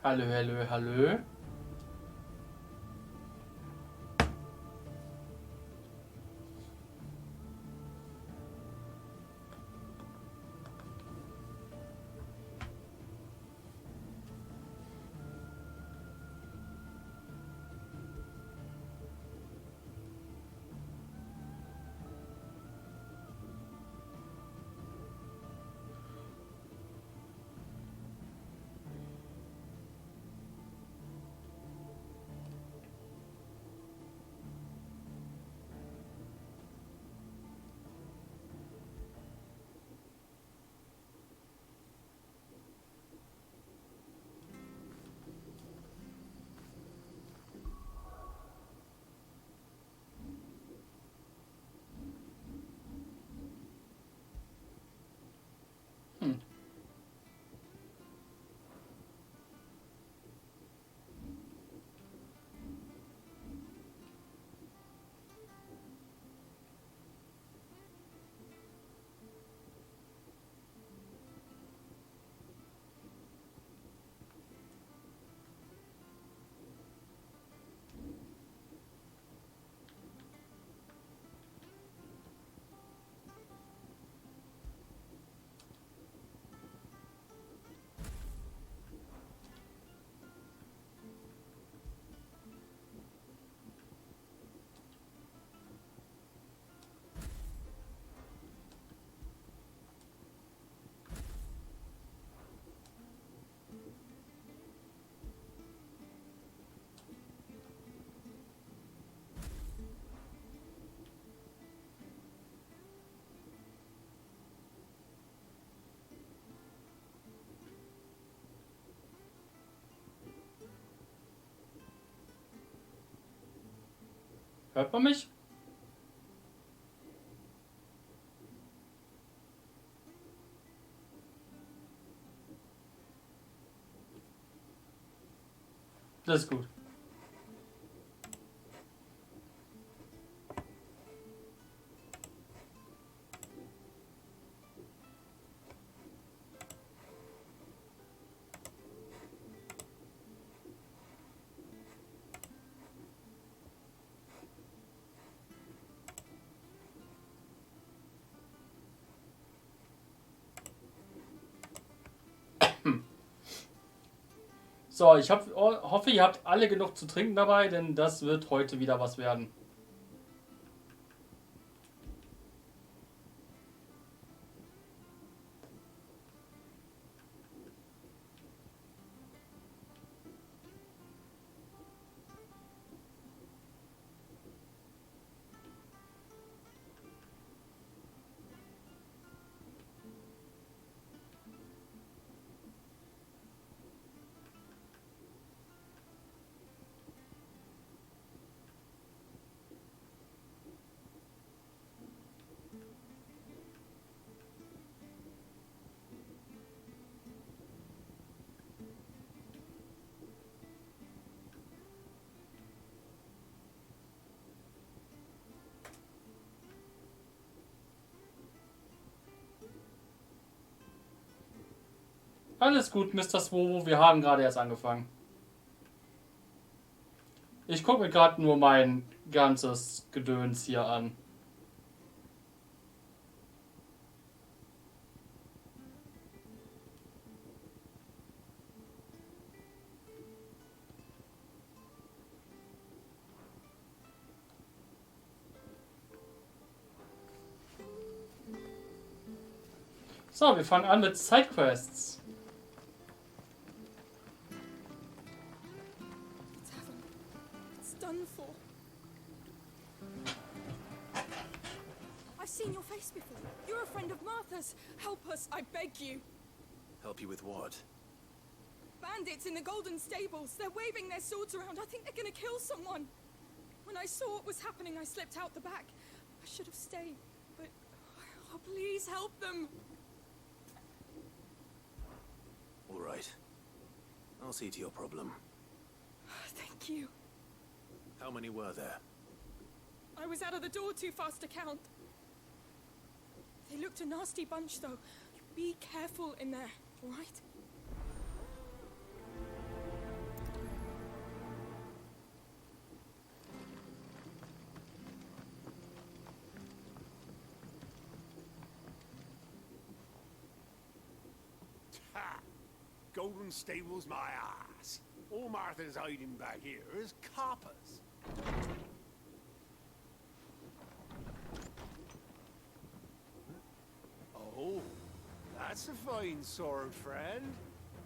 Hallo, hallo, hallo. Hört man mich? Das ist gut. So, ich hoffe, ihr habt alle genug zu trinken dabei, denn das wird heute wieder was werden. Alles gut, Mr. Swovo, wir haben gerade erst angefangen. Ich gucke mir gerade nur mein ganzes Gedöns hier an. So, wir fangen an mit Sidequests. It's done for. I've seen your face before. You're a friend of Martha's. Help us, I beg you. Help you with what? Bandits in the Golden Stables. They're waving their swords around. I think they're gonna kill someone. When I saw what was happening, I slipped out the back. I should have stayed, but oh, please help them. All right. I'll see to your problem. Thank you. How many were there? I was out of the door too fast to count. They looked a nasty bunch, though. Be careful in there, all right? Golden Stable's my ass. All Martha's hiding back here is coppers. Oh, that's a fine sword, friend.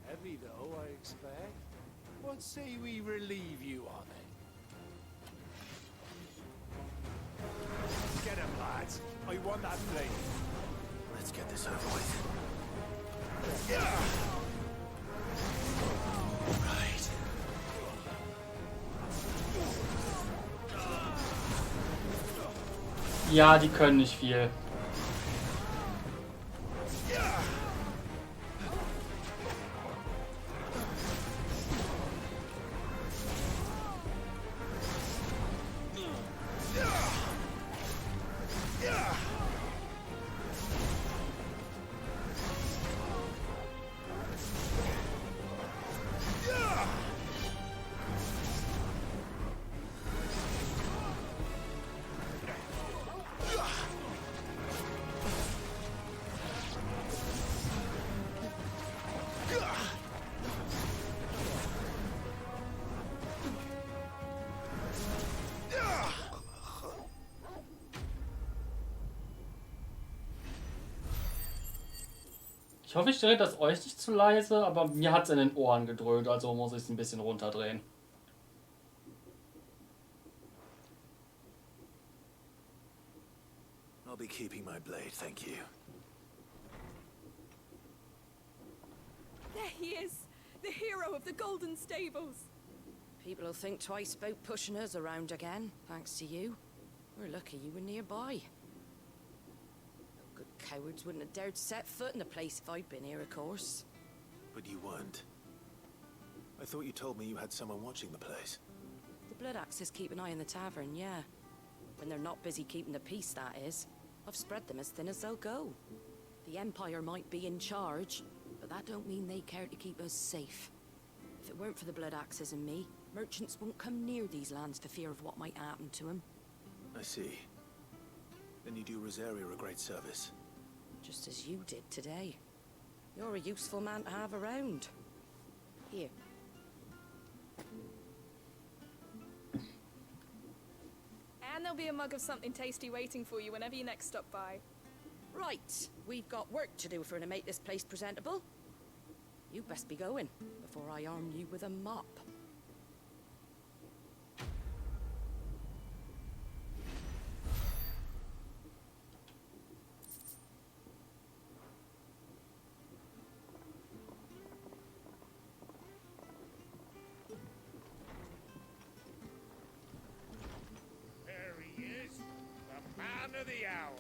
Heavy though, I expect. What say we relieve you on it? Get him, lads. I want that blade. Let's get this over with. Right. Ja, die können nicht viel. Ich hoffe, ich drehe das euch nicht zu leise, aber mir hat es in den Ohren gedröhnt, also muss ich es ein bisschen runterdrehen. I'll be keeping my blade, thank you. There he is, the hero of the Golden Stables. People will think twice about pushing us around again, thanks to you. We're lucky you were nearby. Good cowards wouldn't have dared set foot in the place if I'd been here, of course. But you weren't. I thought you told me you had someone watching the place. The Blood Axes keep an eye on the tavern, yeah. When they're not busy keeping the peace, that is. I've spread them as thin as they'll go. The Empire might be in charge, but that don't mean they care to keep us safe. If it weren't for the Blood Axes and me, merchants won't come near these lands for fear of what might happen to them. I see. Then you do Rosaria a great service. Just as you did today. You're a useful man to have around. Here. And there'll be a mug of something tasty waiting for you whenever you next stop by. Right, we've got work to do if we're to make this place presentable. You best be going, before I arm you with a mop. There he is, the man of the hour.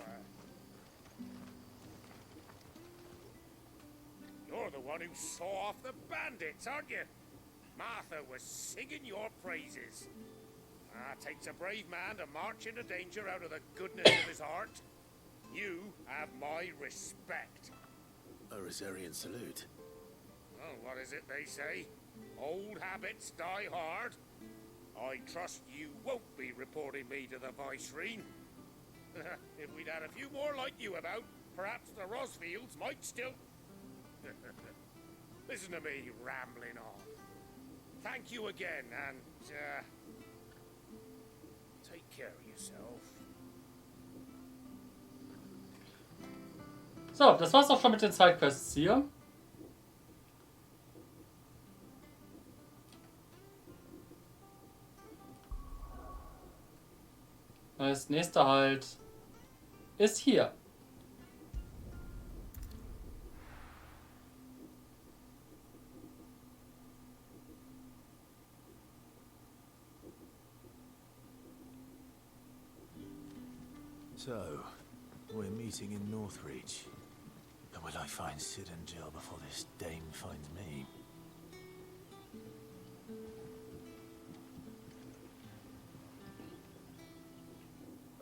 You're the one who saw off the bandits, aren't you? Martha was singing your praises. Takes a brave man to march into danger out of the goodness of his heart. You have my respect. A Rosarian salute. Oh, what is it they say? Old habits die hard. I trust you won't be reporting me to the Viceroy. If we'd had a few more like you about, perhaps the Rosfields might still... Listen to me rambling on. Thank you again, and, take care of yourself. So, das war's auch schon mit den Sidequests hier. Das nächste Halt ist hier. So, we're meeting in Northreach. But will I find Sid and Jill before this dame finds me?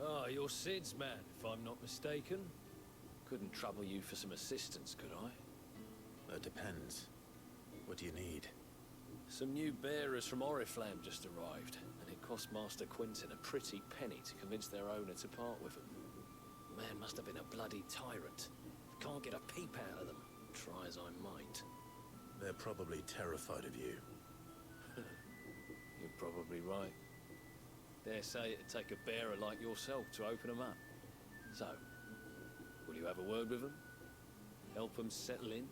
Ah, you're Sid's man, if I'm not mistaken. Couldn't trouble you for some assistance, could I? That depends. What do you need? Some new bearers from Oriflamme just arrived, and it cost Master Quinton a pretty penny to convince their owner to part with them. Man must have been a bloody tyrant. Can't get a peep out of them, try as I might. They're probably terrified of you. You're probably right. Dare say it'd take a bearer like yourself to open them up. So, will you have a word with them? Help them settle in?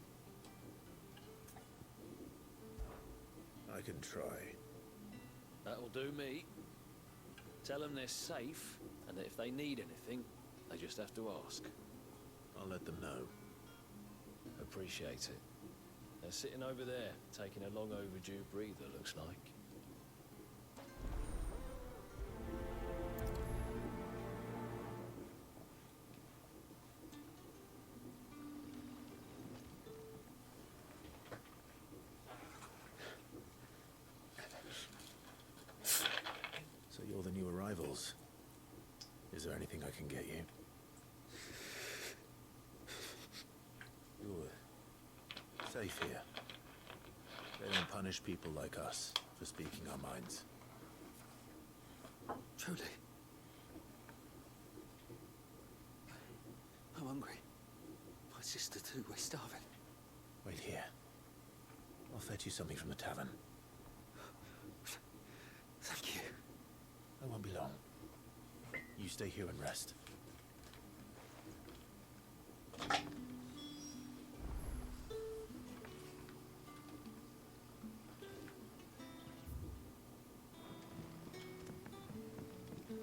I can try. That'll do me. Tell them they're safe, and that if they need anything, they just have to ask. I'll let them know. Appreciate it. They're sitting over there, taking a long overdue breather, looks like. So you're the new arrivals. Is there anything I can get you? You're safe here. They don't punish people like us for speaking our minds. Truly. I'm hungry. My sister too, we're starving. Wait here. I'll fetch you something from the tavern. Thank you. I won't be long. You stay here and rest.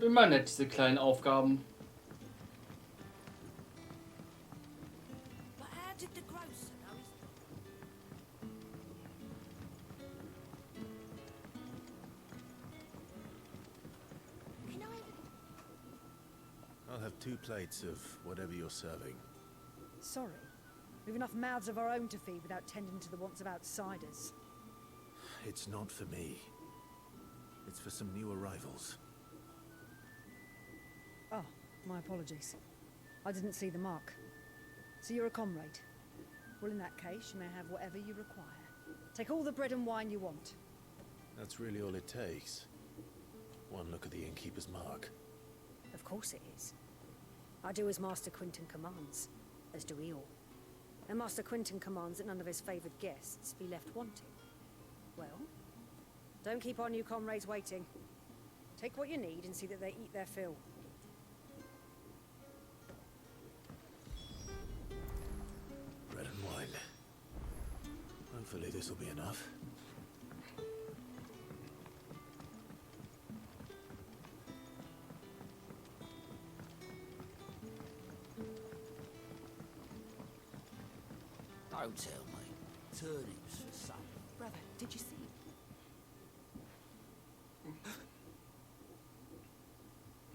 Immer nett, diese kleinen Aufgaben. But how did the grocer know his... Can I... I'll have 2 plates of whatever you're serving. Sorry. We've enough mouths of our own to feed without tending to the wants of outsiders. It's not for me. It's for some new arrivals. Oh, my apologies. I didn't see the mark. So you're a comrade. Well, in that case, you may have whatever you require. Take all the bread and wine you want. That's really all it takes. One look at the innkeeper's mark. Of course it is. I do as Master Quinton commands, as do we all. And Master Quinton commands that none of his favoured guests be left wanting. Well, don't keep our new comrades waiting. Take what you need and see that they eat their fill. Bread and wine. Hopefully this will be enough. Don't tell me. Turnips for supper. Brother, did you see?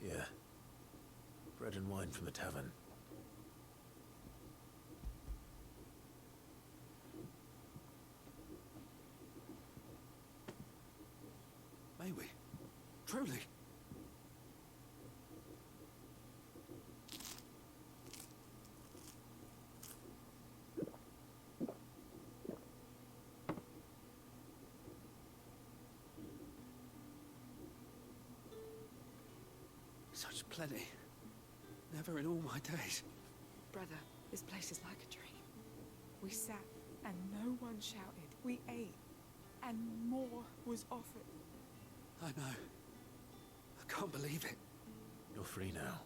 Yeah. Bread and wine from the tavern. May we? Truly? Such plenty. Never in all my days. Brother, this place is like a dream. We sat and no one shouted. We ate and more was offered. I know. I can't believe it. You're free now.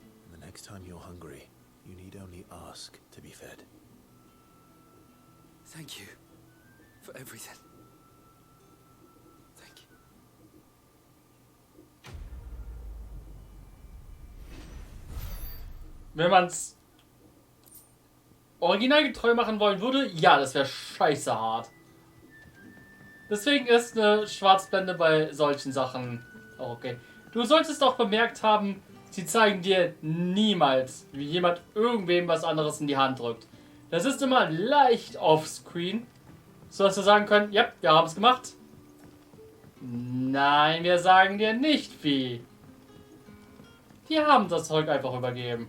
And the next time you're hungry, you need only ask to be fed. Thank you for everything. Thank you. Wenn man es originalgetreu machen wollen würde, ja, das wäre scheiße hart. Deswegen ist eine Schwarzblende bei solchen Sachen auch okay. Du solltest auch bemerkt haben, sie zeigen dir niemals, wie jemand irgendwem was anderes in die Hand drückt. Das ist immer leicht offscreen, sodass wir sagen können, ja, wir haben es gemacht. Nein, wir sagen dir nicht wie. Die haben das Zeug einfach übergeben.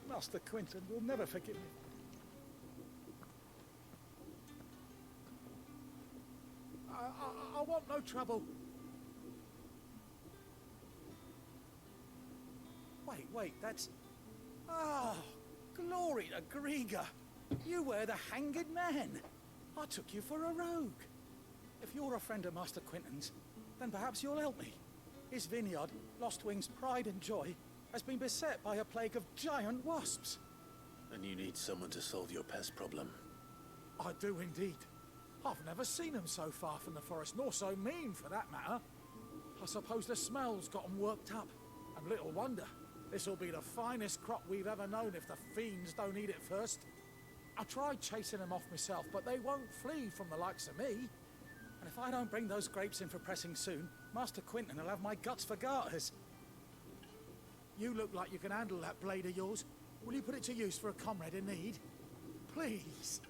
Master Quinton will never forgive me. I want no trouble. Wait. wait, that's... Oh, glory to Grieger. You were the hanged man. I took you for a rogue. If you're a friend of Master Quentin's, then perhaps you'll help me. His vineyard, Lostwing's pride and joy, has been beset by a plague of giant wasps. And you need someone to solve your pest problem. I do indeed. I've never seen them so far from the forest, nor so mean for that matter. I suppose the smell's got them worked up. And little wonder. This'll be the finest crop we've ever known if the fiends don't eat it first. I tried chasing them off myself, but they won't flee from the likes of me. And if I don't bring those grapes in for pressing soon, Master Quentin will have my guts for garters. You look like you can handle that blade of yours. Will you put it to use for a comrade in need? Please,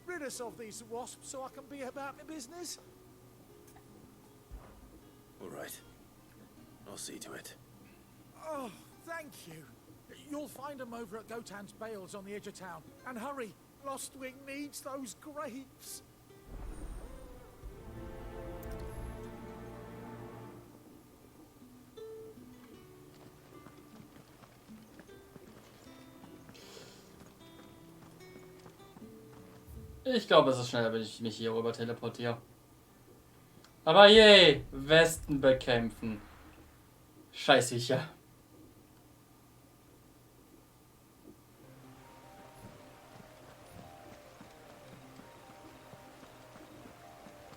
rid us of these wasps so I can be about my business. All right. I'll see to it. Oh, thank you. You'll find them over at Gotan's Bales on the edge of town. And hurry, Lostwing needs those grapes. Ich glaube, es ist schneller, wenn ich mich hier rüber teleportiere. Aber je, Westen bekämpfen. Scheißsicher.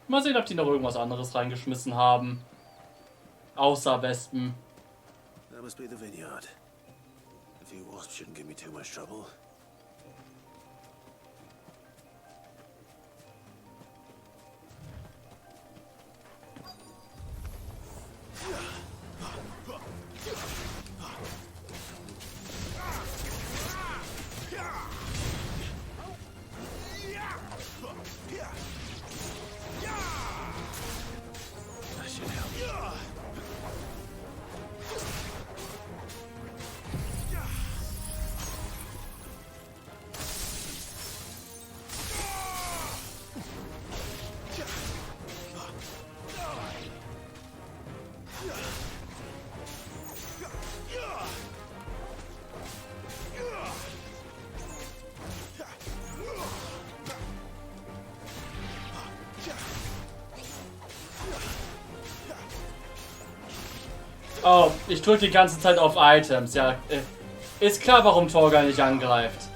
Mal sehen, ob die noch irgendwas anderes reingeschmissen haben. Außer Wespen. That must be the vineyard. A few wasps shouldn't give me too much trouble. Oh, ich drücke die ganze Zeit auf Items. Ja, ist klar, warum Torgal nicht angreift.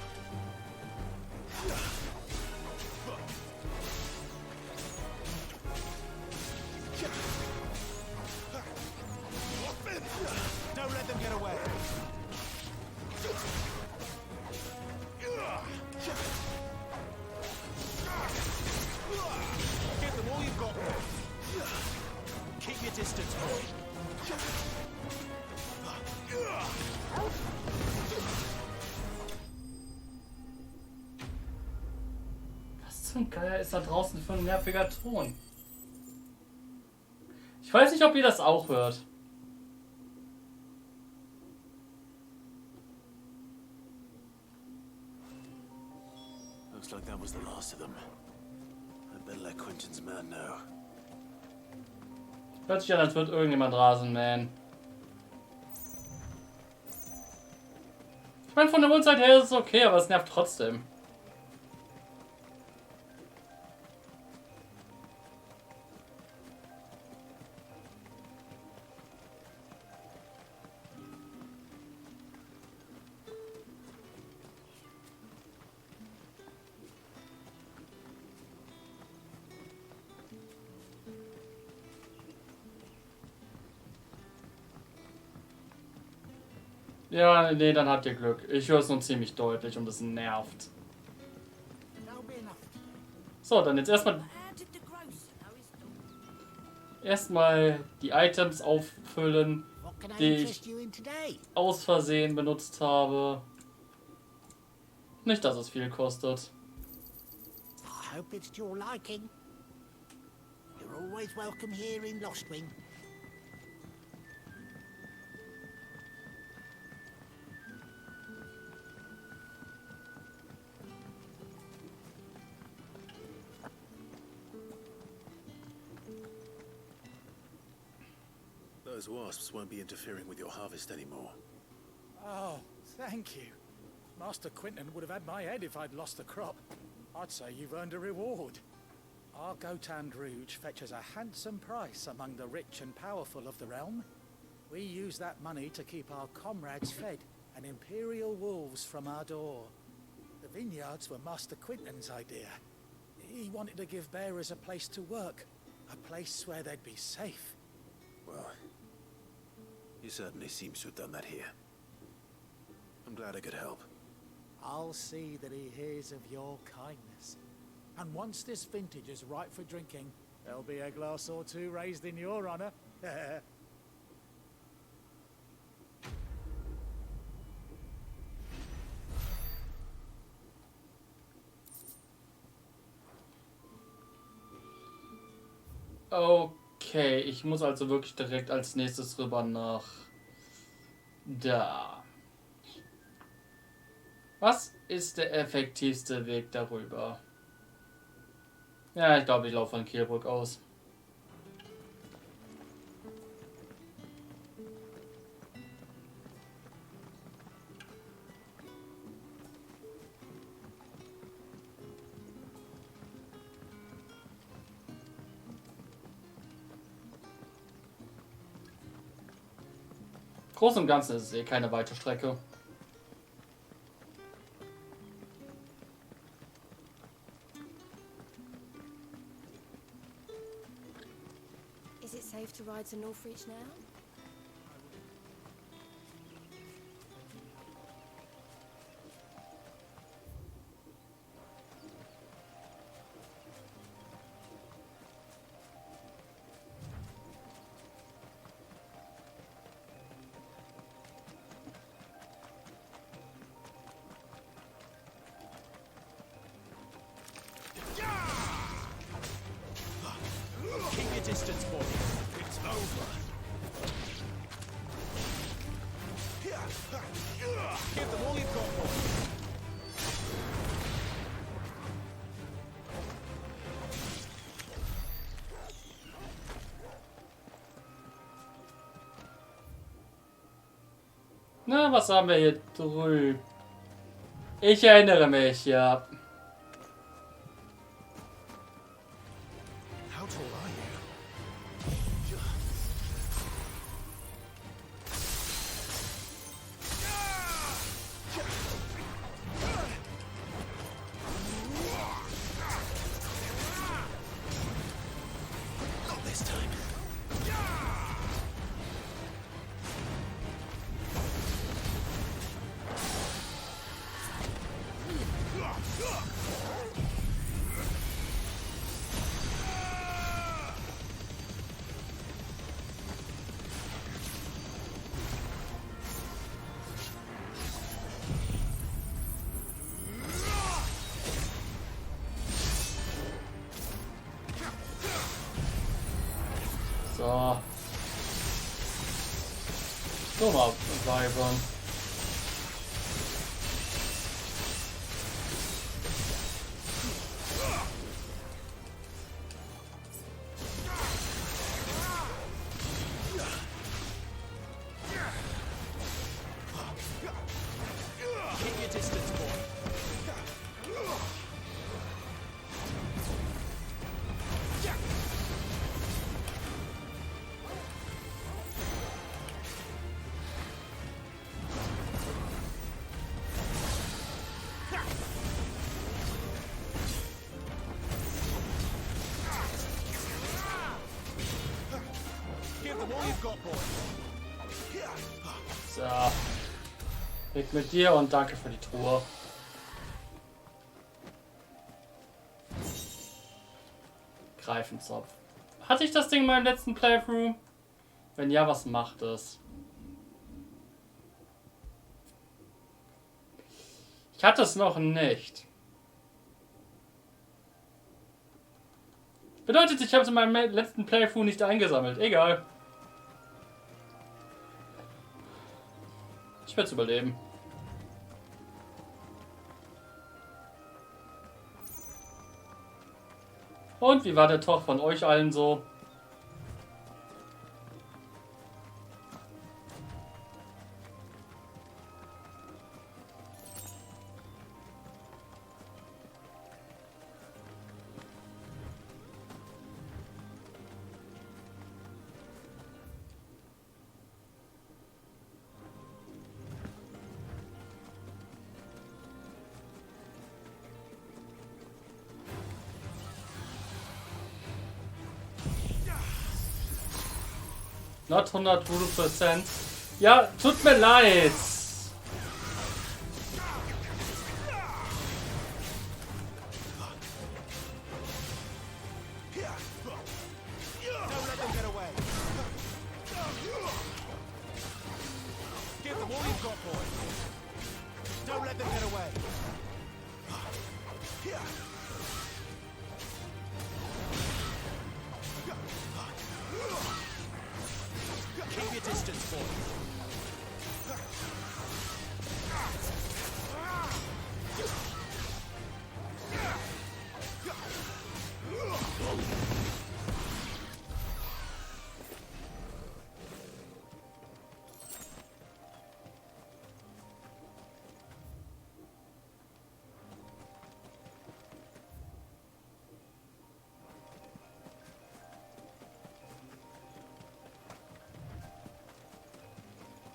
Was zum Geier ist da draußen für ein nerviger Ton? Ich weiß nicht, ob ihr das auch hört. Looks like that was the last of them. I'd better let Quentin's man know. Hört sich an, als würde irgendjemand Rasen mähen. Ich meine, von der Uhrzeit her ist es okay, aber es nervt trotzdem. Ja, nee, dann habt ihr Glück. Ich höre es nur ziemlich deutlich und es nervt. So, dann jetzt erstmal die Items auffüllen, die ich aus Versehen benutzt habe. Nicht, dass es viel kostet. I hope it's to your liking. You're always welcome here in Lostwing. Those wasps won't be interfering with your harvest anymore. Oh, thank you. Master Quinton would have had my head if I'd lost the crop. I'd say you've earned a reward. Our Gotand Rouge fetches a handsome price among the rich and powerful of the realm. We use that money to keep our comrades fed and imperial wolves from our door. The vineyards were Master Quinton's idea. He wanted to give bearers a place to work, a place where they'd be safe. Well, he certainly seems to have done that here. I'm glad I could help. I'll see that he hears of your kindness. And once this vintage is ripe for drinking, there'll be a glass or two raised in your honor. Okay, ich muss also wirklich direkt als nächstes rüber nach da. Was ist der effektivste Weg darüber? Ja, ich glaube, ich laufe von Kielburg aus. Groß und Ganzen ist es eh keine weite Strecke. Is it safe to ride to Northreach now? Keep your distance, boy. It's over. Give them all you've got, boy. Na, was haben wir hier drüben? Ich erinnere mich, ja. How tall are you? Not this time. So. So mal bleiben. Keep your distance, boy. Give them all you've got, boy. So. Weg mit dir und danke für die Truhe. Greifenzopf. Hatte ich das Ding in meinem letzten Playthrough? Wenn ja, was macht es? Ich hatte es noch nicht. Bedeutet, ich habe es in meinem letzten Playthrough nicht eingesammelt. Egal. Ich werde es überleben. Und wie war der Tag von euch allen so? Not 100%. Ja, tut mir leid.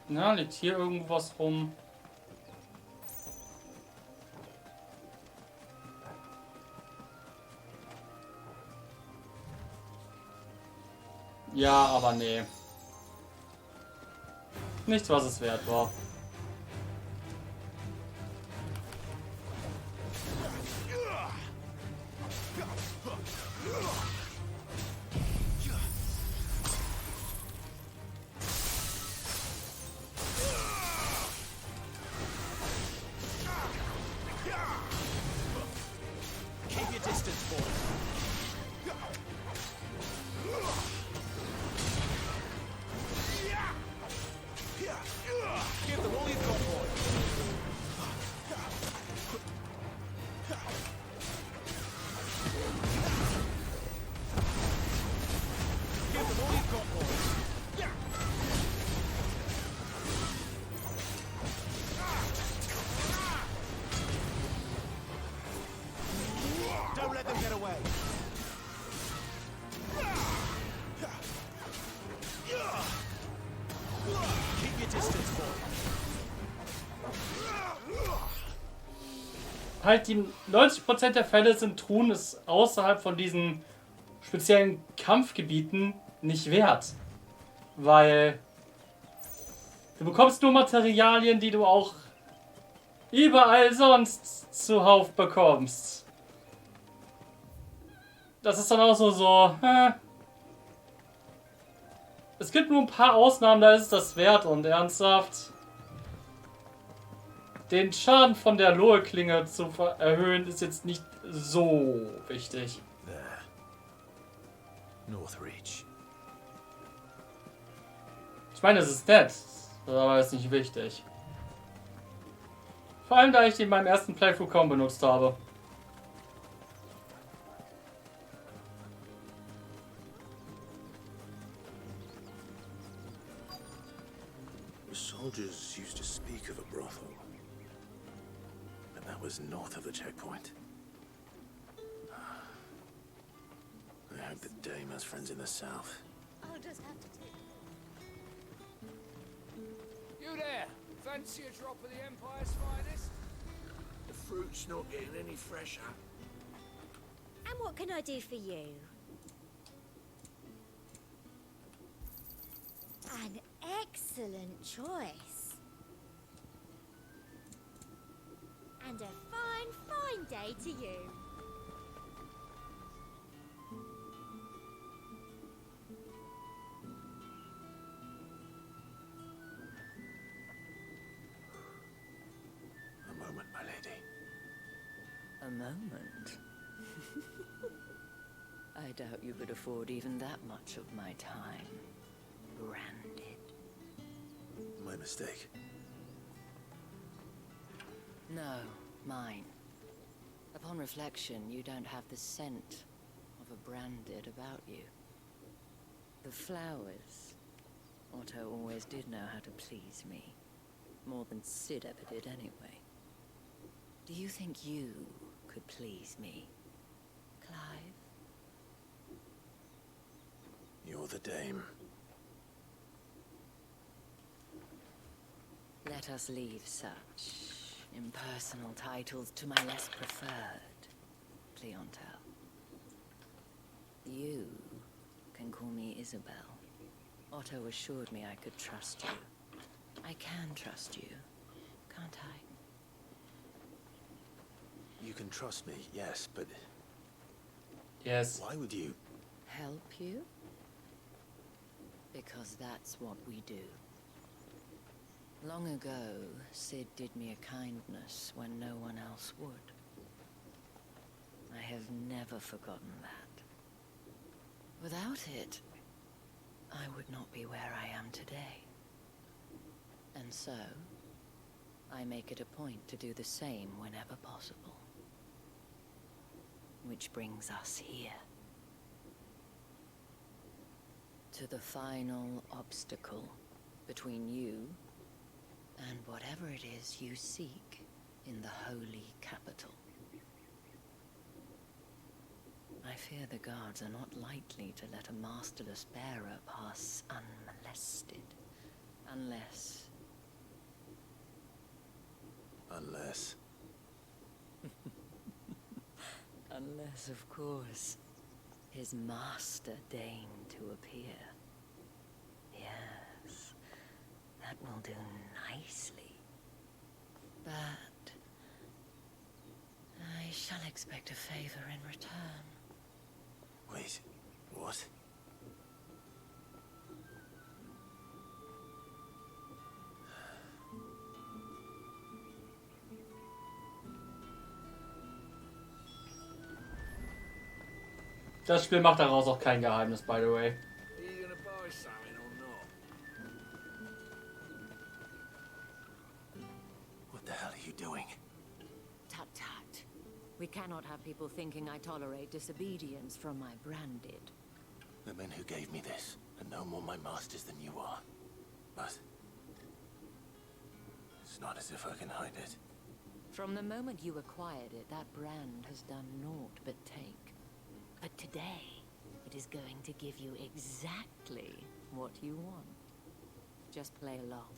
Na, liegt hier irgendwas rum? Ja, aber nee. Nichts, was es wert war. Halt, die 90% der Fälle sind Truhen es außerhalb von diesen speziellen Kampfgebieten nicht wert. Weil du bekommst nur Materialien, die du auch überall sonst zuhauf bekommst. Das ist dann auch so. Es gibt nur ein paar Ausnahmen, da ist es das wert und ernsthaft. Den Schaden von der Lohe-Klinge zu erhöhen, ist jetzt nicht so wichtig. There. Northreach. Ich meine, es ist nett, aber ist nicht wichtig. Vor allem, da ich den in meinem ersten Playthrough kaum benutzt habe. The soldiers used to speak of a brothel. That was north of the checkpoint. I hope the dame has friends in the south. I'll just have to take. You there? Fancy a drop of the Empire's finest? The fruit's not getting any fresher. And what can I do for you? An excellent choice. And a fine, fine day to you. A moment, my lady. A moment? I doubt you could afford even that much of my time. Branded. My mistake. No, mine. Upon reflection, you don't have the scent of a branded about you. The flowers. Otto always did know how to please me. More than Sid ever did anyway. Do you think you could please me, Clive? You're the dame. Let us leave such impersonal titles to my less preferred clientele. You can call me Isabel. Otto assured me I could trust you. I can trust you, can't I? You can trust me, yes, but Yes. why would you? Help you? Because that's what we do. Long ago, Sid did me a kindness when no one else would. I have never forgotten that. Without it, I would not be where I am today. And so, I make it a point to do the same whenever possible. Which brings us here. To the final obstacle between you and whatever it is you seek in the holy capital. I fear the guards are not likely to let a masterless bearer pass unmolested. Unless... Unless, of course, his master deigned to appear. Yes, that will do nicely. But I shall expect a favor in return. Wait, what? Das Spiel macht daraus auch kein Geheimnis, by the way. Are you gonna buy something or not? What the hell are you doing? Tut tut. We cannot have people thinking I tolerate disobedience from my branded. The men who gave me this are no more my masters than you are. But it's not as if I can hide it. From the moment you acquired it, that brand has done naught but take. But today, it is going to give you exactly what you want. Just play along.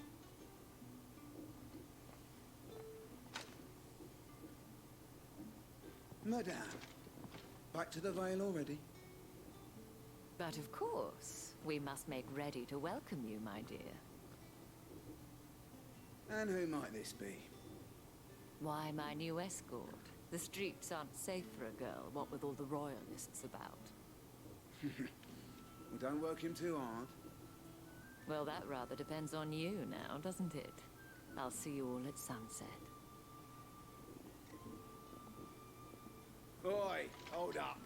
Madame, back to the Vale already? But of course, we must make ready to welcome you, my dear. And who might this be? Why, my new escort. The streets aren't safe for a girl, what with all the royalists about. Well, don't work him too hard. Well, that rather depends on you now, doesn't it? I'll see you all at sunset. Oi, hold up.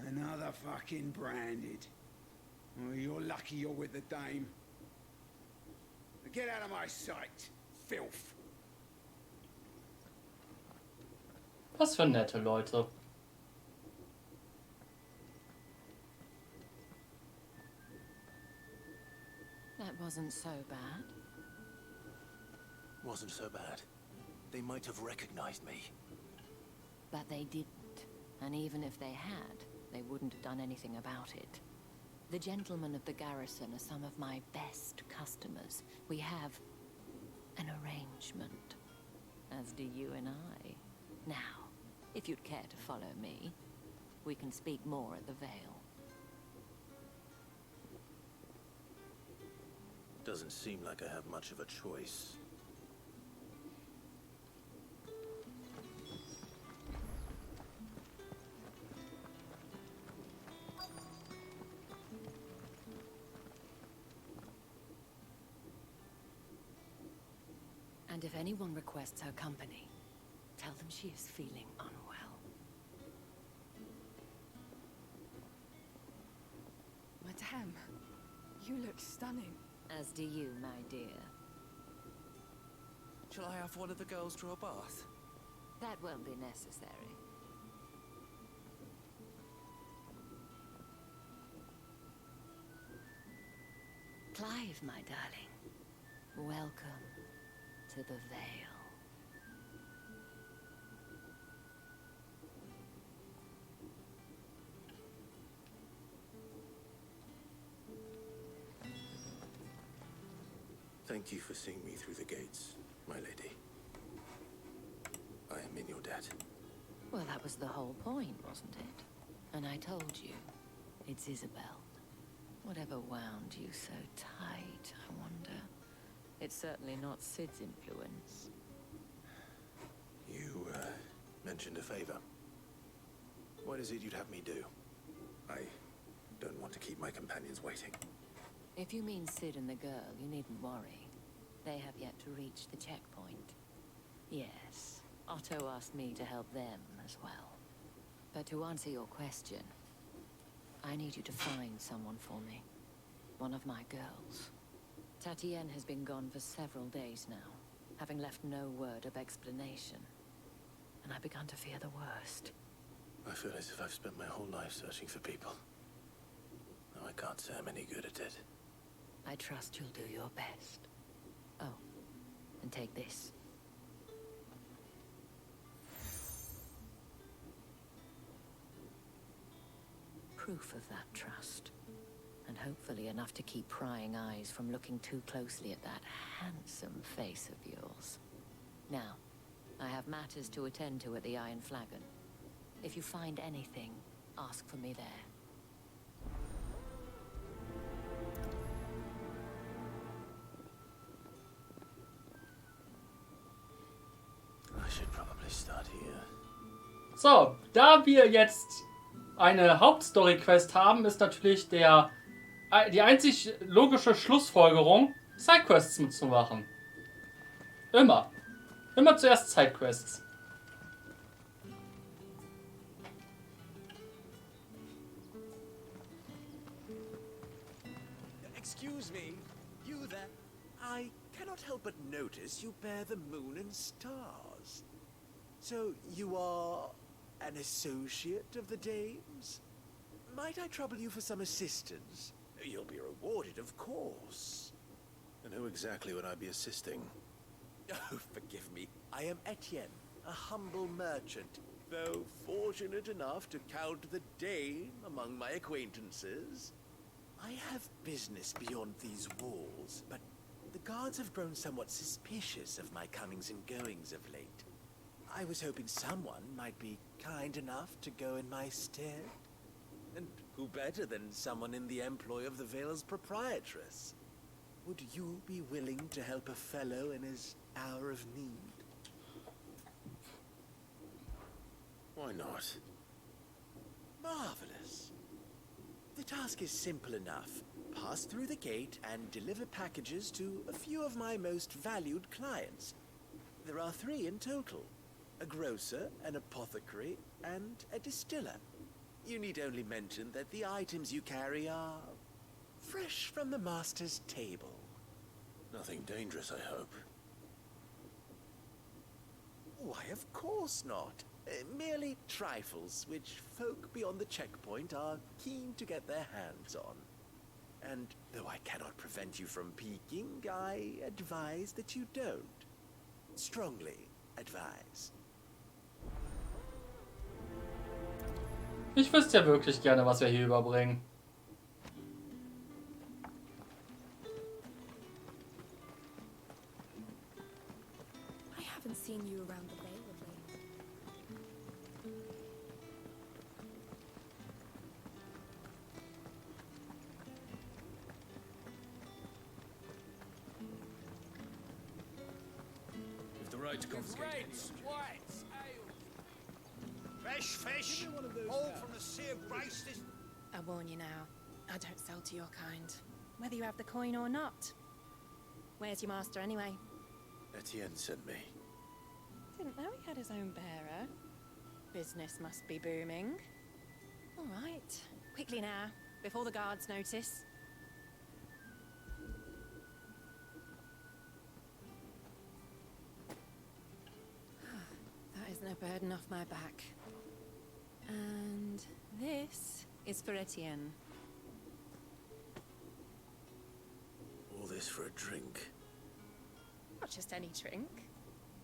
Another fucking branded. Oh, you're lucky you're with the dame. Get out of my sight, filth. Was für nette Leute. That wasn't so bad. Wasn't so bad. They might have recognized me. But they didn't. And even if they had, they wouldn't have done anything about it. The gentlemen of the garrison are some of my best customers. We have an arrangement, as do you and I. Now, if you'd care to follow me, we can speak more at the Vale. Doesn't seem like I have much of a choice. And if anyone requests her company, tell them she is feeling unwell. Madame, you look stunning. As do you, my dear. Shall I have one of the girls draw a bath? That won't be necessary. Clive, my darling. Welcome to the Vale. Thank you for seeing me through the gates, my lady. I am in your debt. Well, that was the whole point, wasn't it? And I told you, it's Isabel. Whatever wound you so tight, I wonder. It's certainly not Sid's influence. You, mentioned a favor. What is it you'd have me do? I don't want to keep my companions waiting. If you mean Sid and the girl, you needn't worry. They have yet to reach the checkpoint. Yes, Otto asked me to help them as well. But to answer your question, I need you to find someone for me. One of my girls. Tatienne has been gone for several days now, having left no word of explanation. And I've begun to fear the worst. I feel as if I've spent my whole life searching for people. Now I can't say I'm any good at it. I trust you'll do your best. Oh, and take this. Proof of that trust. And hopefully enough to keep prying eyes from looking too closely at that handsome face of yours. Now, I have matters to attend to at the Iron Flagon. If you find anything, ask for me there. I should probably start here. So, da wir jetzt eine Hauptstory-Quest haben, ist natürlich die einzig logische Schlussfolgerung, Sidequests mitzumachen. Immer. Immer zuerst Sidequests. Excuse me, you there? I cannot help but notice you bear the moon and stars. So you are an associate of the dames? Might I trouble you for some assistance? You'll be rewarded, of course. And who exactly would I be assisting? Oh, forgive me. I am Etienne, a humble merchant, though fortunate enough to count the dame among my acquaintances. I have business beyond these walls, but the guards have grown somewhat suspicious of my comings and goings of late. I was hoping someone might be kind enough to go in my stead. And who better than someone in the employ of the Vale's proprietress? Would you be willing to help a fellow in his hour of need? Why not? Marvelous. The task is simple enough. Pass through the gate and deliver packages to a few of my most valued clients. There are 3 in total. A grocer, an apothecary, and a distiller. You need only mention that the items you carry are fresh from the master's table. Nothing dangerous, I hope. Why, of course not. Merely trifles, which folk beyond the checkpoint are keen to get their hands on. And though I cannot prevent you from peeking, I advise that you don't. Strongly advise. Ich wüsste ja wirklich gerne, was wir hier überbringen. I haven't seen you around the Vale of late. If the raid's confiscated, whites, ale. Fresh fish, all from the Sea of Grace. I warn you now, I don't sell to your kind, whether you have the coin or not. Where's your master anyway? Etienne sent me. Didn't know he had his own bearer. Business must be booming. All right, quickly now, before the guards notice. That is no burden off my back. And this is for Etienne. All this for a drink. Not just any drink.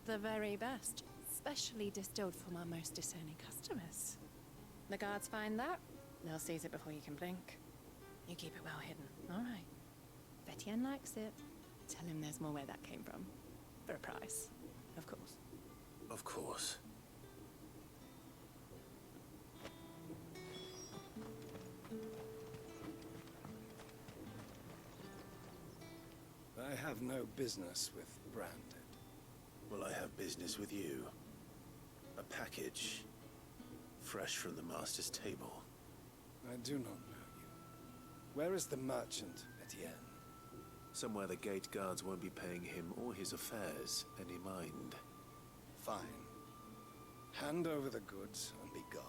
The very best, specially distilled for my most discerning customers. The guards find that, they'll seize it before you can blink. You keep it well hidden, all right. If Etienne likes it, tell him there's more where that came from. For a price, of course. Of course. have no business with Branded. Well, I have business with you. A package. Fresh from the master's table. I do not know you. Where is the merchant, Etienne? Somewhere the gate guards won't be paying him or his affairs any mind. Fine. Hand over the goods and be gone.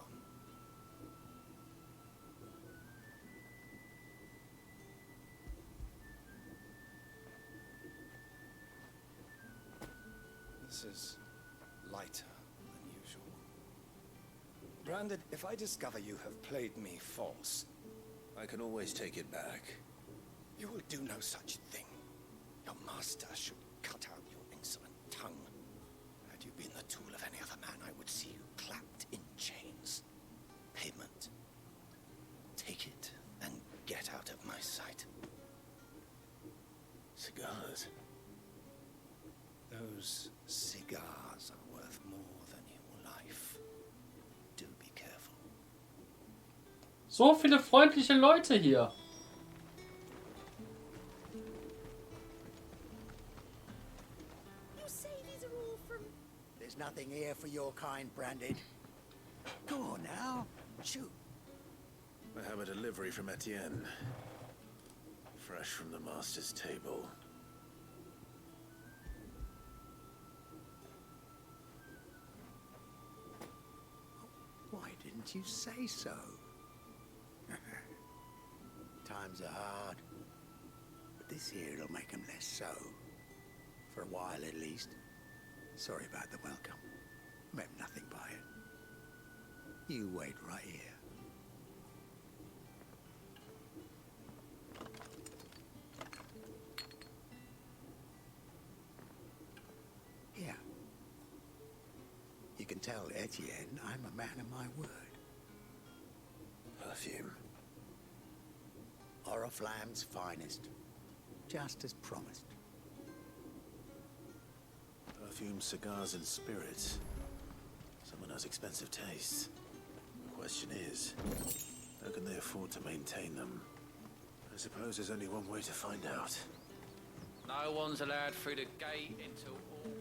This is lighter than usual. Branded, if I discover you have played me false... I can always take it back. You will do no such thing. Your master should cut out your insolent tongue. Had you been the tool of any other man, I would see you clapped in chains. Payment. Take it and get out of my sight. Cigars? Those cigars are worth more than your life. Do be careful. So viele freundliche Leute hier. You say these are all from... There's nothing here for your kind, Branded. Go on now. Shoot. I have a delivery from Etienne. Fresh from the master's table. Why didn't you say so? Times are hard. But this here'll make them less so. For a while at least. Sorry about the welcome. Meant nothing by it. You wait right here. Here. You can tell Etienne I'm a man of my word. Perfume. Oriflamme's finest. Just as promised. Perfume, cigars, and spirits. Someone has expensive tastes. The question is, how can they afford to maintain them? I suppose there's only one way to find out. No one's allowed through the gate until all...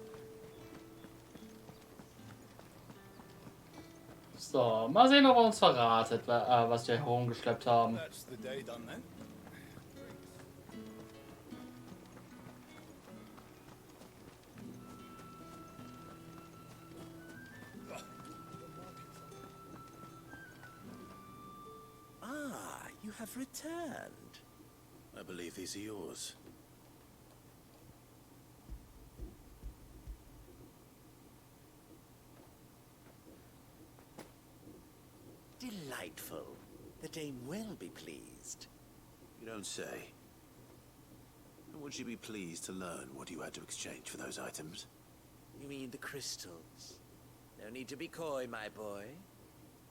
So, mal sehen, ob er uns verratet, was wir herumgeschleppt haben. That's the day done then. Ah, you have returned. I believe these are yours. Delightful. The dame will be pleased. You don't say. And would she be pleased to learn what you had to exchange for those items? You mean the crystals? No need to be coy, my boy.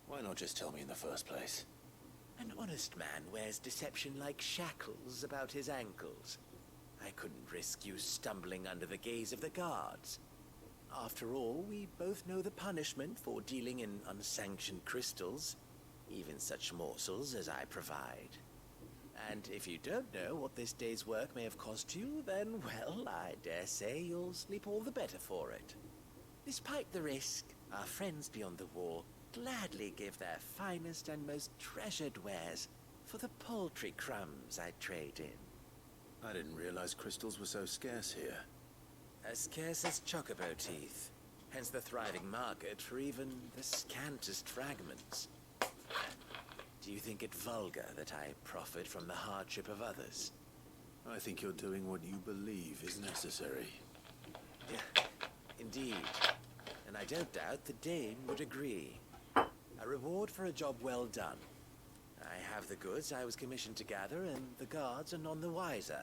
Why not just tell me in the first place? An honest man wears deception like shackles about his ankles. I couldn't risk you stumbling under the gaze of the guards. After all, we both know the punishment for dealing in unsanctioned crystals, even such morsels as I provide. And if you don't know what this day's work may have cost you, then, well, I dare say you'll sleep all the better for it. Despite the risk, our friends beyond the wall gladly give their finest and most treasured wares for the paltry crumbs I trade in. I didn't realize crystals were so scarce here. As scarce as chocobo teeth, hence the thriving market for even the scantest fragments. Do you think it vulgar that I profit from the hardship of others? I think you're doing what you believe is necessary. Yeah, indeed. And I don't doubt the Dane would agree. A reward for a job well done. I have the goods I was commissioned to gather, and the guards are none the wiser.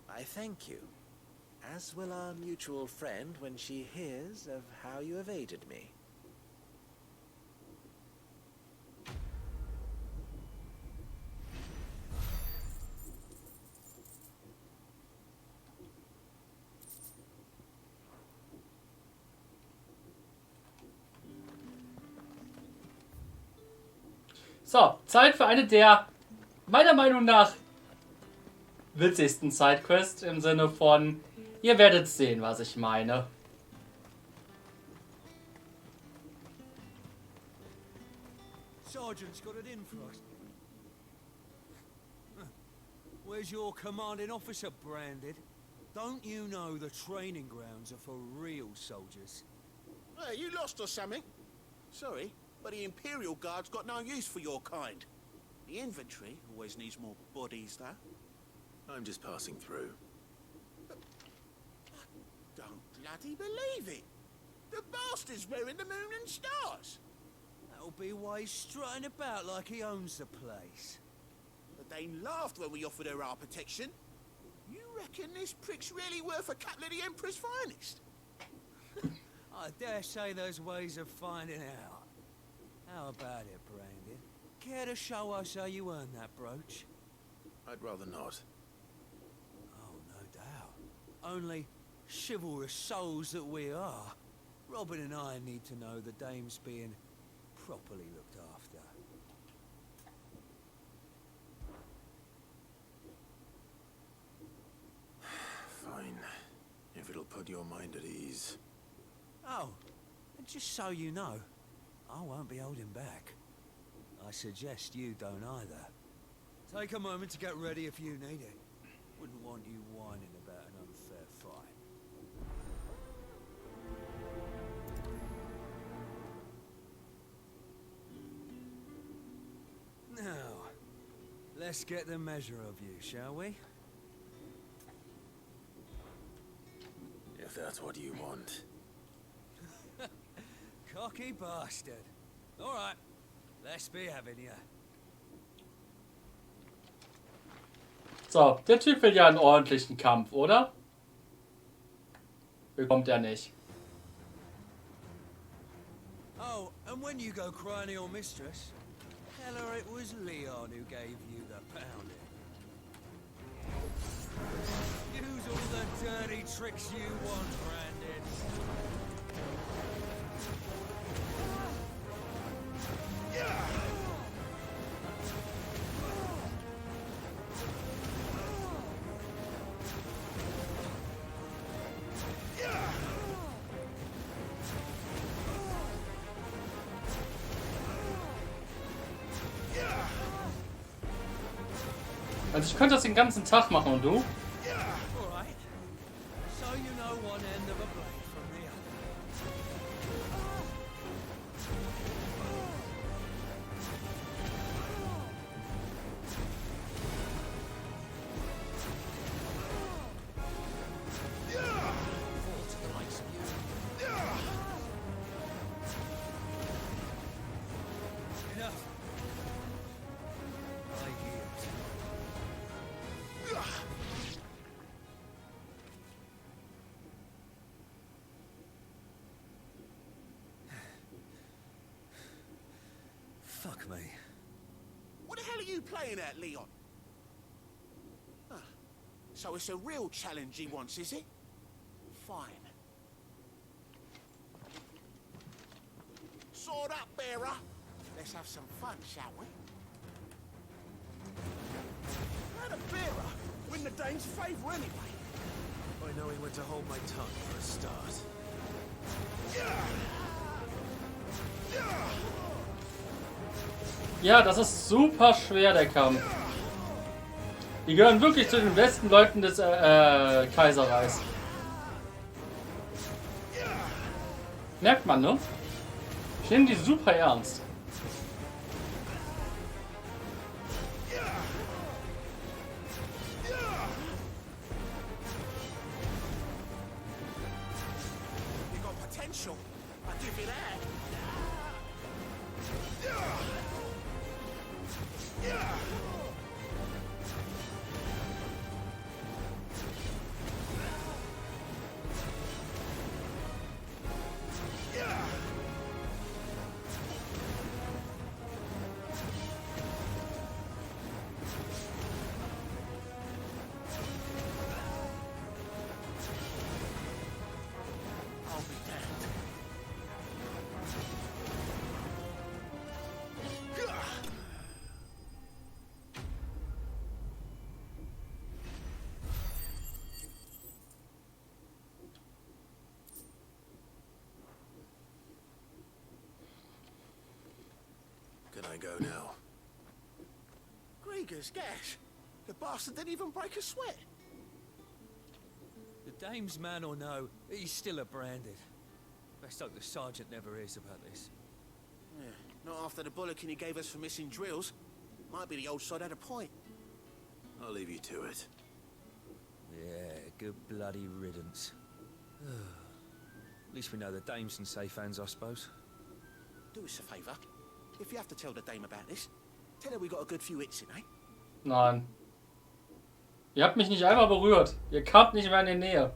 I thank you, as will our mutual friend when she hears of how you have aided me. So, Zeit für eine der, meiner Meinung nach, witzigsten Sidequest im Sinne von, ihr werdet sehen, was ich meine. Sergeant's got it in for us. Where's your commanding officer branded? Don't you know the training grounds are for real soldiers? Hey, you lost or something? Sorry, but the Imperial Guard's got no use for your kind. The infantry always needs more bodies, though. I'm just passing through. I don't bloody believe it. The bastard's wearing the moon and stars. That'll be why he's strutting about like he owns the place. The Dane laughed when we offered her our protection. You reckon this prick's really worth a couple of the Emperor's finest? I dare say there's ways of finding out. How about it, Brandon? Care to show us how you earned that brooch? I'd rather not. Oh, no doubt. Only chivalrous souls that we are, Robin and I need to know the dame's being properly looked after. Fine. If it'll put your mind at ease. Oh, and just so you know, I won't be holding back. I suggest you don't either. Take a moment to get ready if you need it. Wouldn't want you whining about an unfair fight. Now, let's get the measure of you, shall we? If that's what you want. Cocky bastard. All right, let's be having you. So, der Typ will ja einen ordentlichen Kampf, oder? Bekommt er nicht. Oh, and when you go crying to your mistress, tell her it was Leon who gave you the pounding. Use all the dirty tricks you want, Brandon. Also ich könnte das den ganzen Tag machen und du? All right. So you know one end of a blade from the other. Fall to the likes of you. Enough. I yield. Fuck me. What the hell are you playing at, Leon? Ah, so it's a real challenge he wants, is it? Fine. Sword up, bearer. Let's have some fun, shall we? How the bearer win the Dane's favour anyway? By knowing when to hold my tongue for a start. Ja, das ist super schwer, der Kampf. Die gehören wirklich zu den besten Leuten des Kaiserreichs. Merkt man, ne? Ich nehme die super ernst. You got potential. I'll give you that. go now? Gregor's gas. The bastard didn't even break a sweat. The dame's man or no, he's still a branded. Best hope the sergeant never hears about this. Yeah, not after the bullocking he gave us for missing drills. Might be the old sod had a point. I'll leave you to it. Yeah, good bloody riddance. At least we know the dame's in safe hands, I suppose. Do us a favour. If you have to tell the dame about this, tell her we got a good few hits in, eh? Nein. Ihr habt mich nicht einmal berührt. Ihr kamt nicht mehr in die Nähe.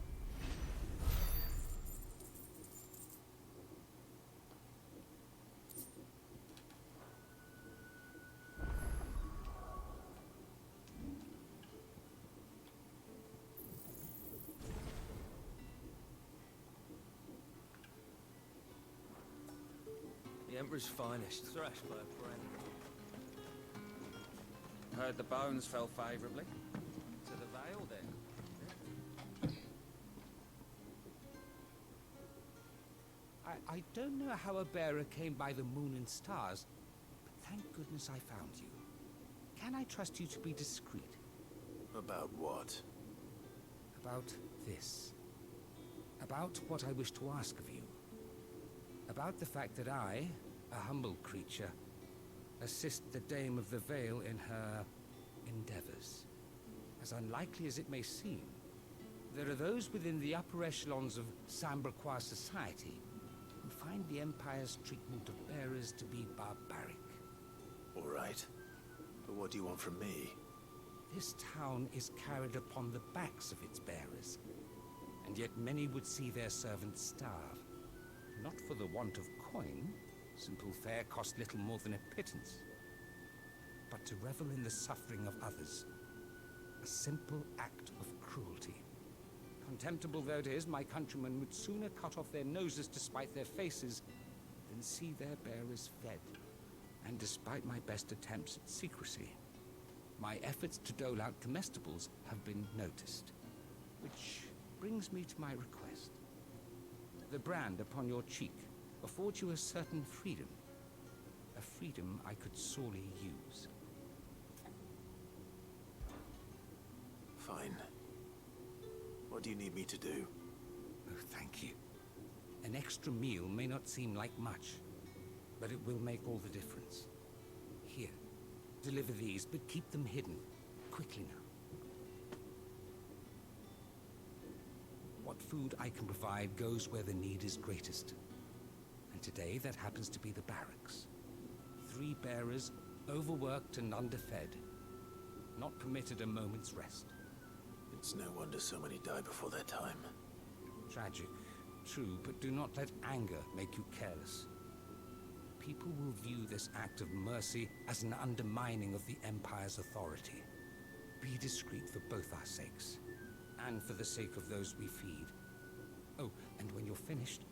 The Emperor's finest, thrashed by a brand. Heard the bones fell favourably. To the Vale, then. I don't know how a bearer came by the moon and stars, but thank goodness I found you. Can I trust you to be discreet? About what? About this. About what I wish to ask of you. About the fact that I, a humble creature, assist the Dame of the Vale in her endeavors. As unlikely as it may seem, there are those within the upper echelons of Samberquois society who find the Empire's treatment of bearers to be barbaric. All right. But what do you want from me? This town is carried upon the backs of its bearers, and yet many would see their servants starve. Not for the want of coin, simple fare cost little more than a pittance, but to revel in the suffering of others, a simple act of cruelty. Contemptible though it is, my countrymen would sooner cut off their noses to spite their faces than see their bearers fed. And despite my best attempts at secrecy, my efforts to dole out comestibles have been noticed. Which brings me to my request. The brand upon your cheek affords you a certain freedom. A freedom I could sorely use. Fine. What do you need me to do? Oh, thank you. An extra meal may not seem like much, but it will make all the difference. Here, deliver these, but keep them hidden. Quickly now. What food I can provide goes where the need is greatest. And today that happens to be the barracks. 3 bearers, overworked and underfed. Not permitted a moment's rest. It's no wonder so many die before their time. Tragic, true, but do not let anger make you careless. People will view this act of mercy as an undermining of the Empire's authority. Be discreet for both our sakes, and for the sake of those we feed. Oh, and when you're finished,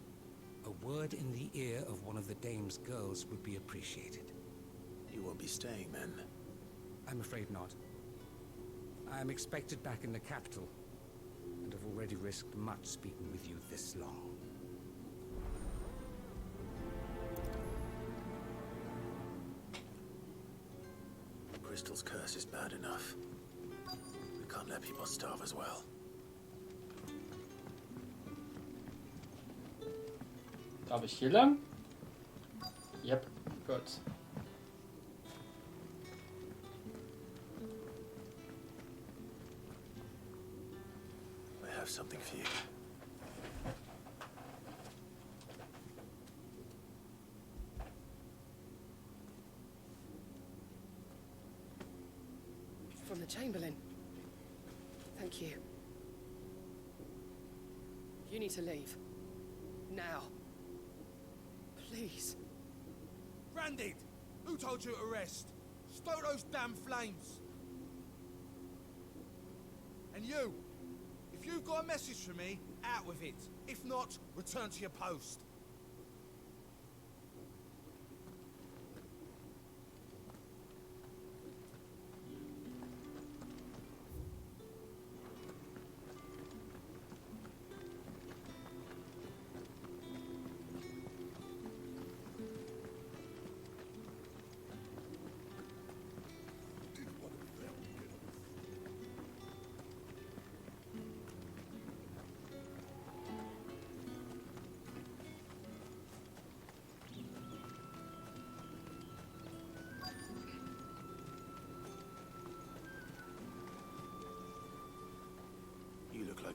a word in the ear of one of the Dame's girls would be appreciated. You won't be staying then? I'm afraid not. I am expected back in the capital, and have already risked much speaking with you this long. Crystal's curse is bad enough. We can't let people starve as well. Darf ich hier lang? Yep, gut. I have something for you. From the Chamberlain. Thank you. You need to leave. Now. Please. Branded! Who told you to rest? Stoke those damn flames! And you! If you've got a message for me, out with it. If not, return to your post.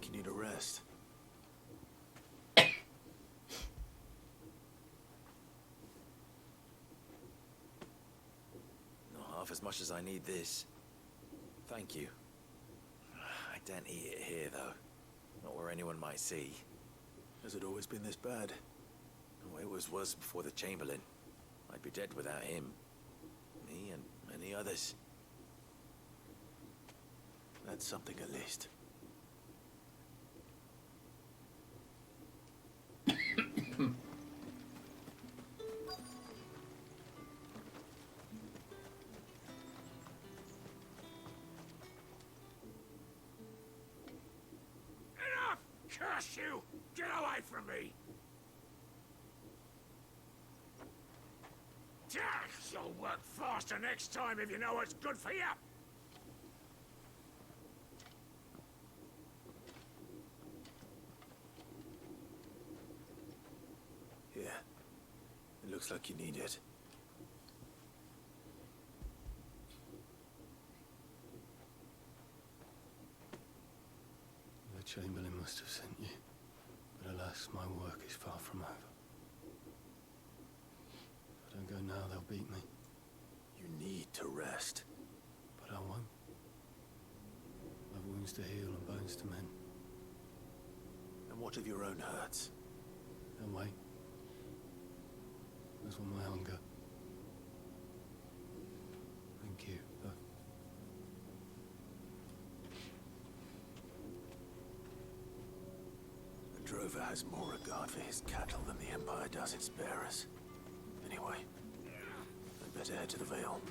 you need a rest. Not half as much as I need this. Thank you. I don't eat it here, though. Not where anyone might see. Has it always been this bad? Oh, it was worse before the Chamberlain. I'd be dead without him. Me and many others. That's something at least. Enough! Curse you! Get away from me! You'll work faster next time if you know what's good for you! Here. It looks like you need it. The Chamberlain must have sent you, but alas, my work is far from over. If I don't go now, they'll beat me. You need to rest. But I won't. I've wounds to heal and bones to mend. And what of your own hurts? They'll wait. As will my hunger. Thank you, though. A drover has more regard for his cattle than the Empire does its bearers. Anyway, I'd better head to the Vale.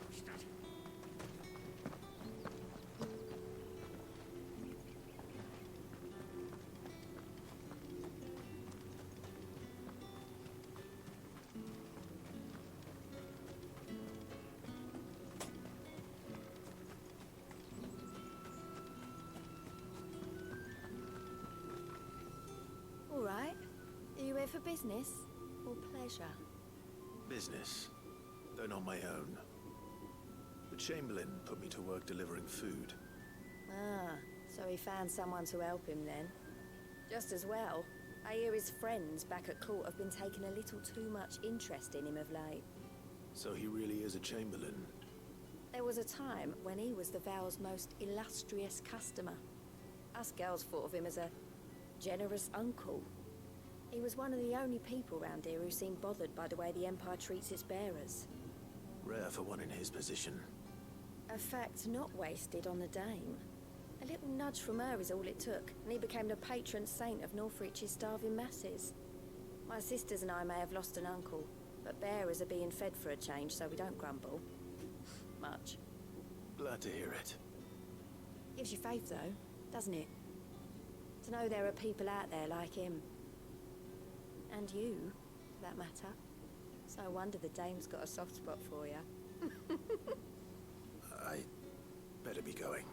All right. Are you here for business or pleasure? Business, though not my own. The Chamberlain put me to work delivering food. Ah, so he found someone to help him then. Just as well. I hear his friends back at court have been taking a little too much interest in him of late. So he really is a Chamberlain. There was a time when he was the Vale's most illustrious customer. Us girls thought of him as a generous uncle. He was one of the only people around here who seemed bothered by the way the Empire treats its bearers. Rare for one in his position. A fact not wasted on the Dame. A little nudge from her is all it took, and he became the patron saint of Northreach's starving masses. My sisters and I may have lost an uncle, but bearers are being fed for a change, so we don't grumble. Much. Glad to hear it. Gives you faith, though, doesn't it? To know there are people out there like him. And you, for that matter. It's no wonder the Dame's got a soft spot for you. I better be going.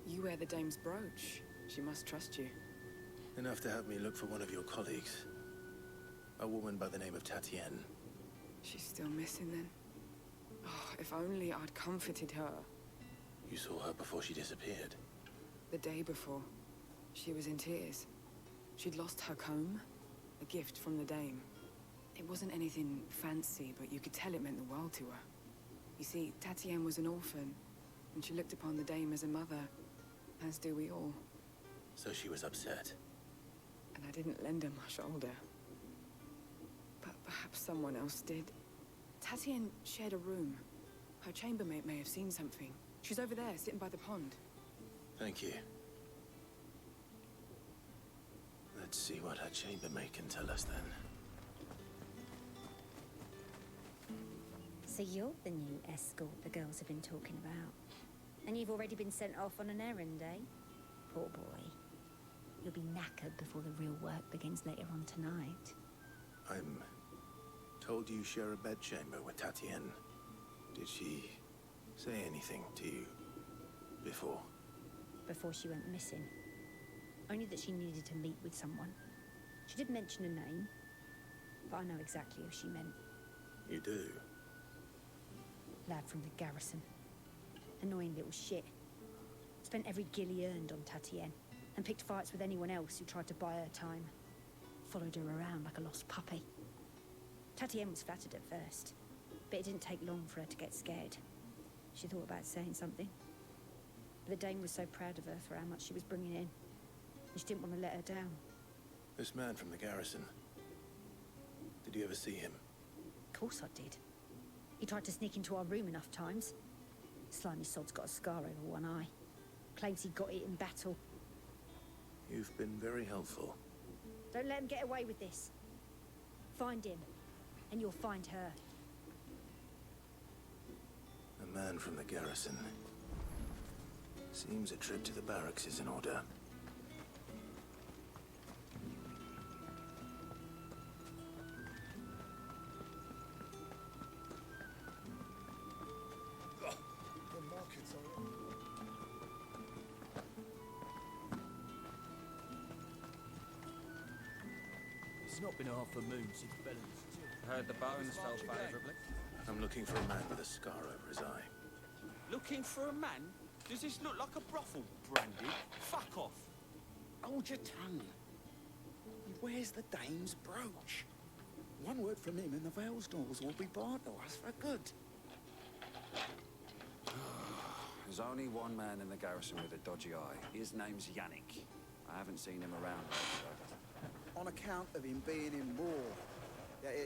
You wear the Dame's brooch. She must trust you. Enough to have me look for one of your colleagues. A woman by the name of Tatienne. She's still missing then? Oh, if only I'd comforted her. You saw her before she disappeared? The day before. She was in tears. She'd lost her comb. A gift from the Dame. It wasn't anything fancy, but you could tell it meant the world to her. You see, Tatienne was an orphan, and she looked upon the Dame as a mother, as do we all. So she was upset. And I didn't lend her my shoulder. But perhaps someone else did. Tatienne shared a room. Her chambermaid may have seen something. She's over there, sitting by the pond. Thank you. Let's see what her chambermaid can tell us then. So you're the new escort the girls have been talking about. And you've already been sent off on an errand, eh? Poor boy. You'll be knackered before the real work begins later on tonight. I'm told you share a bedchamber with Tatienne. Did she say anything to you before? Before she went missing. Only that she needed to meet with someone. She did mention a name, but I know exactly who she meant. You do? Lad from the garrison. Annoying little shit. Spent every gil he earned on Tatienne, and picked fights with anyone else who tried to buy her time. Followed her around like a lost puppy. Tatienne was flattered at first, but it didn't take long for her to get scared. She thought about saying something. But the dame was so proud of her for how much she was bringing in. And she didn't want to let her down. This man from the garrison. Did you ever see him? Of course I did. He tried to sneak into our room enough times. Slimy sod's got a scar over one eye. Claims he got it in battle. You've been very helpful. Don't let him get away with this. Find him, and you'll find her. A man from the garrison. Seems a trip to the barracks is in order. It's not been half a moon since Bellen's. Heard the bones fell favourably. I'm looking for a man with a scar over his eye. Looking for a man? Does this look like a brothel, Brandy? Fuck off. Hold your tongue. And where's the dame's brooch? One word from him and the Vale's doors will be barred to us for good. There's only one man in the garrison with a dodgy eye. His name's Yannick. I haven't seen him around lately. On account of him being in war.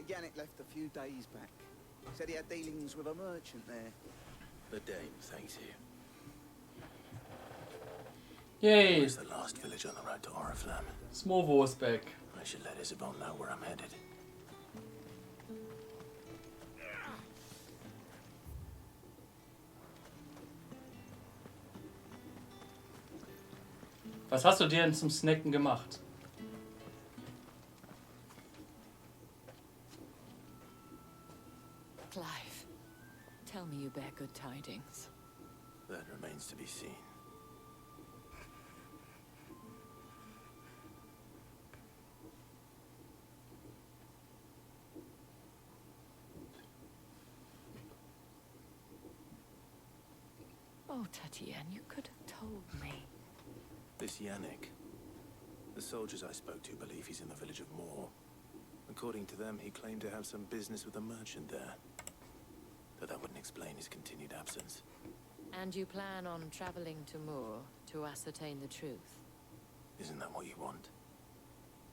Yannick left a few days back. Said he had dealings with a merchant there. The dame thanks you. Yay! Where's the last village on the road to Oriflamme? Small Vorsbeck. I should let Isabel know where I'm headed. Was hast du dir denn zum Snacken gemacht? Clive, tell me you bear good tidings. That remains to be seen. Oh, Tatienne, you could have told me. This Yannick. The soldiers I spoke to believe he's in the village of Moor. According to them, he claimed to have some business with a merchant there. Though that wouldn't explain his continued absence. And you plan on traveling to Moor to ascertain the truth? Isn't that what you want?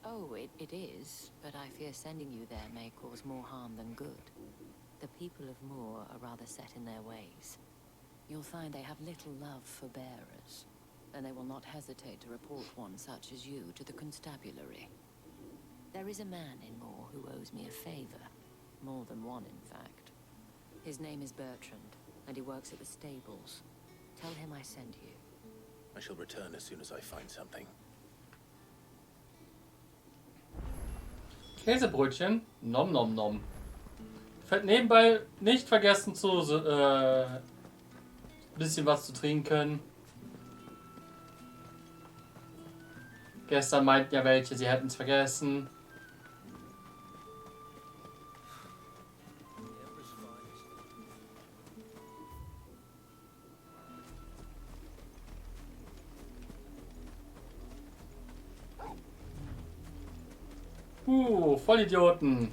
Oh, it is, but I fear sending you there may cause more harm than good. The people of Moor are rather set in their ways. You'll find they have little love for bearers, and they will not hesitate to report one such as you to the constabulary. There is a man in Moor who owes me a favor. More than one, in fact. His name is Bertrand, and he works at the stables. Tell him I sent you. I shall return as soon as I find something. Käsebrötchen? Nom nom nom. Nebenbei nicht vergessen zu bisschen was zu trinken. Gestern meinten ja welche, sie hätten es vergessen. Vollidioten.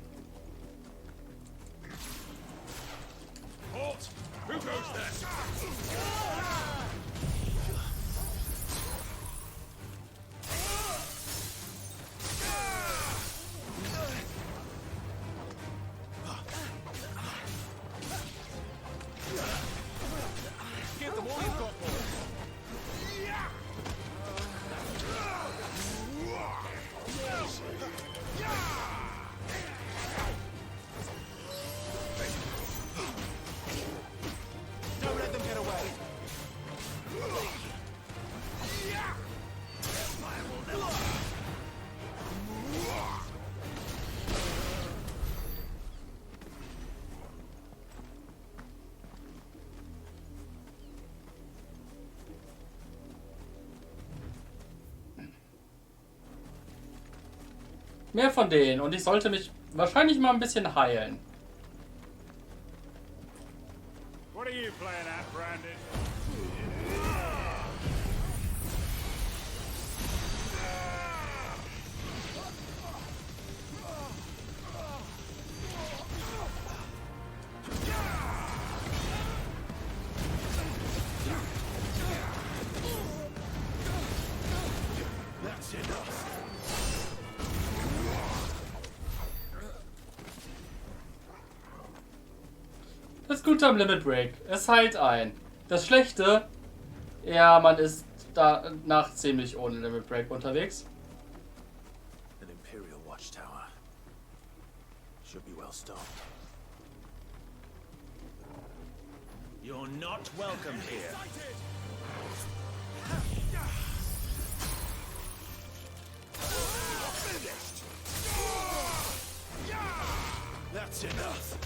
Halt! Who goes there? Give them all you've got, boy. Mehr von denen. Und ich sollte mich wahrscheinlich mal ein bisschen heilen. What are you playing at, Brandon? That's enough. Das Gute am Limit Break, es heilt ein. Das Schlechte, ja, man ist danach ziemlich ohne Limit Break unterwegs. An Imperial watchtower. Should be well stocked. You're not welcome here. Finished. That's enough.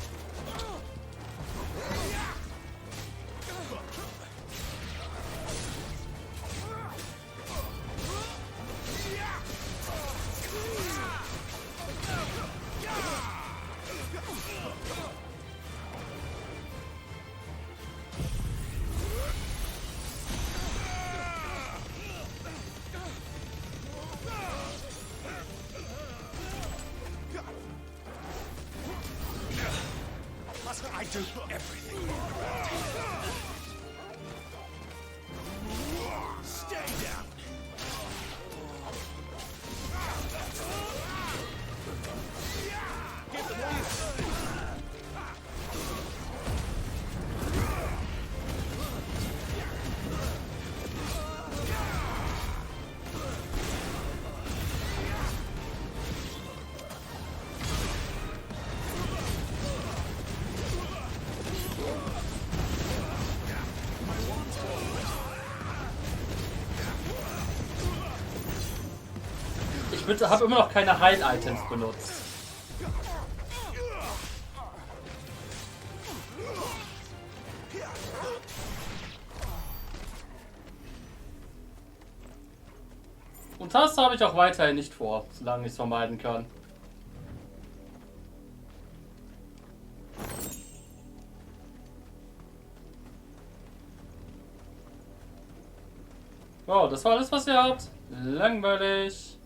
I do everything. Stay down. Get the Ich habe immer noch keine Heil-Items benutzt. Und das habe ich auch weiterhin nicht vor, solange ich es vermeiden kann. Oh, das war alles, was ihr habt. Langweilig.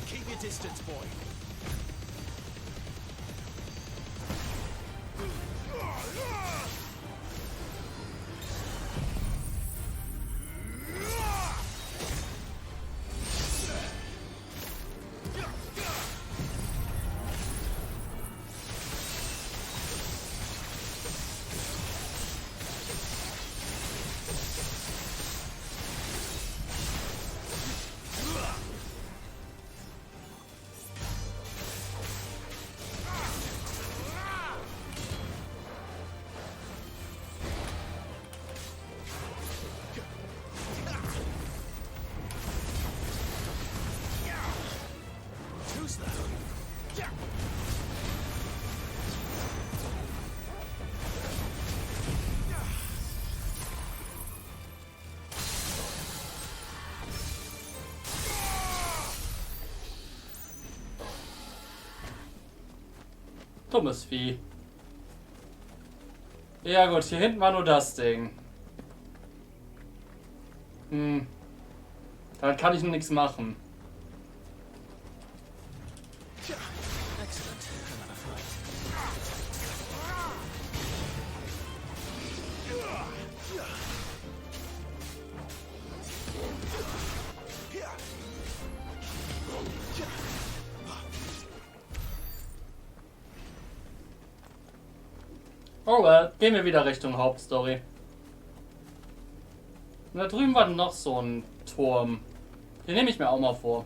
Keep your distance, boy. Dummes Vieh. Ja gut, hier hinten war nur das Ding. Damit kann ich noch nichts machen. Oh well, gehen wir wieder Richtung Hauptstory. Und da drüben war noch so ein Turm. Den nehme ich mir auch mal vor.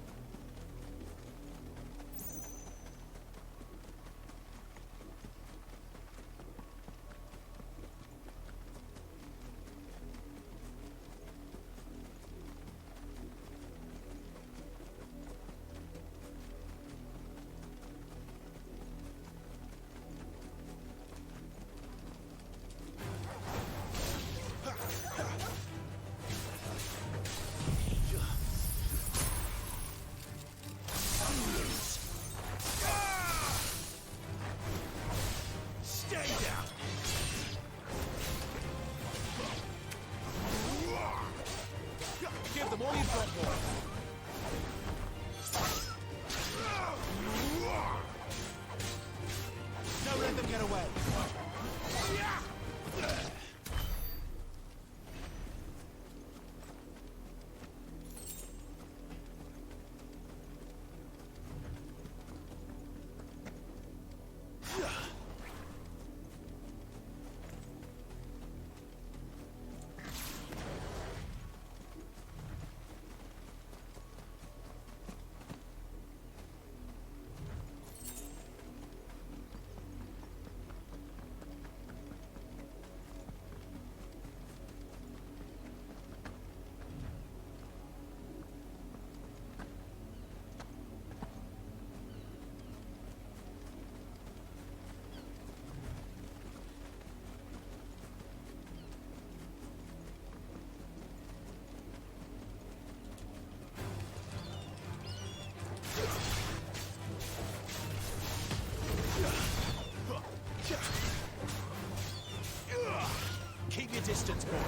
Keep your distance, boy.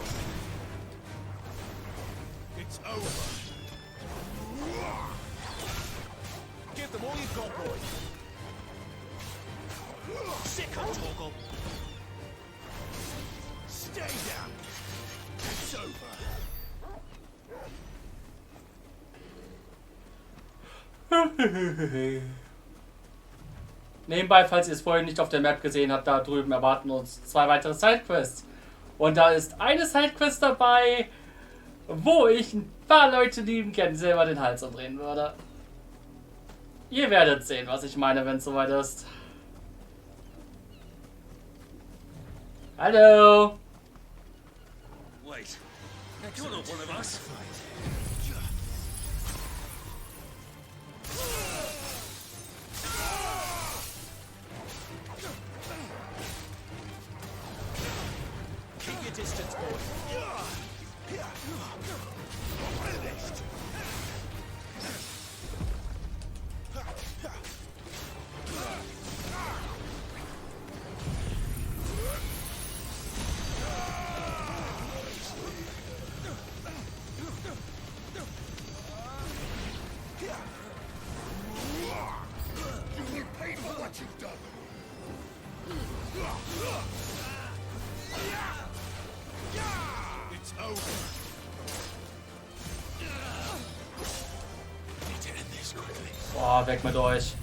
It's over. Give them all you've got, boy. Sick of Torgal. Stay down. It's over. Nebenbei, falls ihr es vorhin nicht auf der Map gesehen habt, da drüben erwarten uns 2 weitere Sidequests. Und da ist eine Sidequest dabei, wo ich ein paar Leute lieben kennen, selber den Hals umdrehen würde. Ihr werdet sehen, was ich meine, wenn es soweit ist. Hallo! Wait, you're not one of us. Keep your distance, boy. Finished. You will pay for what you've done. It's over. Need to end this quickly. Boah, weg mit euch.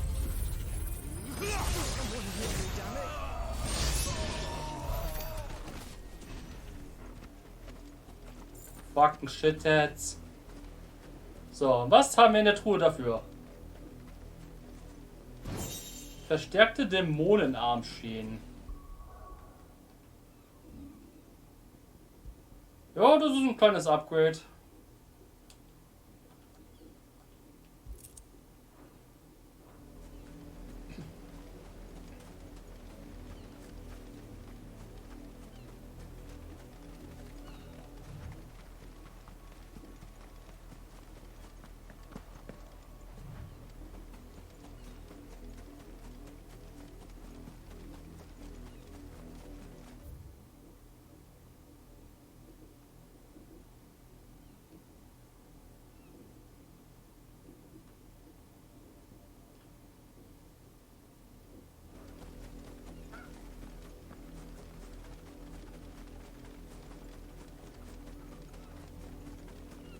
Fucking Shitheads. So, was haben wir in der Truhe dafür? Verstärkte Dämonenarmschienen. Ja, das ist ein kleines Upgrade.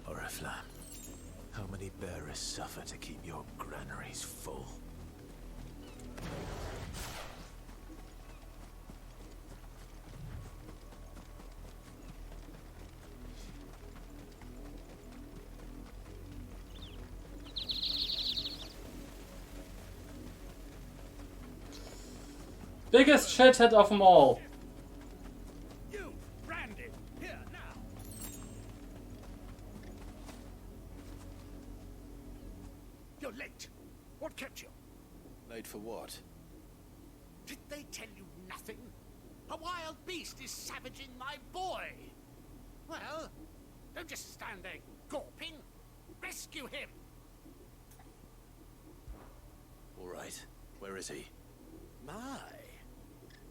Oriflamme, how many bearers suffer to keep your granaries full? Biggest shithead of them all. You, Randy, here now. You're late. What kept you? Late for what? Did they tell you nothing? A wild beast is savaging my boy. Well, don't just stand there gawping. Rescue him. All right. Where is he? My.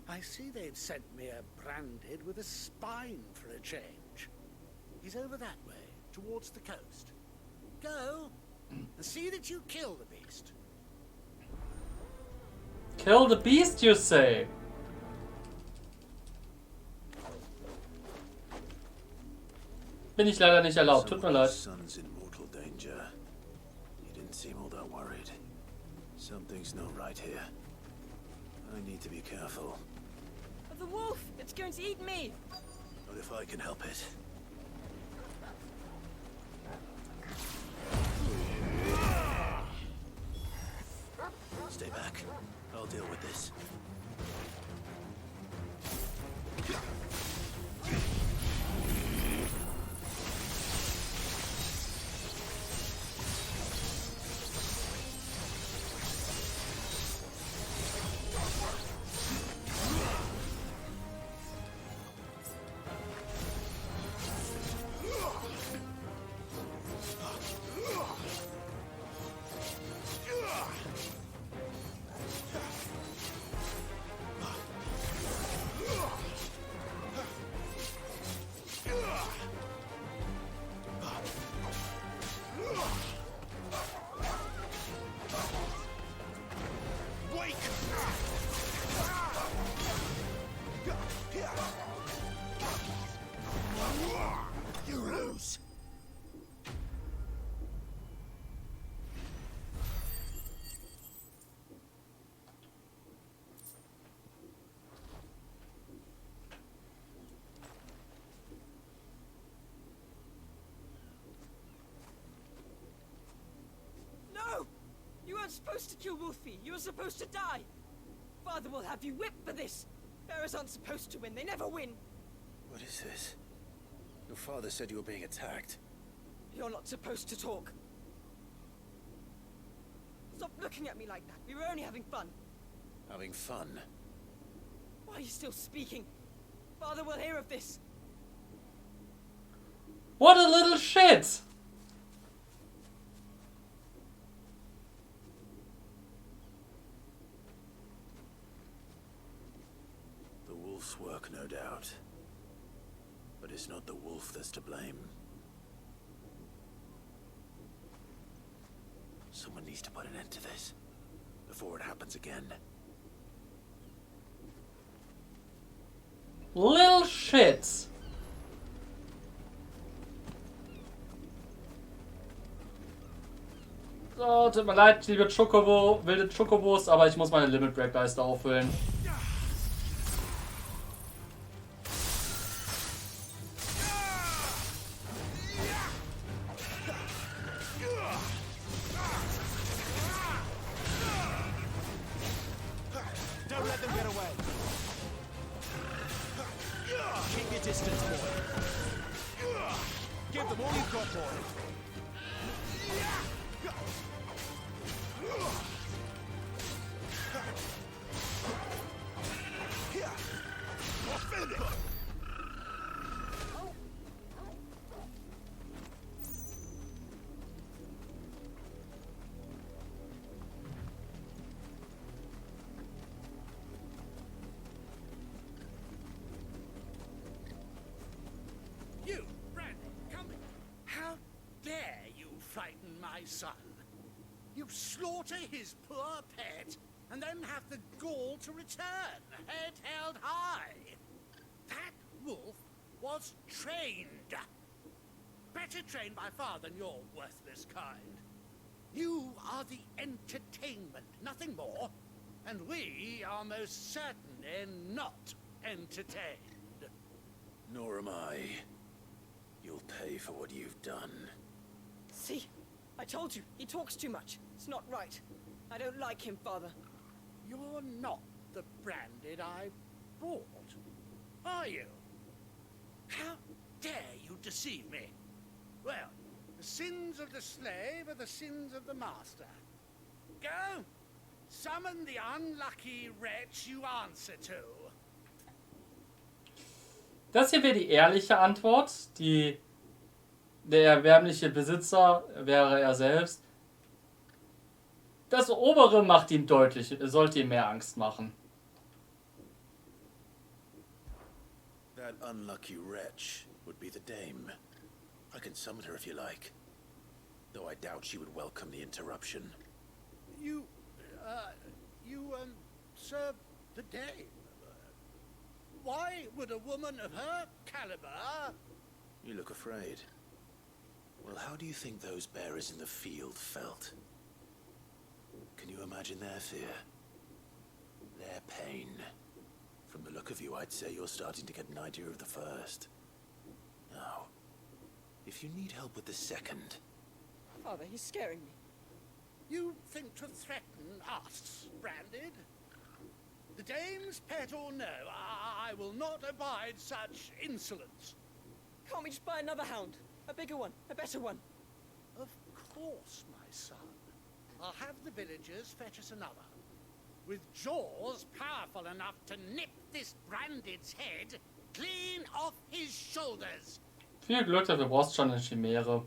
I see they've sent me a branded with a spine for a change. He's over that way, towards the coast. Go, and see that you kill the beast. Kill the beast, you say? Bin ich leider nicht erlaubt, tut mir leid. Son's in mortal danger. He didn't seem all that worried. Something's not right here. I need to be careful. The wolf! It's going to eat me! Not if I can help it. Stay back. I'll deal with this. You weren't supposed to kill Wolfie. You were supposed to die. Father will have you whipped for this. Bearers aren't supposed to win. They never win. What is this? Your father said you were being attacked. You're not supposed to talk. Stop looking at me like that. We were only having fun. Having fun? Why are you still speaking? Father will hear of this. What a little shit! The wolf's work, no doubt. But it's not the wolf that's to blame. Someone needs to put an end to this before it happens again. Little shits. So, tut mir leid, liebe Chocobo, wilde Chocobos, aber ich muss meine Limit Break Leiste auffüllen. Don't let them get away. Keep your distance, boy. Give them all you've got, boy. You, Randy, come here. How dare you frighten my son? You slaughter his poor pet, and then have the gall to return, head held high. That wolf was trained. Better trained by far than your worthless kind. You are the entertainment, nothing more. And we are most certainly not entertained. Nor am I. You'll pay for what you've done. See? I told you, he talks too much. It's not right. I don't like him, Father. You're not the branded I bought, are you? How dare you deceive me? Well, the sins of the slave are the sins of the master. Go, summon the unlucky wretch you answer to. Das hier wäre die ehrliche Antwort. Der erbärmliche Besitzer wäre er selbst. Das obere macht ihm deutlich, sollte ihm mehr Angst machen. That unlucky wretch would be the dame. I can summon her if you like. Though I doubt she would welcome the interruption. You serve the dame. Why would a woman of her caliber... You look afraid. Well, how do you think those bearers in the field felt? Can you imagine their fear? Their pain? From the look of you, I'd say you're starting to get an idea of the first. Now, if you need help with the second... Father, he's scaring me. You think to threaten us, Branded? The dame's pet or no, I will not abide such insolence. Can't we just buy another hound? A bigger one, a better one. Of course, my son. I'll have the villagers fetch us another. With jaws powerful enough to nip this Branded's head clean off his shoulders. Viel Glück, dafür brauchst du schon eine Chimäre.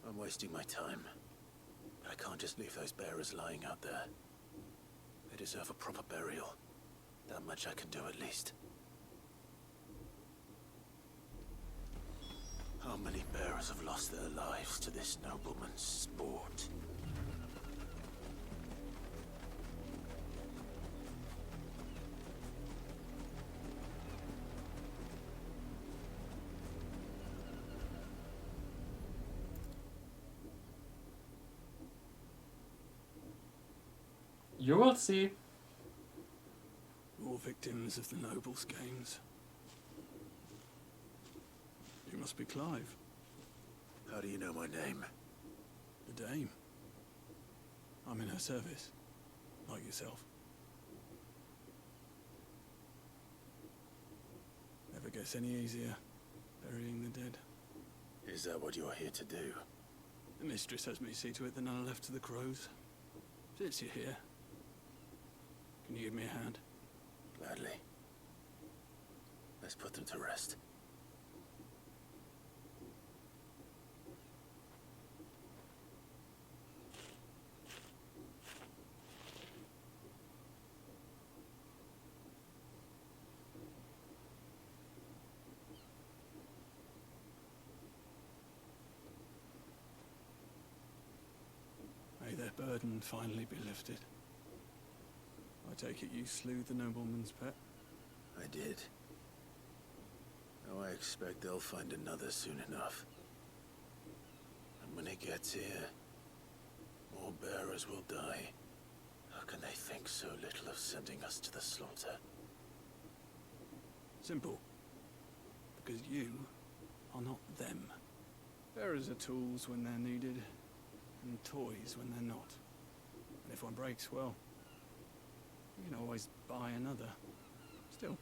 I'm wasting my time. I can't just leave those bearers lying out there. They deserve a proper burial. That much I can do at least. How many bearers have lost their lives to this nobleman's sport? You will see. All victims of the nobles' games. You must be Clive. How do you know my name? The dame. I'm in her service, like yourself. Never gets any easier, burying the dead. Is that what you're here to do? The mistress has me see to it that none are left to the crows. Since you're here, can you give me a hand? Gladly. Let's put them to rest. May their burden finally be lifted. I take it you slew the nobleman's pet? I did. Now I expect they'll find another soon enough. And when it gets here, more bearers will die. How can they think so little of sending us to the slaughter? Simple. Because you are not them. Bearers are tools when they're needed, and toys when they're not. And if one breaks, well, you can always buy another. Still,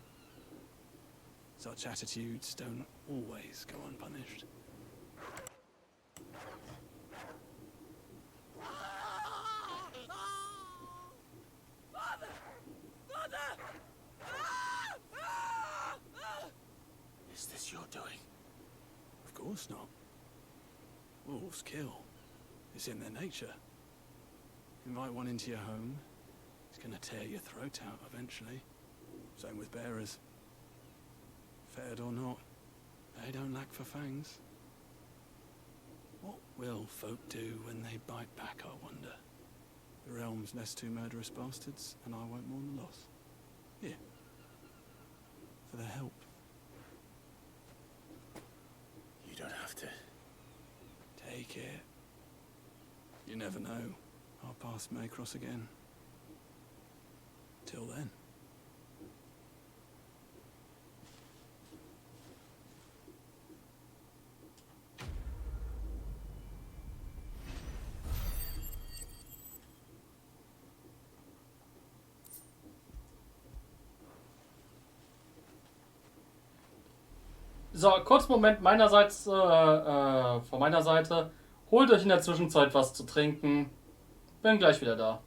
such attitudes don't always go unpunished. Father! Father! Is this your doing? Of course not. Wolves kill. It's in their nature. Invite one into your home, it's gonna tear your throat out eventually. Same with bearers. Fed or not, they don't lack for fangs. What will folk do when they bite back, I wonder? The realm's nest two murderous bastards, and I won't mourn the loss. Here. For their help. You don't have to. Take it. You never know. Our paths may cross again. Till then. So, kurz Moment meinerseits, von meiner Seite. Holt euch in der Zwischenzeit was zu trinken. Bin gleich wieder da.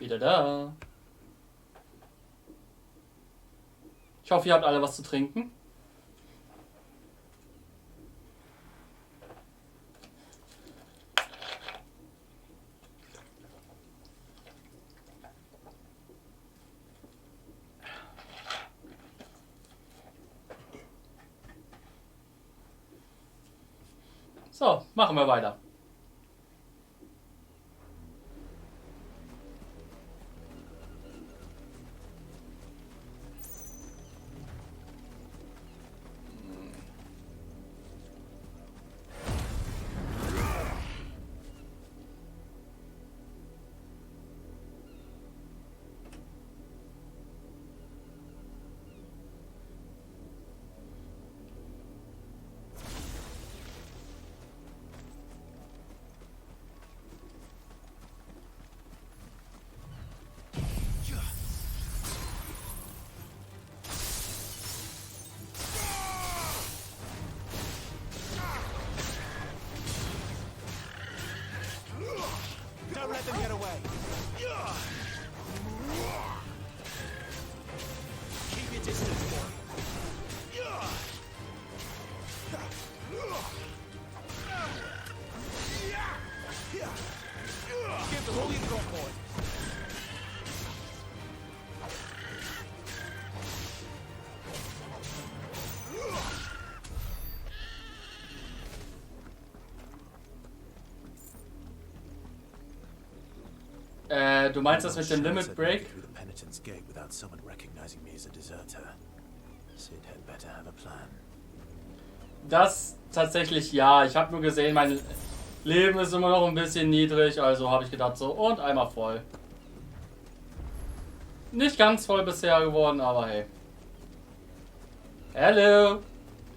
Wieder da. Ich hoffe, ihr habt alle was zu trinken. So, machen wir weiter. distance, boy. Give them all you've got, boy. Du meinst das mit dem Limit Break? Through the penitence gate without someone recognizing me as a deserter. Sid had better have a plan. Das tatsächlich ja. Ich habe nur gesehen, mein Leben ist immer noch ein bisschen niedrig, also habe ich gedacht so und einmal voll. Nicht ganz voll bisher geworden, aber hey. Hallo.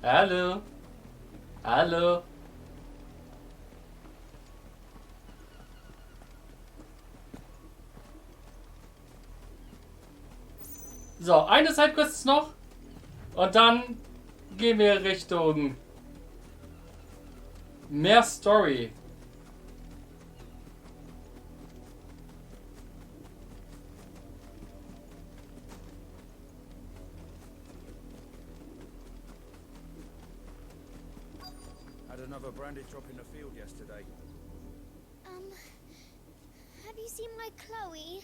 Hallo. Hallo. So, eine Sidequest ist noch. Und dann gehen wir Richtung mehr Story. Had another branded drop in the field yesterday. Have you seen my Chloe?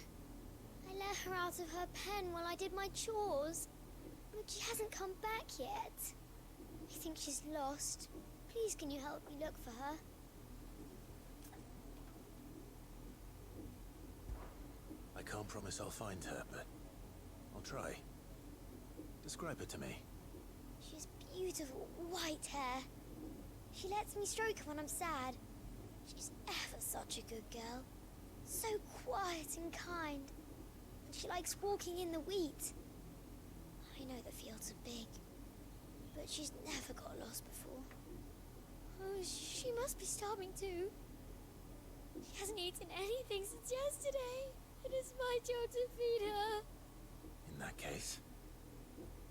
I let her out of her pen while I did my chores, but she hasn't come back yet. I think she's lost. Please, can you help me look for her? I can't promise I'll find her, but I'll try. Describe her to me. She's beautiful white hair. She lets me stroke her when I'm sad. She's ever such a good girl. So quiet and kind. And she likes walking in the wheat. I know the fields are big, but she's never got lost before. Oh, she must be starving too. She hasn't eaten anything since yesterday. It is my job to feed her. In that case,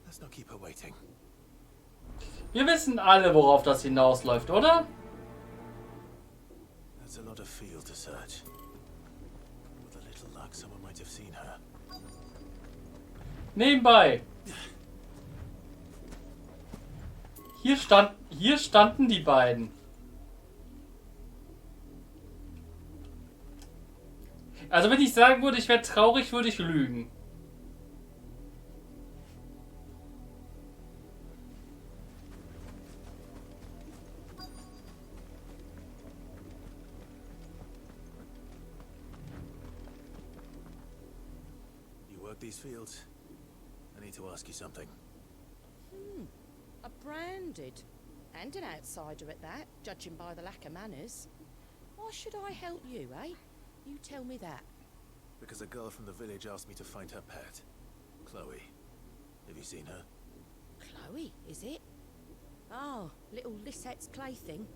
let's not keep her waiting. Wir wissen alle, worauf das hinausläuft, oder? That's a lot of field to search. With a little luck, someone might have seen her. Nebenbei. Hier standen die beiden. Also wenn ich sagen würde, ich wäre traurig, würde ich lügen. You work these fields? I need to ask you something. A branded. And an outsider at that, judging by the lack of manners. Why should I help you, eh? You tell me that. Because a girl from the village asked me to find her pet, Chloe. Have you seen her? Chloe, is it? Oh, little Lisette's plaything.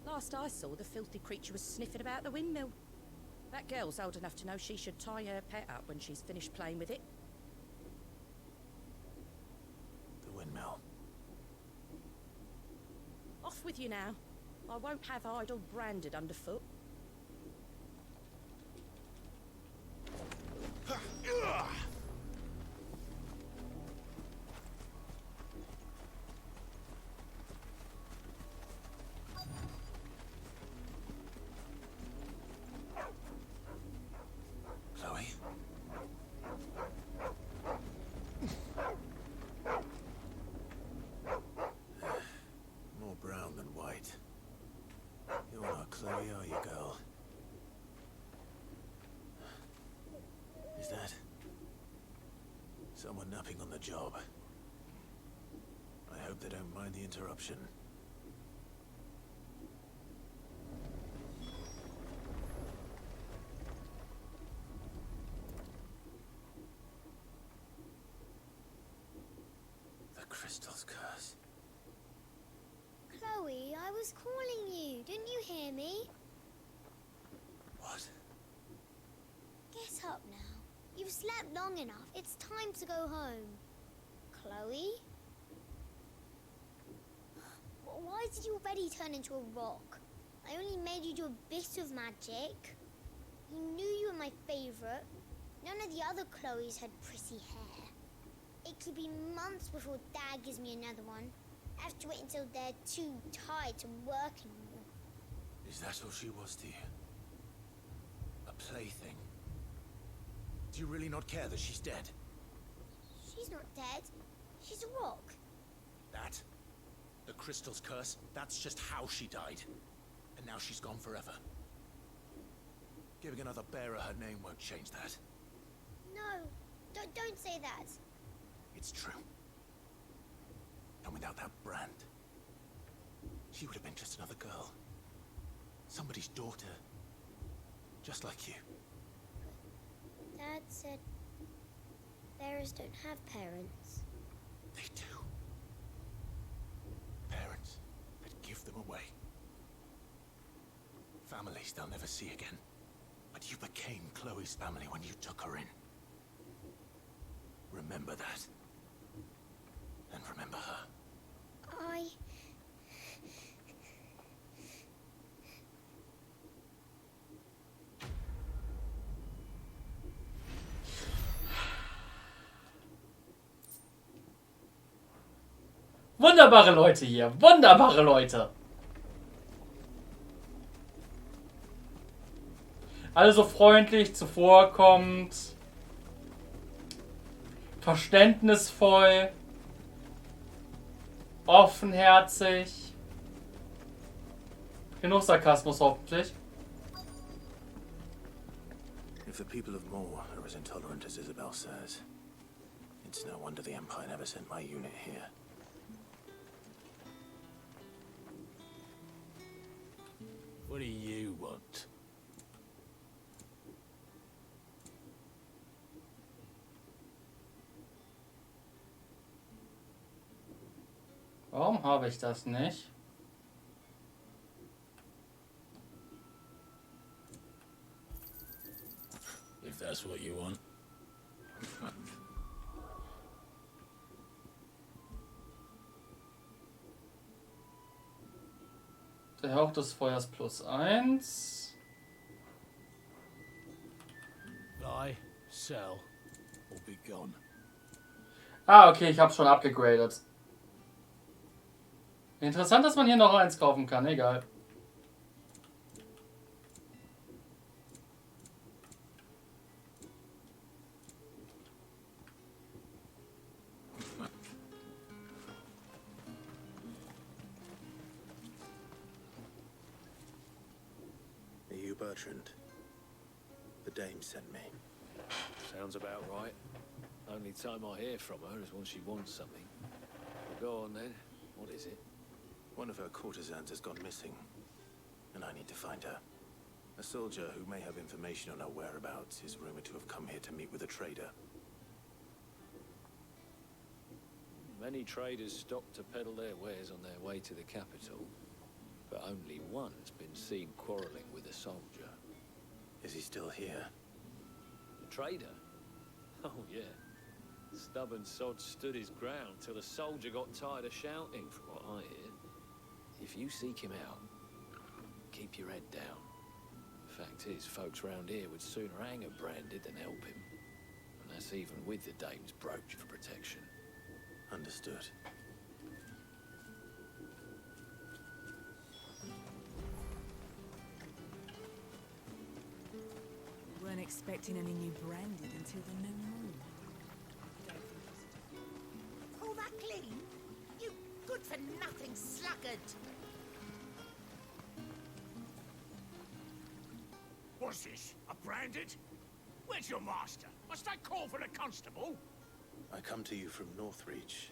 Last I saw, the filthy creature was sniffing about the windmill. That girl's old enough to know she should tie her pet up when she's finished playing with it. The windmill. Off with you now. I won't have idle branded underfoot. Chloe? More brown than white. You're not Chloe, are you, girl? Is that someone napping on the job? I hope they don't mind the interruption. The crystal's curse. Chloe, I was calling you. Didn't you hear me? What? Get up now. You've slept long enough. It's time to go home. Chloe? Why did you already turn into a rock? I only made you do a bit of magic. You knew you were my favorite. None of the other Chloes had pretty hair. It Could be months before Dad gives me another one. I have to wait until they're too tired to work anymore. Is that all she was to you? A plaything? Do you really not care that she's dead? She's not dead. She's a rock. That? The crystal's curse? That's just how she died. And now she's gone forever. Giving another bearer her name won't change that. No, don't say that. It's true. And without that brand, she would have been just another girl. Somebody's daughter. Just like you. Dad said bearers don't have parents. They do. Parents that give them away. Families they'll never see again. But you became Chloe's family when you took her in. Remember that. And remember her. Wunderbare Leute hier. Wunderbare Leute. Alle so freundlich, zuvorkommend. Verständnisvoll. Offenherzig. Genug Sarkasmus hoffentlich. If the people of Moor are as intolerant as Isabel says, it's no wonder the Empire never sent my unit here. What do you want? Warum habe ich das nicht? If that's what you want. Der Hauch des Feuers +1. Buy, sell, or be gone. Ah, okay, ich habe schon abgegradet. Interessant, dass man hier noch eins kaufen kann, egal. Are you Bertrand? The dame sent me. Sounds about right. Only time I hear from her is when she wants something. Well, go on then. What is it? One of her courtesans has gone missing, and I need to find her. A soldier who may have information on her whereabouts is rumored to have come here to meet with a trader. Many traders stop to peddle their wares on their way to the capital, but only one's been seen quarreling with a soldier. Is he still here? The trader? Oh, yeah. Stubborn sod stood his ground till the soldier got tired of shouting, from what I hear. If you seek him out, keep your head down. Fact is, folks round here would sooner hang a branded than help him. And that's even with the dame's brooch for protection. Understood. Weren't expecting any new branded until the new moon. All that clean? You good-for-nothing sluggard! What's this? A branded? Where's your master? Must I call for the constable? I come to you from Northreach,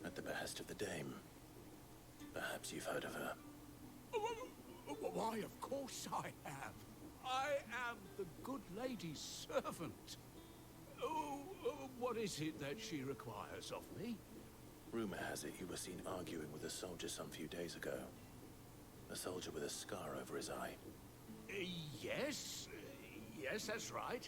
at the behest of the dame. Perhaps you've heard of her. Why, of course I have. I am the good lady's servant. What is it that she requires of me? Rumor has it you were seen arguing with a soldier some few days ago. A soldier with a scar over his eye. Yes, that's right.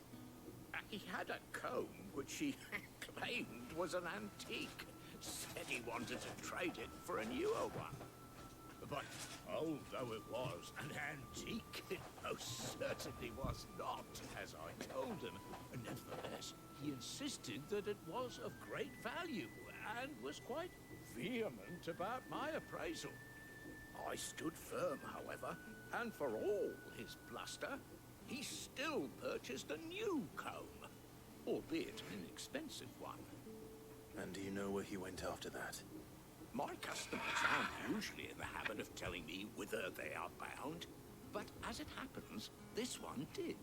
He had a comb which he claimed was an antique. Said he wanted to trade it for a newer one. But old though it was, an antique it most certainly was not, as I told him. Nevertheless, he insisted that it was of great value, and was quite vehement about my appraisal. I stood firm, however, and for all his bluster, he still purchased a new comb, albeit an inexpensive one. And do you know where he went after that? My customers aren't usually in the habit of telling me whither they are bound, but as it happens, this one did.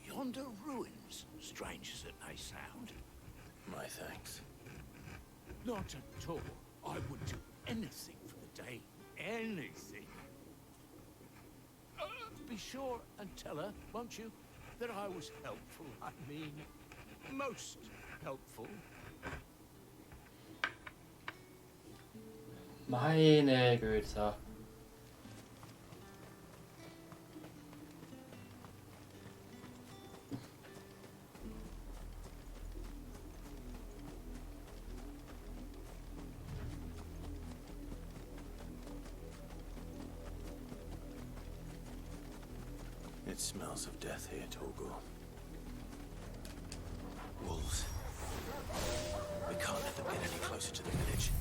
Yonder ruins, strange as it may sound. My thanks. Not at all. I would do anything for the day. Anything. Be sure and tell her, won't you, that I was helpful. I mean, most helpful. Meine Güte. It smells of death here, Torgor. Wolves. We can't let them get any closer to the village.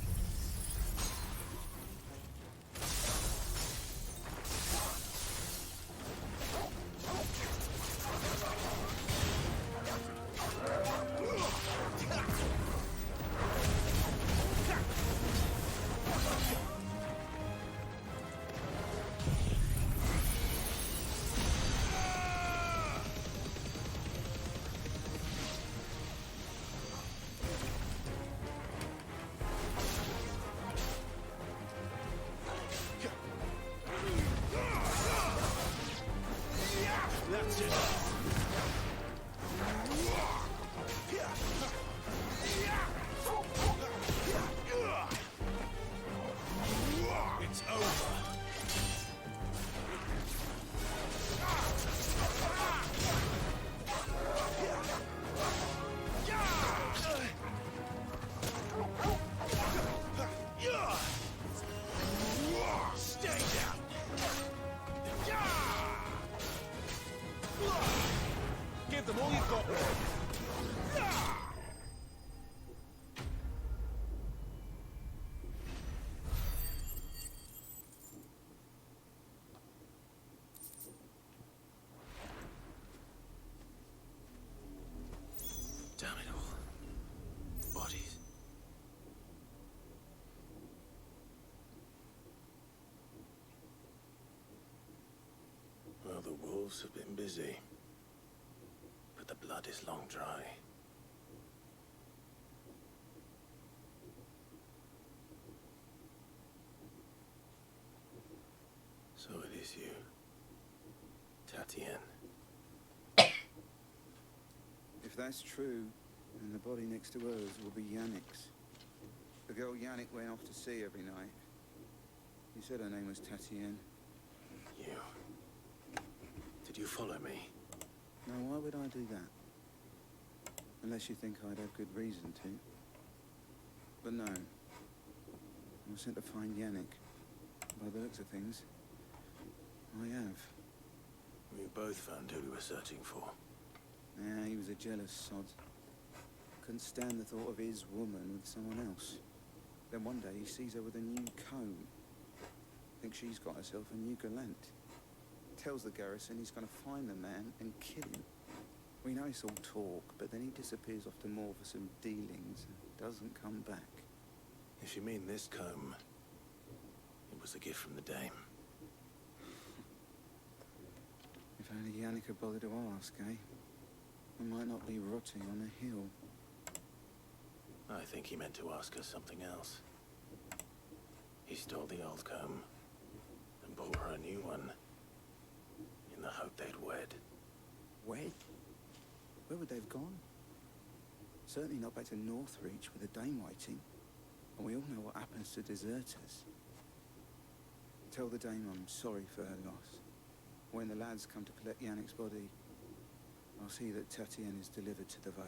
Damn it all. Bodies. Well, the wolves have been busy. But the blood is long dry. So it is you, Tatienne. If that's true, then the body next to hers will be Yannick's. The girl Yannick went off to sea every night. You said her name was Tatienne. You. Did you follow me? Now, why would I do that? Unless you think I'd have good reason to. But no. I was sent to find Yannick. By the looks of things, I have. We both found who we were searching for. Yeah, he was a jealous sod. Couldn't stand the thought of his woman with someone else. Then one day he sees her with a new comb. Thinks she's got herself a new gallant. Tells the garrison he's going to find the man and kill him. We know it's all talk, but then he disappears off to Moor for some dealings and doesn't come back. If you mean this comb, it was a gift from the dame. If only Yannick had bothered to ask, eh? I might not be rotting on a hill. I think he meant to ask us something else. He stole the old comb and bought her a new one in the hope they'd wed. Wed? Where would they have gone? Certainly not back to Northreach with a dame waiting. And we all know what happens to deserters. Tell the dame I'm sorry for her loss. When the lads come to collect Yannick's body, I'll see that Tatienne is delivered to the Vale.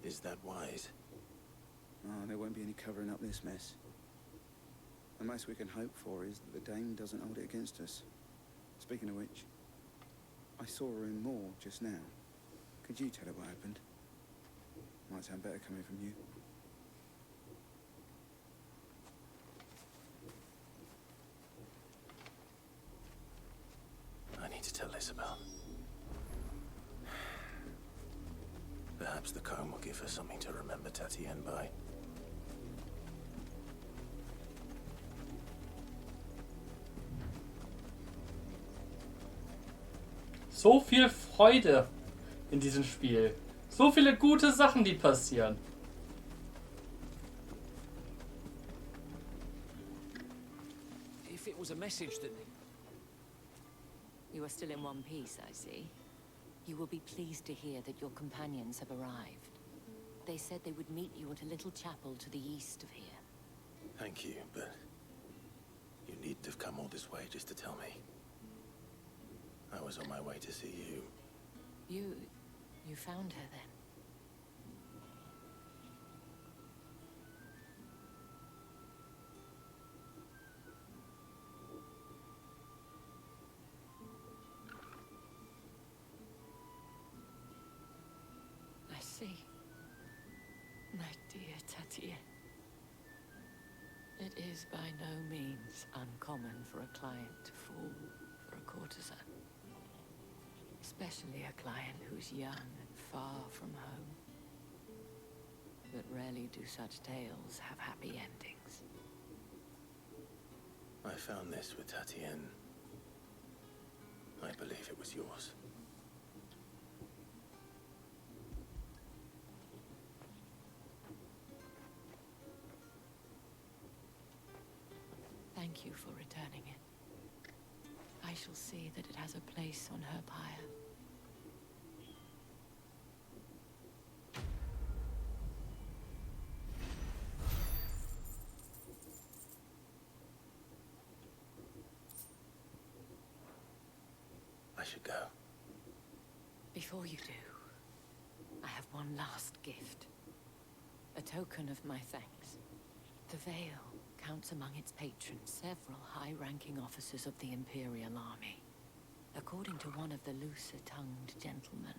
Is that wise? Oh, there won't be any covering up this mess. The most we can hope for is that the Dame doesn't hold it against us. Speaking of which, I saw her in Moor just now. Could you tell her what happened? Might sound better coming from you. I need to tell Isabel. Perhaps the comb will give her something to remember Tatienne by. So viel Freude in diesem Spiel. So viele gute Sachen, die passieren. If it was a message that... You are still in one piece, I see. You will be pleased to hear that your companions have arrived. They said they would meet you at a little chapel to the east of here. Thank you, but you needn't have come all this way just to tell me. I was on my way to see you. You found her then? I see. My dear Tatienne. It is by no means uncommon for a client to fall for a courtesan. Especially a client who's young and far from home. But rarely do such tales have happy endings. I found this with Tatienne. I believe it was yours. Thank you for returning it. I shall see that it has a place on her pyre. I should go. Before you do, I have one last gift. A token of my thanks. The Veil counts among its patrons several high-ranking officers of the Imperial Army. According to one of the looser-tongued gentlemen,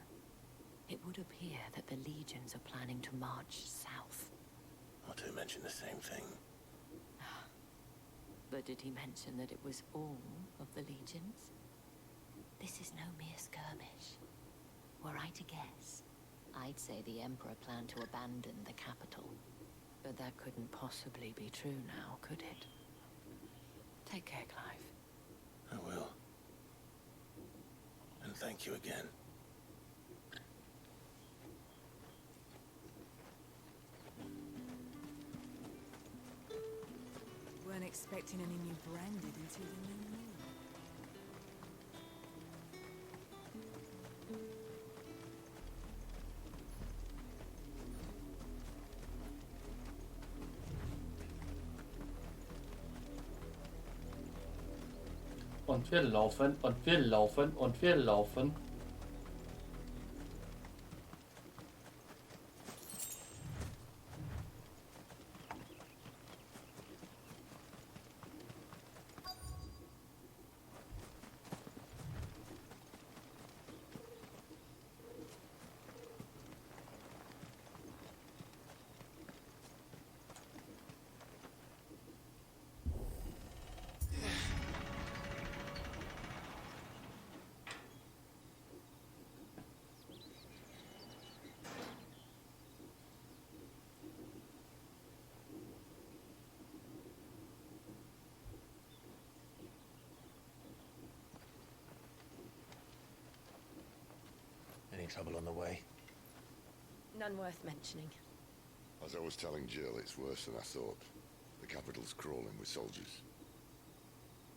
it would appear that the legions are planning to march south. Not to mention the same thing. But did he mention that it was all of the legions? This is no mere skirmish. Were I to guess, I'd say the Emperor planned to abandon the capital. But that couldn't possibly be true now, could it? Take care, Clive. I will. And thank you again. Weren't expecting any new branded until the new year. Und wir laufen, und wir laufen, und wir laufen. Any trouble on the way? None worth mentioning. As I was telling Jill, it's worse than I thought. The capital's crawling with soldiers.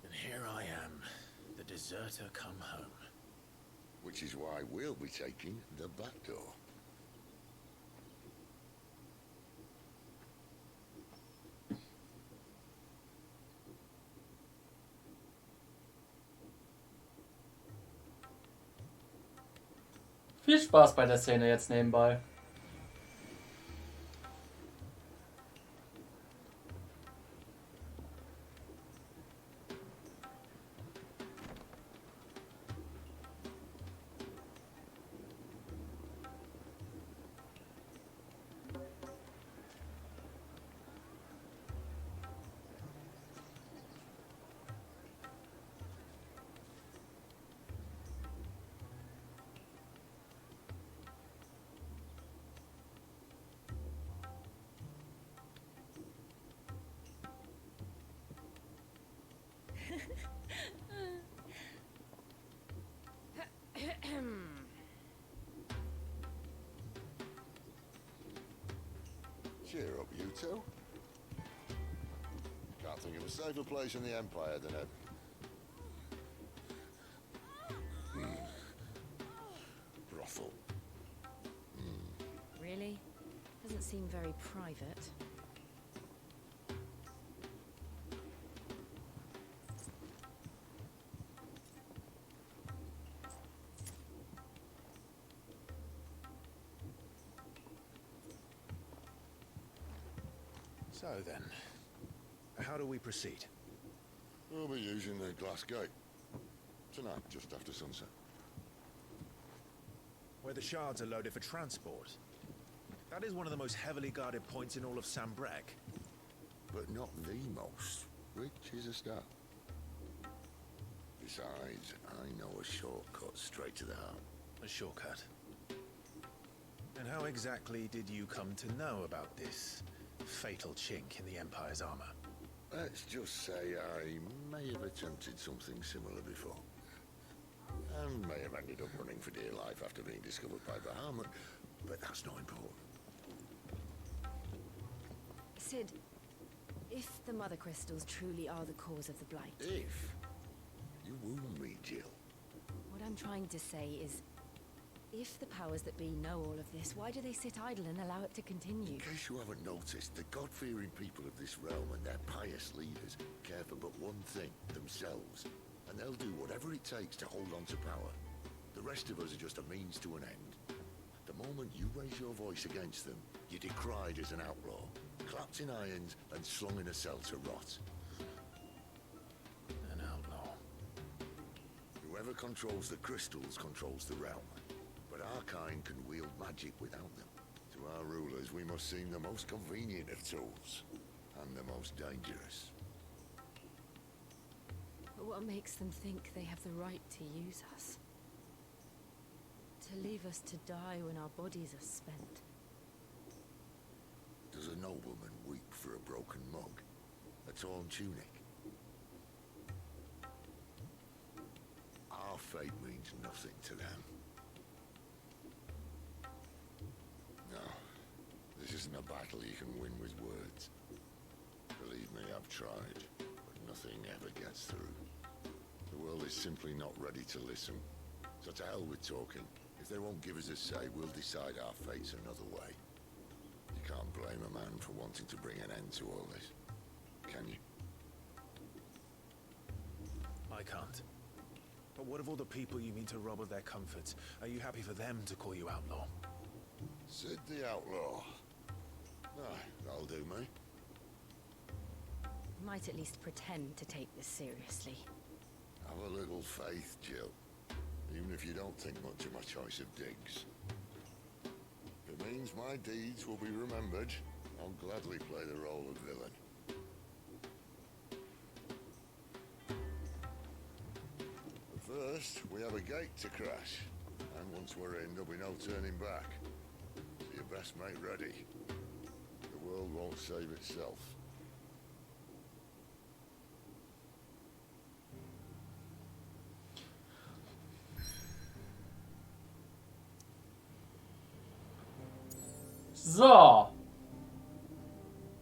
And here I am, the deserter come home. Which is why we'll be taking the back door. Viel Spaß bei der Szene jetzt nebenbei. too? Can't think of a safer place in the Empire than it. Brothel. Really? Doesn't seem very private. So then, how do we proceed? We'll be using the glass gate. Tonight, just after sunset. Where the shards are loaded for transport. That is one of the most heavily guarded points in all of Sambrek. But not the most, which is a start. Besides, I know a shortcut straight to the heart. A shortcut? And how exactly did you come to know about this fatal chink in the Empire's armor? Let's just say I may have attempted something similar before. And may have ended up running for dear life after being discovered by Bahamut, but that's not important. Sid, if the Mother Crystals truly are the cause of the Blight... If? You wound me, Jill. What I'm trying to say is, if the powers that be know all of this, why do they sit idle and allow it to continue? In case you haven't noticed, the God-fearing people of this realm and their pious leaders care for but one thing, themselves. And they'll do whatever it takes to hold on to power. The rest of us are just a means to an end. The moment you raise your voice against them, you're decried as an outlaw, clapped in irons and slung in a cell to rot. An outlaw. Whoever controls the crystals controls the realm. But our kind can wield magic without them. To our rulers, we must seem the most convenient of tools, and the most dangerous. But what makes them think they have the right to use us? To leave us to die when our bodies are spent? Does a nobleman weep for a broken mug? A torn tunic? Our fate means nothing to them. No, this isn't a battle you can win with words. Believe me, I've tried, but nothing ever gets through. The world is simply not ready to listen. So to hell with talking. If they won't give us a say, we'll decide our fates another way. You can't blame a man for wanting to bring an end to all this, can you? I can't. But what of all the people you mean to rob of their comforts? Are you happy for them to call you outlaw? Sid the Outlaw. Aye, that'll do me. Might at least pretend to take this seriously. Have a little faith, Jill. Even if you don't think much of my choice of digs. If it means my deeds will be remembered, I'll gladly play the role of villain. But first, we have a gate to crash. And once we're in, there'll be no turning back. So you best make ready. The world won't save itself. So.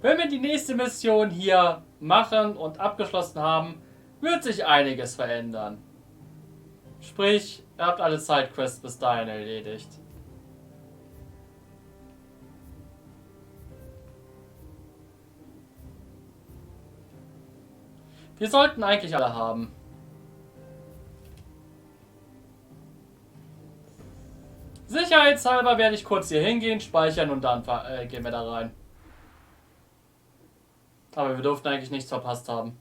Wenn wir die nächste Mission hier machen und abgeschlossen haben, wird sich einiges verändern. Sprich, ihr habt alle Sidequests bis dahin erledigt. Wir sollten eigentlich alle haben. Sicherheitshalber werde ich kurz hier hingehen, speichern und dann gehen wir da rein. Aber wir durften eigentlich nichts verpasst haben.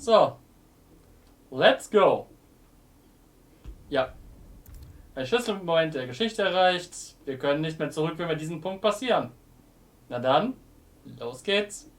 So, let's go. Ja. Ein Schlüsselmoment der Geschichte erreicht. Wir können nicht mehr zurück, wenn wir diesen Punkt passieren. Na dann, los geht's.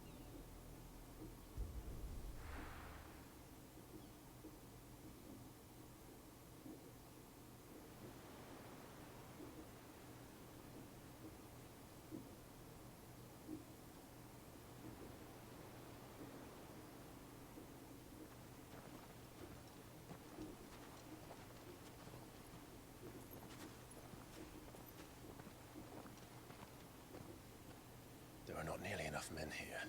enough men here.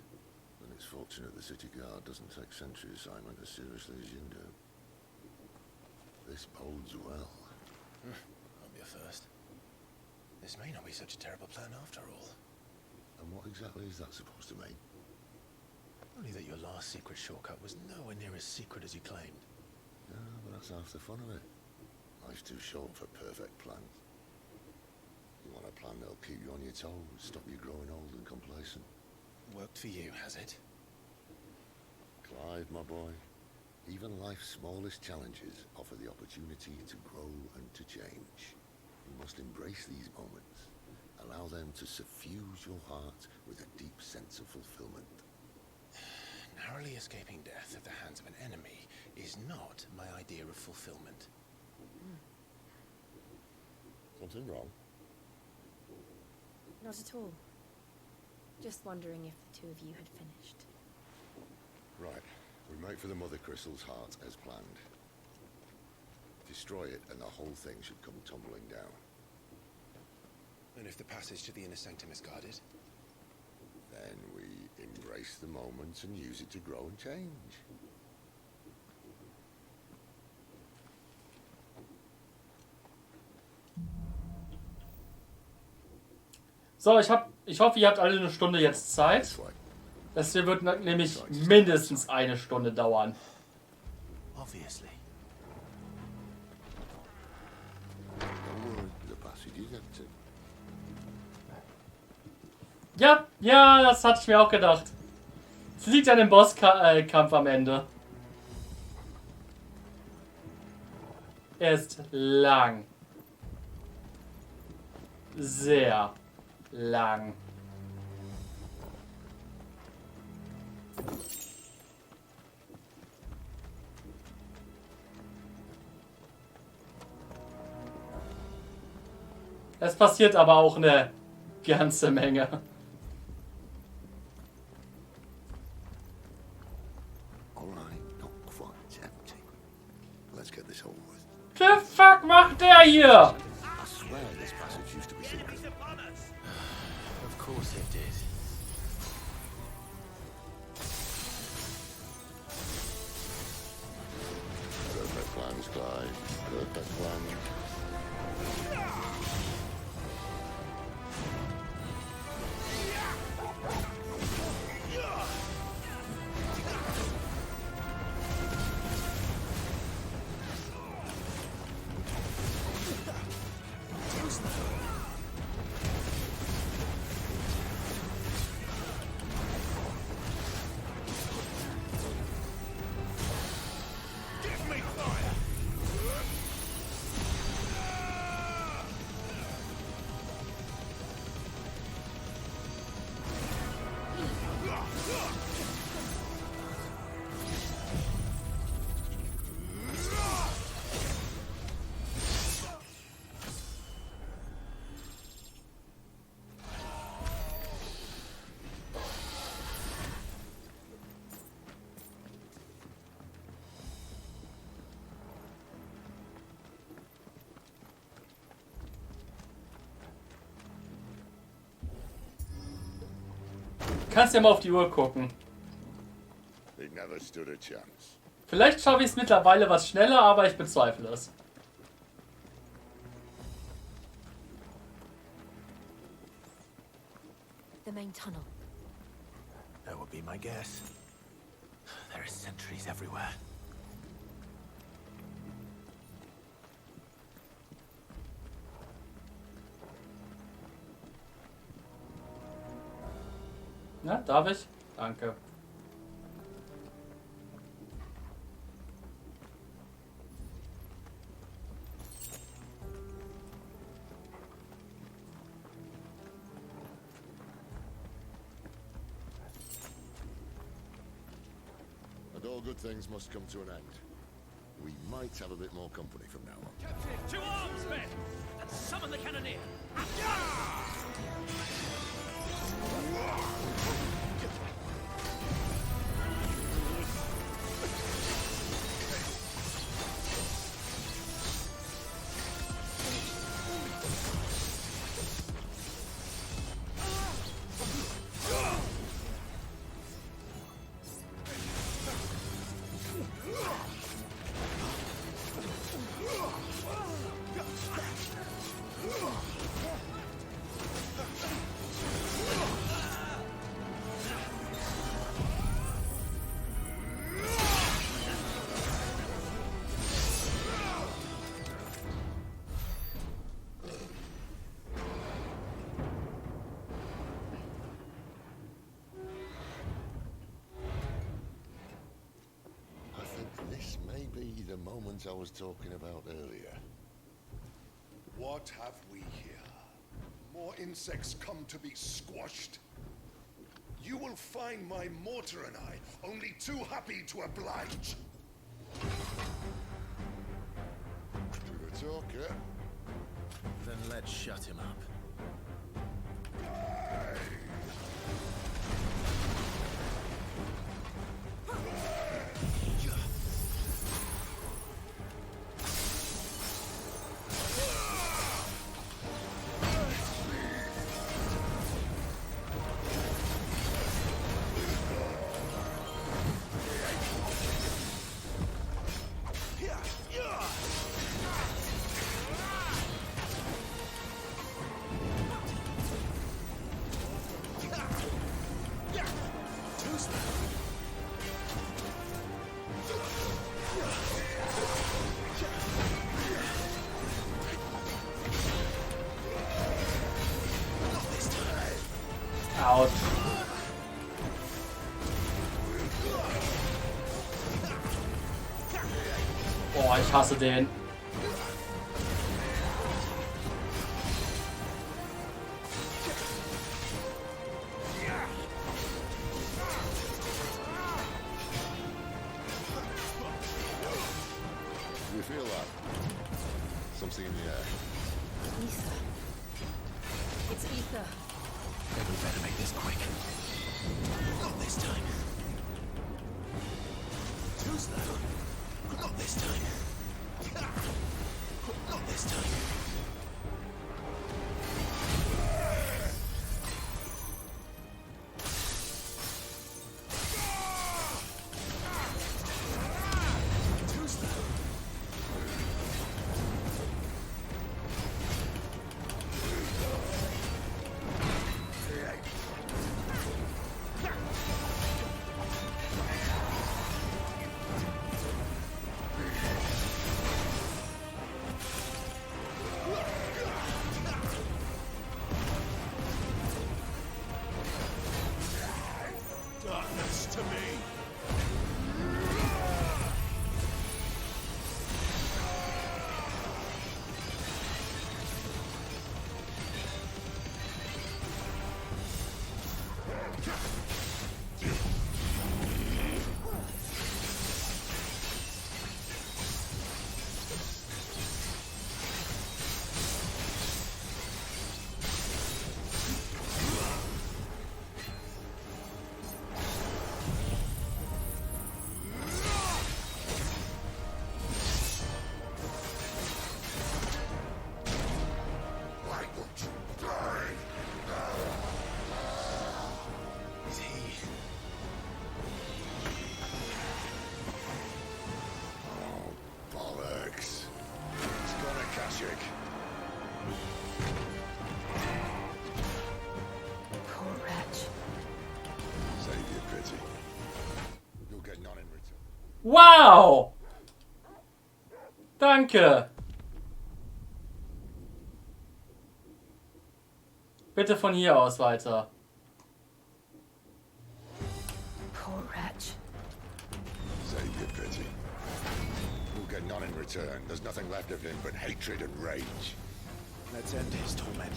Then it's fortunate the city guard doesn't take sentry assignment as seriously as you do. This bodes well. I'll be a first. This may not be such a terrible plan after all. And what exactly is that supposed to mean? Only that your last secret shortcut was nowhere near as secret as you claimed. Yeah, but that's half the fun of it. Life's too short for perfect plans. You want a plan that'll keep you on your toes, stop you growing old and complacent. Worked for you, has it? Clive, my boy, even life's smallest challenges offer the opportunity to grow and to change. You must embrace these moments. Allow them to suffuse your heart with a deep sense of fulfillment. Narrowly escaping death at the hands of an enemy is not my idea of fulfillment. Something wrong? Not at all. Just wondering if the two of you had finished. Right. We make for the Mother Crystal's heart as planned. Destroy it and the whole thing should come tumbling down. And if the passage to the inner sanctum is guarded? Then we embrace the moment and use it to grow and change. So, ich hoffe, ihr habt alle eine Stunde jetzt Zeit. Das hier wird nämlich mindestens eine Stunde dauern. Obviously. Ja, das hatte ich mir auch gedacht. Es liegt an dem Bosskampf am Ende. Er ist lang. Sehr lang. Es passiert aber auch eine ganze Menge. The fuck macht der hier? Of course it did. Perfect plans, Clive. Perfect plans. Kannst ja mal auf die Uhr gucken. They never stood a chance. Vielleicht schaffe ich es mittlerweile was schneller, aber ich bezweifle es. The main tunnel. That would be my guess. There are sentries everywhere. Na, darf ich? Danke. And all good things must come to an end. We might have a bit more company from now on. To arms, men! And summon the cannoneer! moment I was talking about earlier. What have we here? More insects come to be squashed? You will find my mortar and I only too happy to oblige. Do the talk, yeah? Then let's shut him up. Ouch. Boah, ich hasse den. You feel that? Something in the air. Ether. It's ether. We better make this quick. Not this time. Too slow. Not this time. Not this time. Too slow. Darkness to me. Poor wretch. Save your pity. You'll get none in return. Wow! Danke! Bitte von hier aus weiter. Poor wretch. Save your pity. You'll get none in return. There's nothing left of him but hatred and rage. Let's end his torment.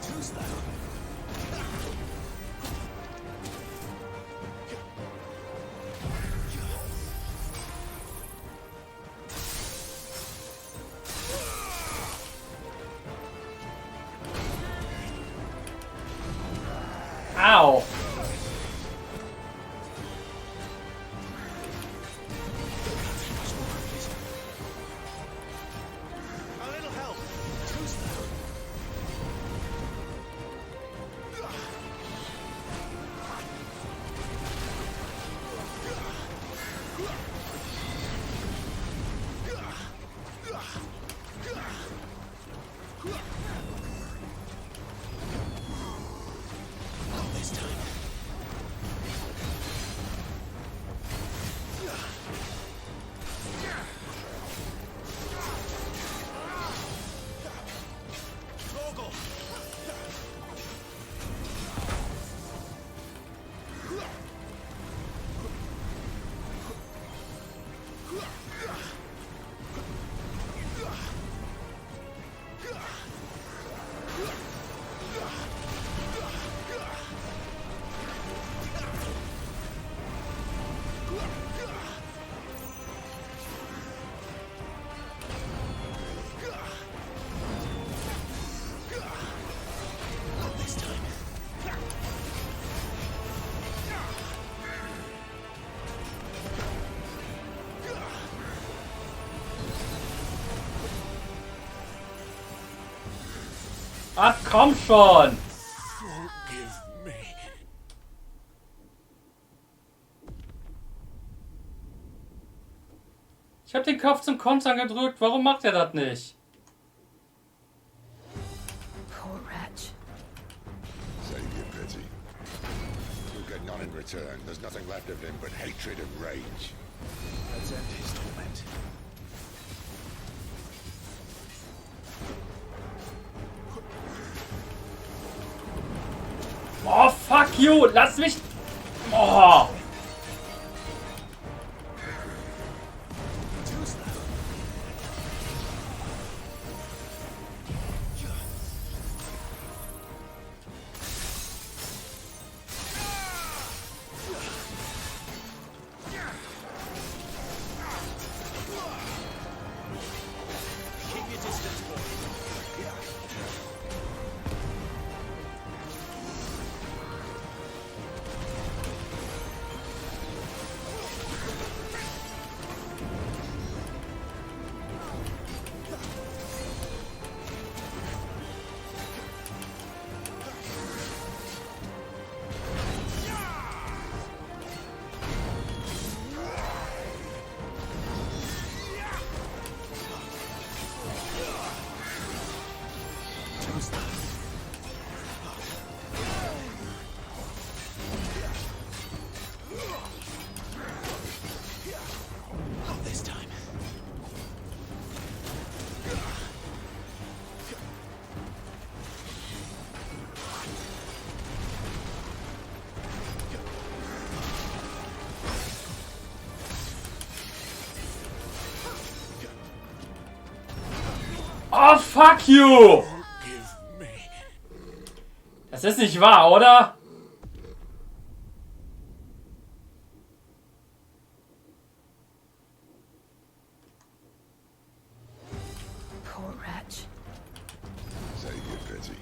Too slow. Ach, komm schon! Ich hab den Kopf zum Kontern gedrückt. Warum macht er das nicht? Poor wretch. Save your pity. You'll get none in return. There's nothing left of him but hatred and rage. Let's end his torment. Oh, fuck you! Lass mich... Oh! Oh, fuck you! Das ist nicht wahr, oder? Poor wretch. Save your pity.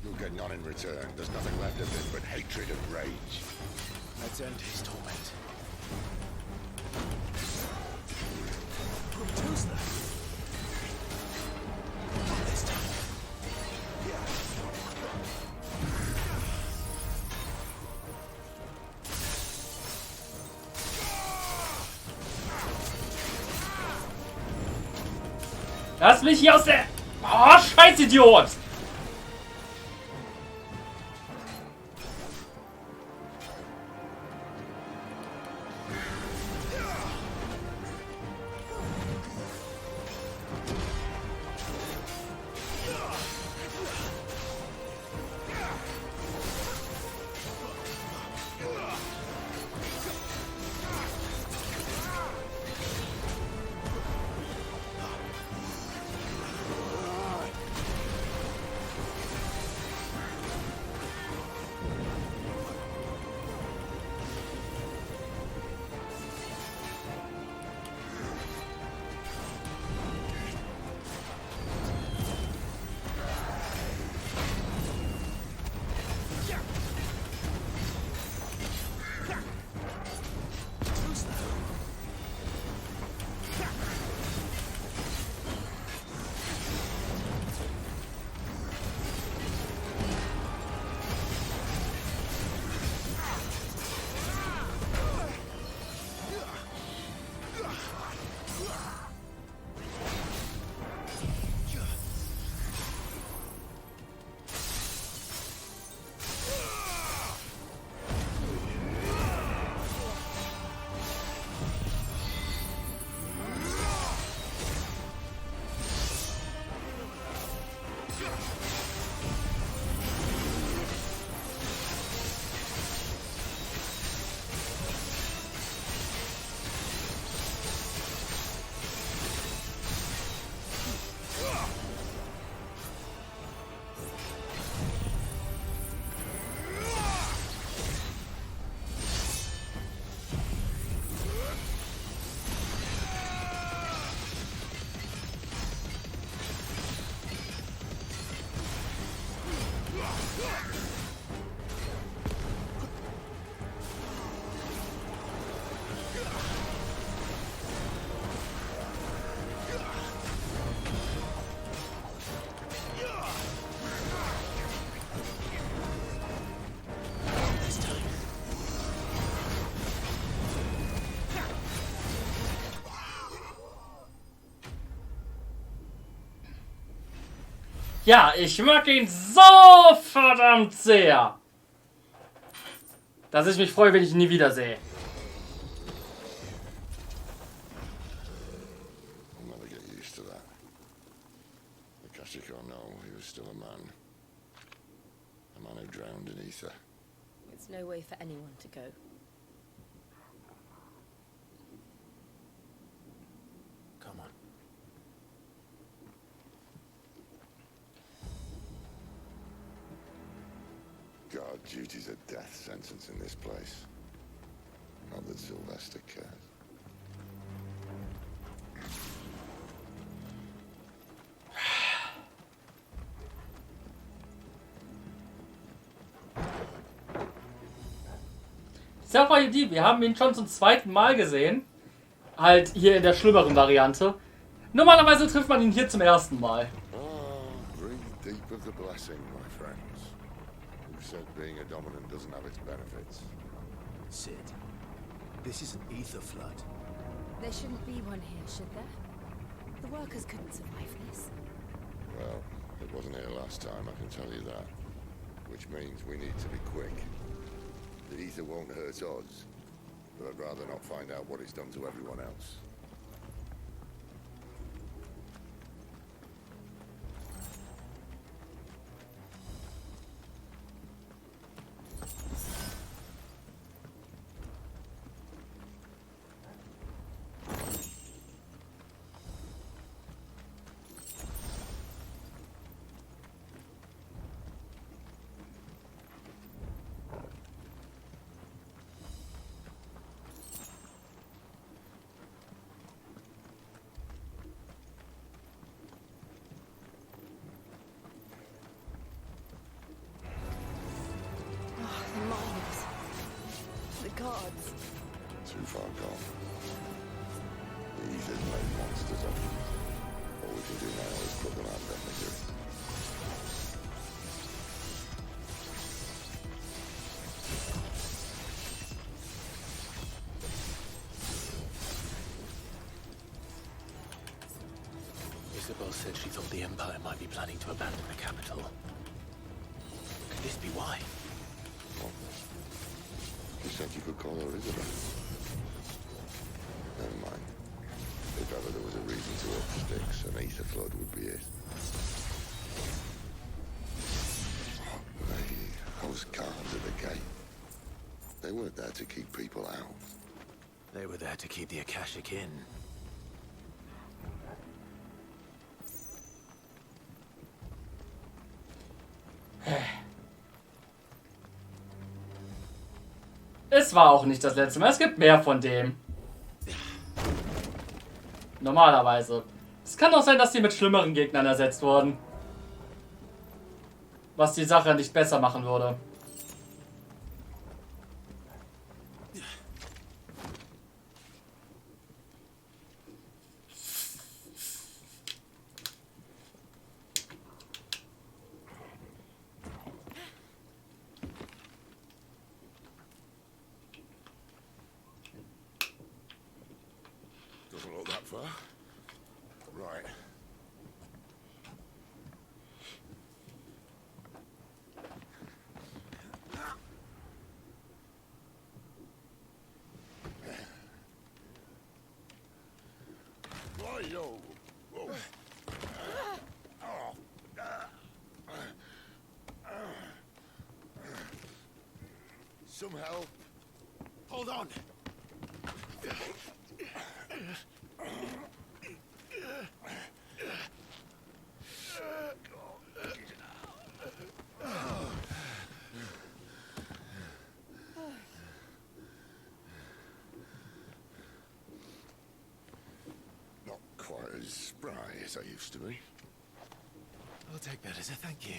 You'll get none in return. There's nothing left of him but hatred and rage. Let's end his torment. Lass mich hier aus der... Oh, Scheißidiot! Ja, ich mag ihn so verdammt sehr, dass ich mich freue, wenn ich ihn nie wiedersehe. I'll never get used to that. Akashic or no, he was still a man. A man who drowned in ether. It's no way for anyone to go. Come on. God, duty's a death sentence in this place. Not that Sylvester cares. Seraphi, wir haben ihn schon zum zweiten Mal gesehen. Halt hier in der schlimmeren Variante. Normalerweise trifft man ihn hier zum ersten Mal. Breathe deep of the blessing, my friends. Who said being a dominant doesn't have its benefits? Sid, this is an ether flood. There shouldn't be one here, should there? The workers couldn't survive this. Well, it wasn't here last time, I can tell you that. Which means we need to be quick. The ether won't hurt us, but I'd rather not find out what it's done to everyone else. Gods. Too far gone. The ether's made monsters of them. All we can do now is put them out of their misery. Isabel said she thought the Empire might be planning to abandon the capital. Could this be why? What? You said you could call her Isabel. Never mind. If ever there was a reason to up sticks, an ether flood would be it. Those guards at the gate. They weren't there to keep people out. They were there to keep the Akashic in. Es war auch nicht das letzte Mal. Es gibt mehr von dem. Normalerweise. Es kann auch sein, dass die mit schlimmeren Gegnern ersetzt wurden. Was die Sache nicht besser machen würde. Doesn't look that far. Right. Whoa. Whoa. Some help. Hold on. Not quite as spry as I used to be. I'll take that as a thank you.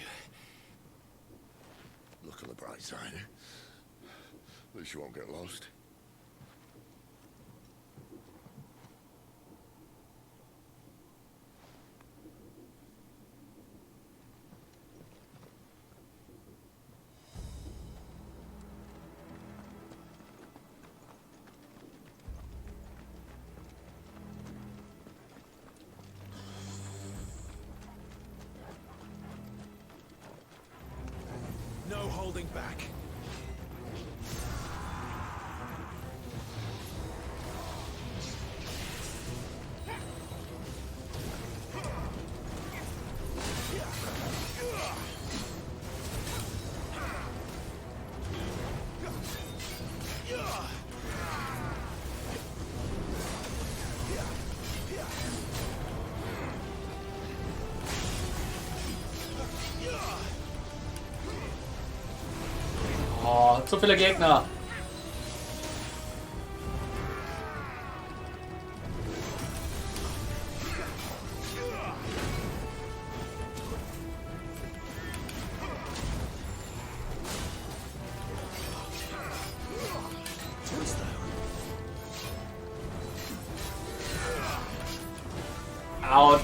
Look on the bright side. At least you won't get lost. building back. Oh, zu viele Gegner. Ouch.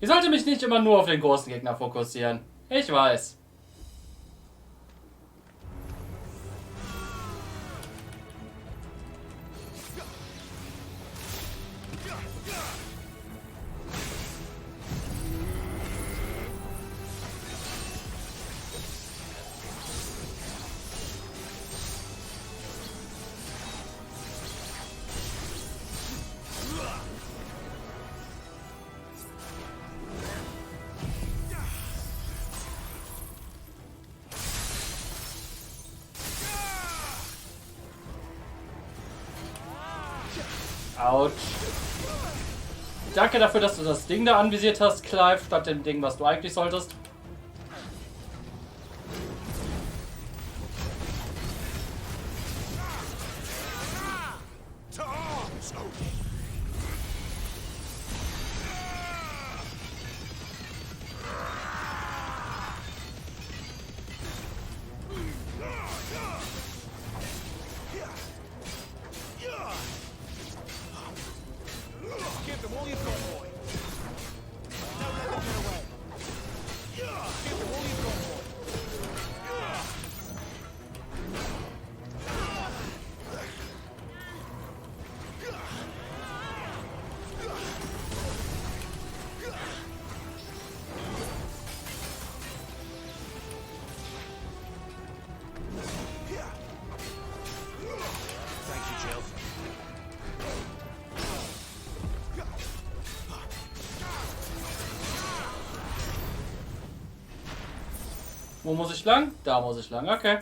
Ich sollte mich nicht immer nur auf den großen Gegner fokussieren. Ich weiß. Autsch. Danke dafür, dass du das Ding da anvisiert hast, Clive, statt dem Ding, was du eigentlich solltest. Wo muss ich lang? Da muss ich lang, okay.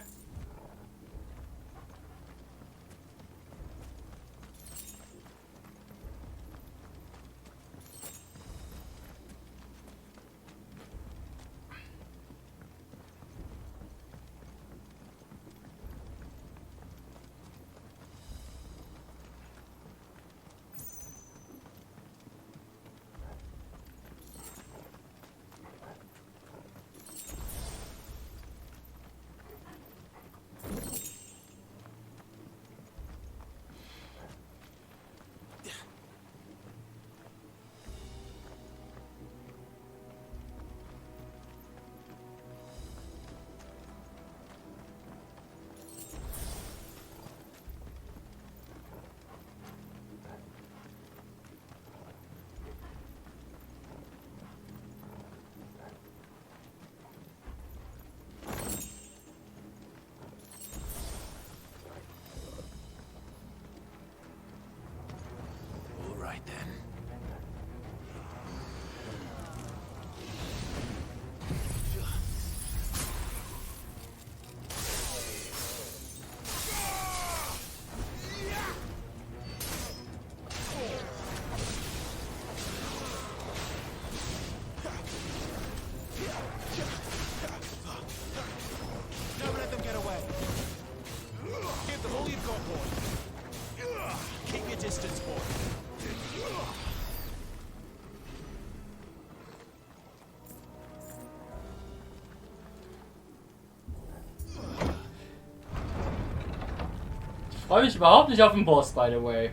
Ich freue mich überhaupt nicht auf den Boss, by the way.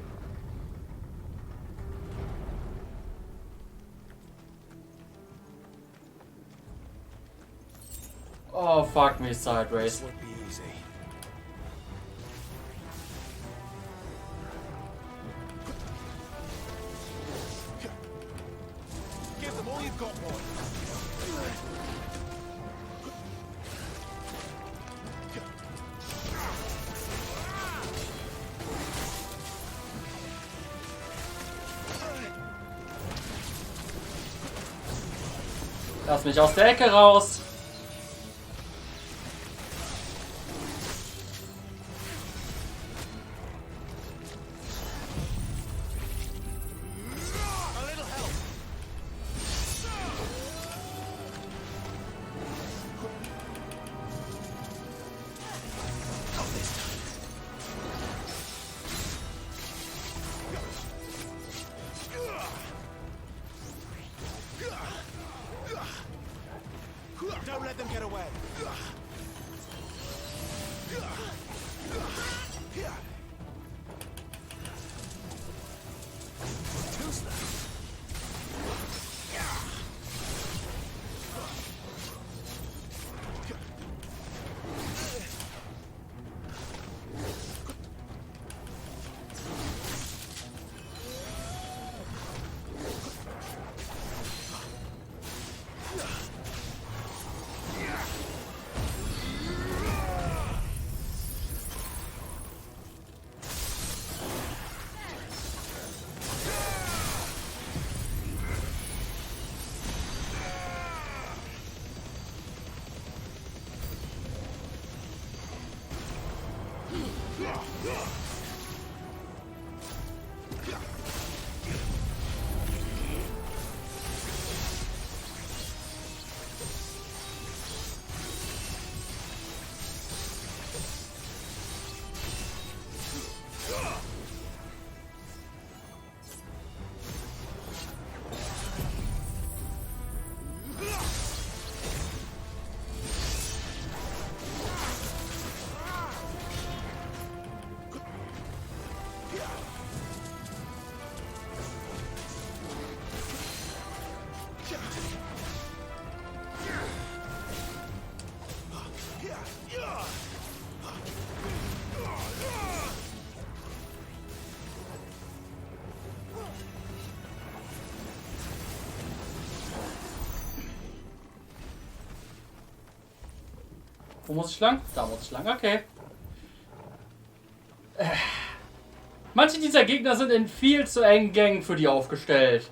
Oh, fuck me sideways. got one. Lass mich aus der Ecke raus. Don't let them get away. Wo muss ich lang? Da muss ich lang, okay. Manche dieser Gegner sind in viel zu engen Gängen für die aufgestellt.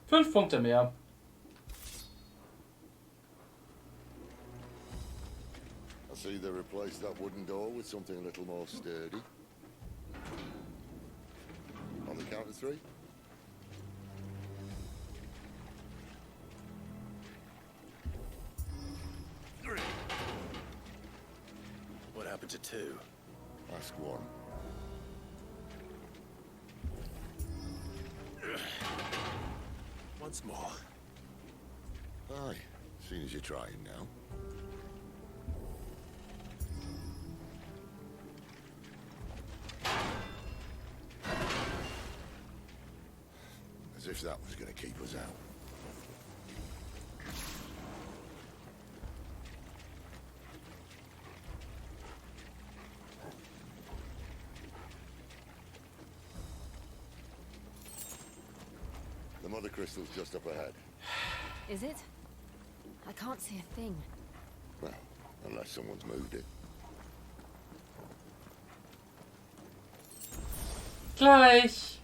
Fünf Punkte mehr. I see they replaced that wooden door with something a little more sturdy. On the count of three. What happened to two? Ask one. Once more. Aye, seeing as you're trying now. As if that was going to keep us out. The mother crystal's just up ahead. Is it? I can't see a thing. Well, unless someone's moved it. Gleich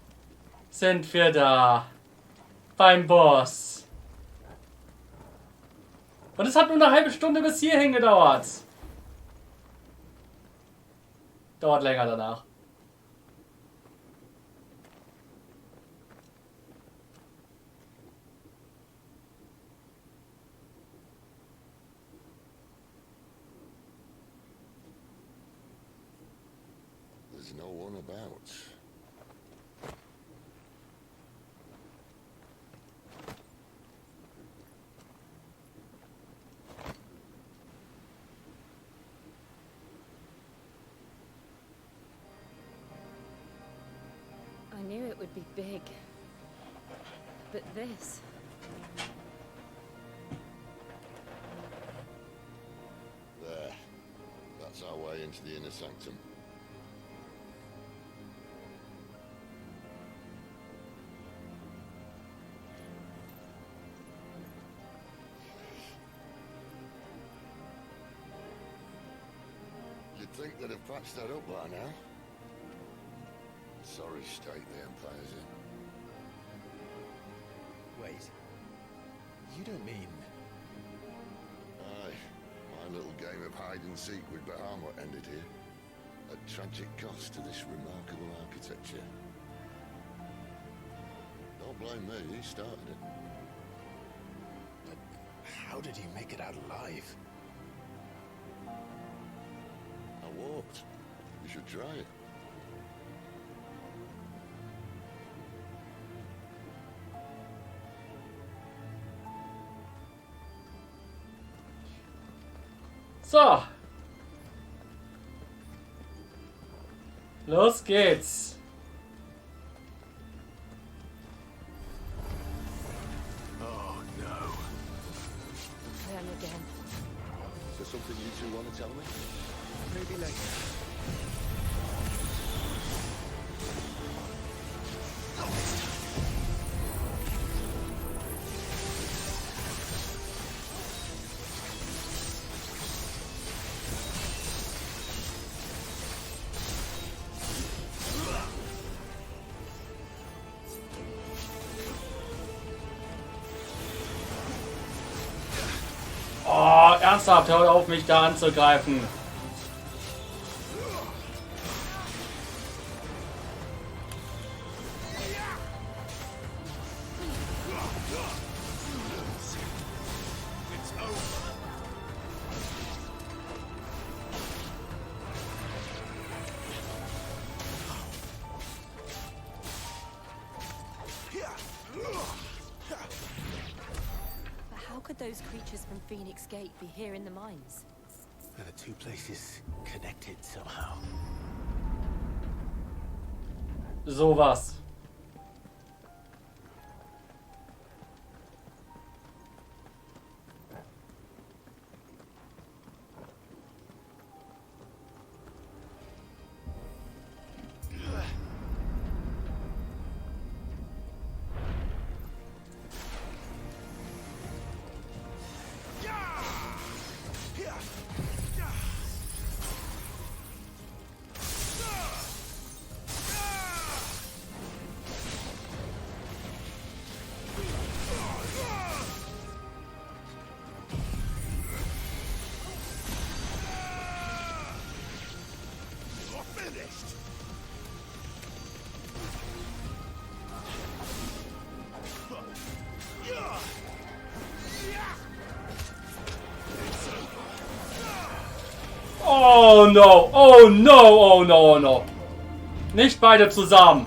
sind wir da. Beim Boss. Und es hat nur eine halbe Stunde bis hierhin gedauert. Dauert länger danach. There's no one about. would be big. But this... There. That's our way into the inner sanctum. You'd think they'd have patched that up by now. Sorry state the Empire's in. Wait. You don't mean... Aye. My little game of hide-and-seek with Bahamut ended here. At tragic cost to this remarkable architecture. Don't blame me, he started it. But how did you make it out alive? I walked. You should try it. So. Los geht's. Oh no. Them again. Is there something you two want to tell me? Maybe later. Oh, ernsthaft, hört auf, mich da anzugreifen. Those creatures from Phoenix Gate be here in the mines? Are the two places connected somehow? Sowas. Oh no, oh no, oh no, oh no. Nicht beide zusammen.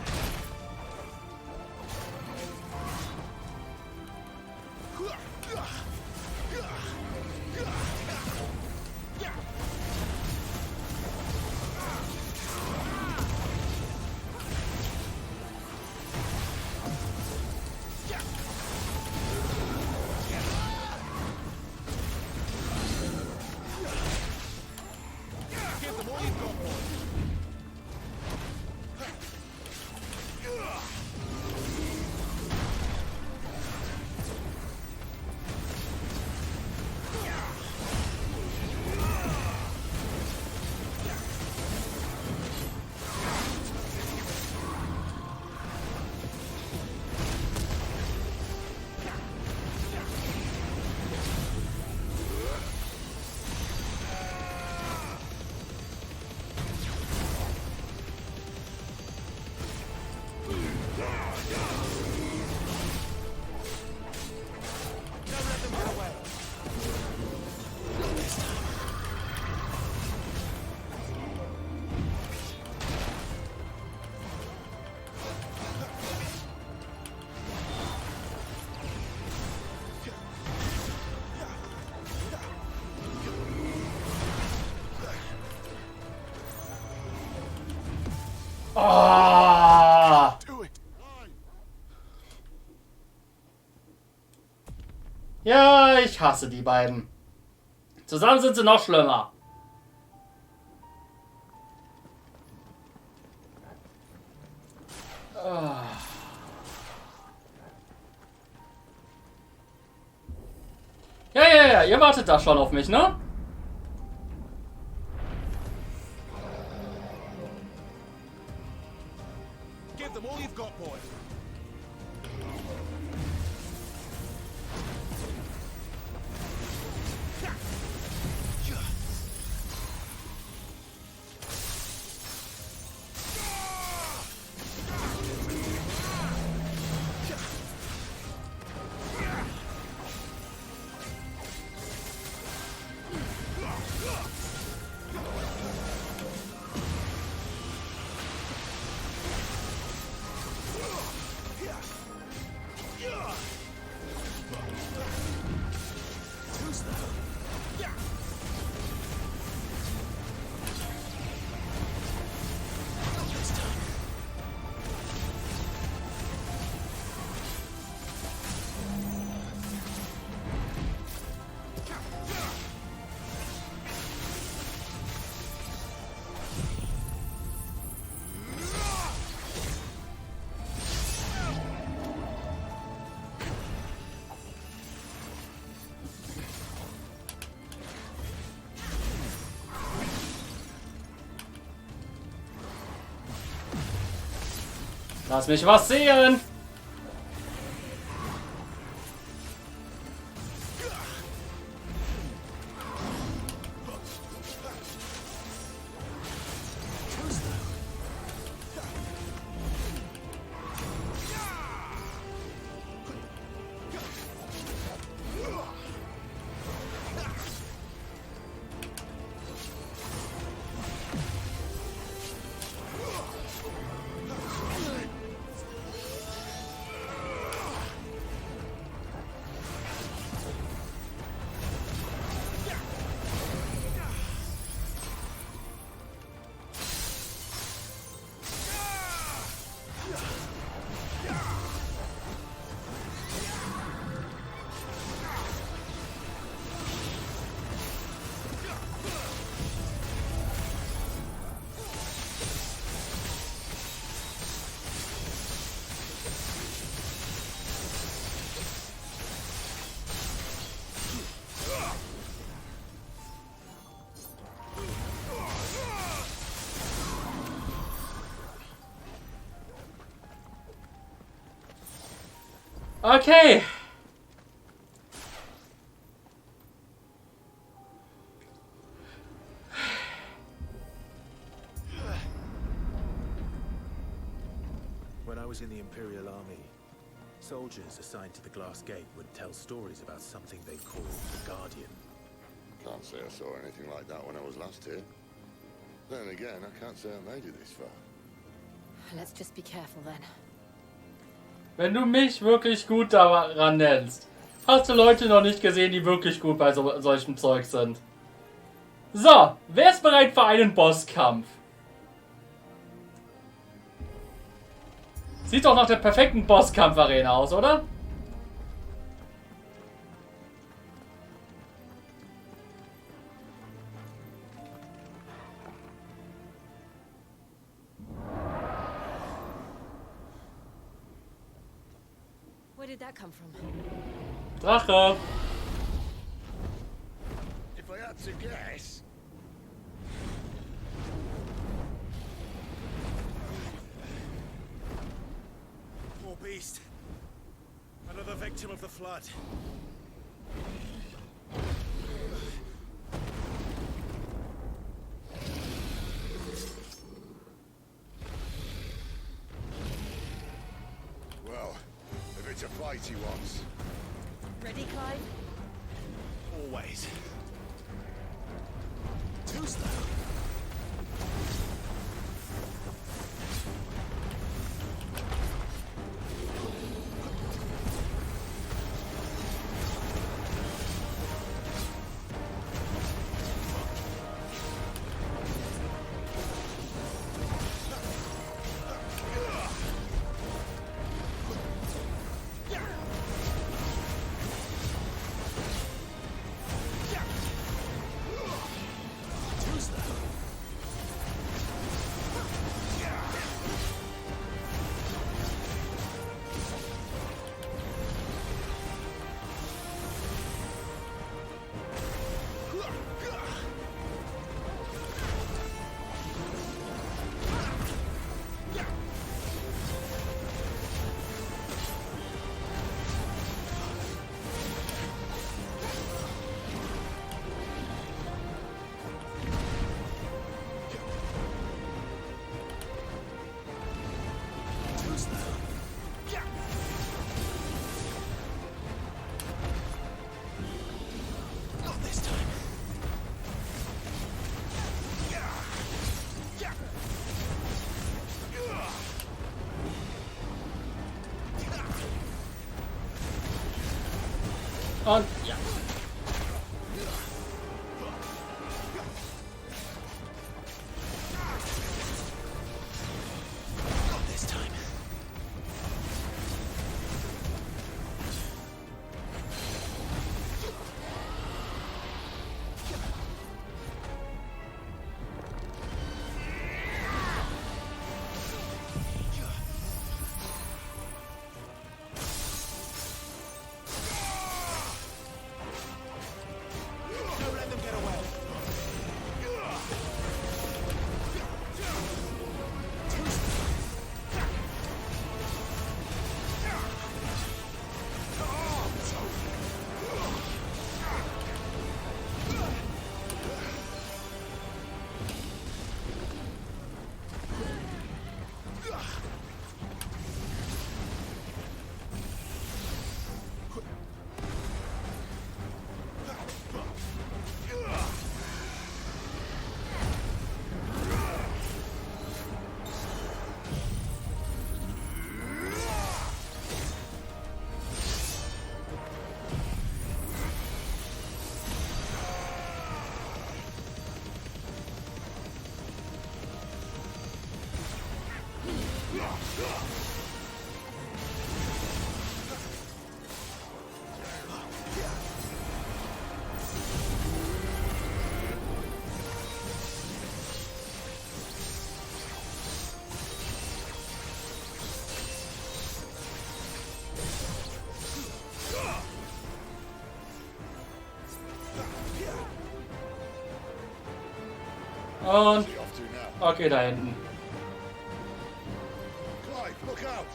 Ah! Do it. Ich hasse die beiden. Zusammen sind sie noch schlimmer. Ja, ihr wartet da schon auf mich, ne? Give them all you've got, boy. Lass mich was sehen! Okay. When I was in the Imperial Army, soldiers assigned to the Glass Gate would tell stories about something they called the Guardian. Can't say I saw anything like that when I was last here. Then again, I can't say I made it this far. Let's just be careful then. Wenn du mich wirklich gut daran nennst, hast du Leute noch nicht gesehen, die wirklich gut bei solchem Zeug sind. So, wer ist bereit für einen Bosskampf? Sieht doch nach der perfekten Bosskampf-Arena aus, oder? Where did that come from? Drache. If I had to guess. Poor beast. Another victim of the flood. Well, if it's a fight he wants. Ready, Clive? Always. Too slow. Und ja. Und okay, da hinten. Clive, look out!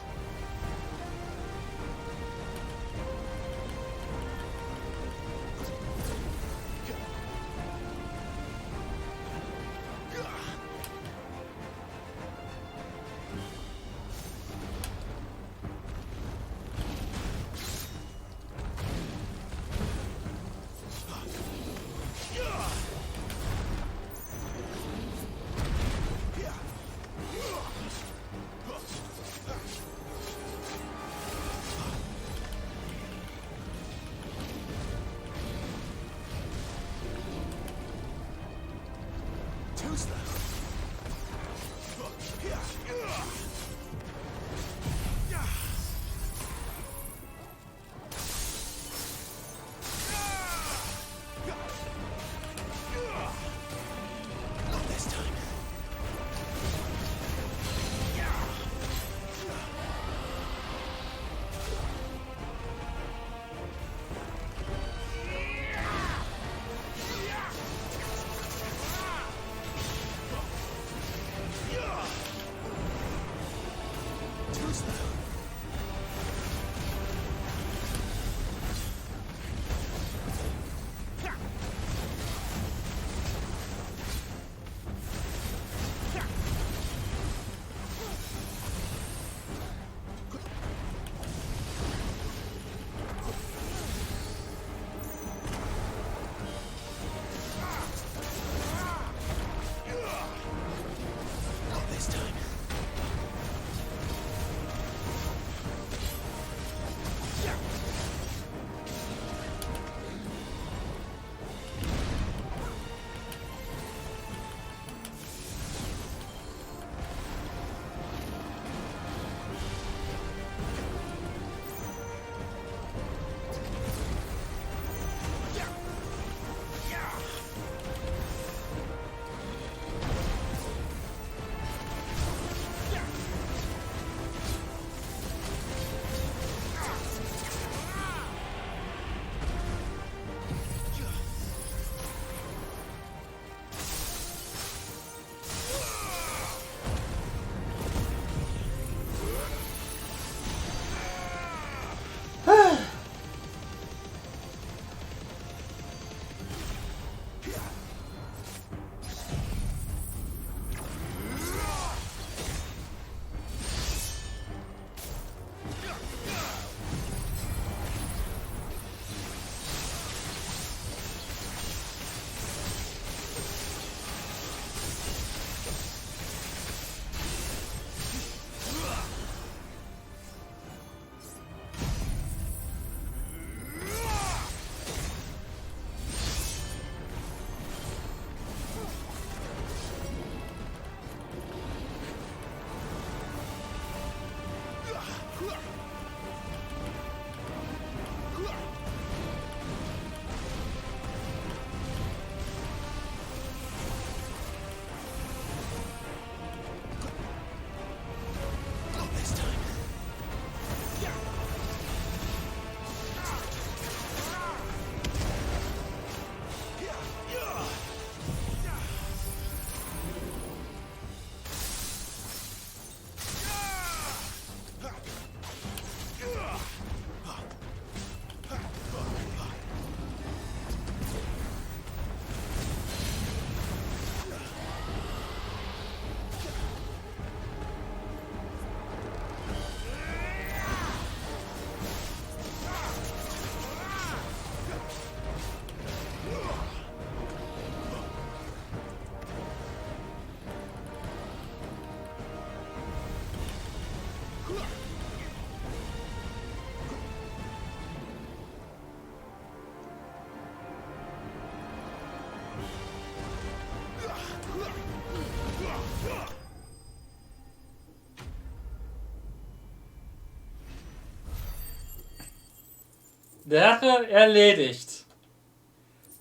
Sache erledigt.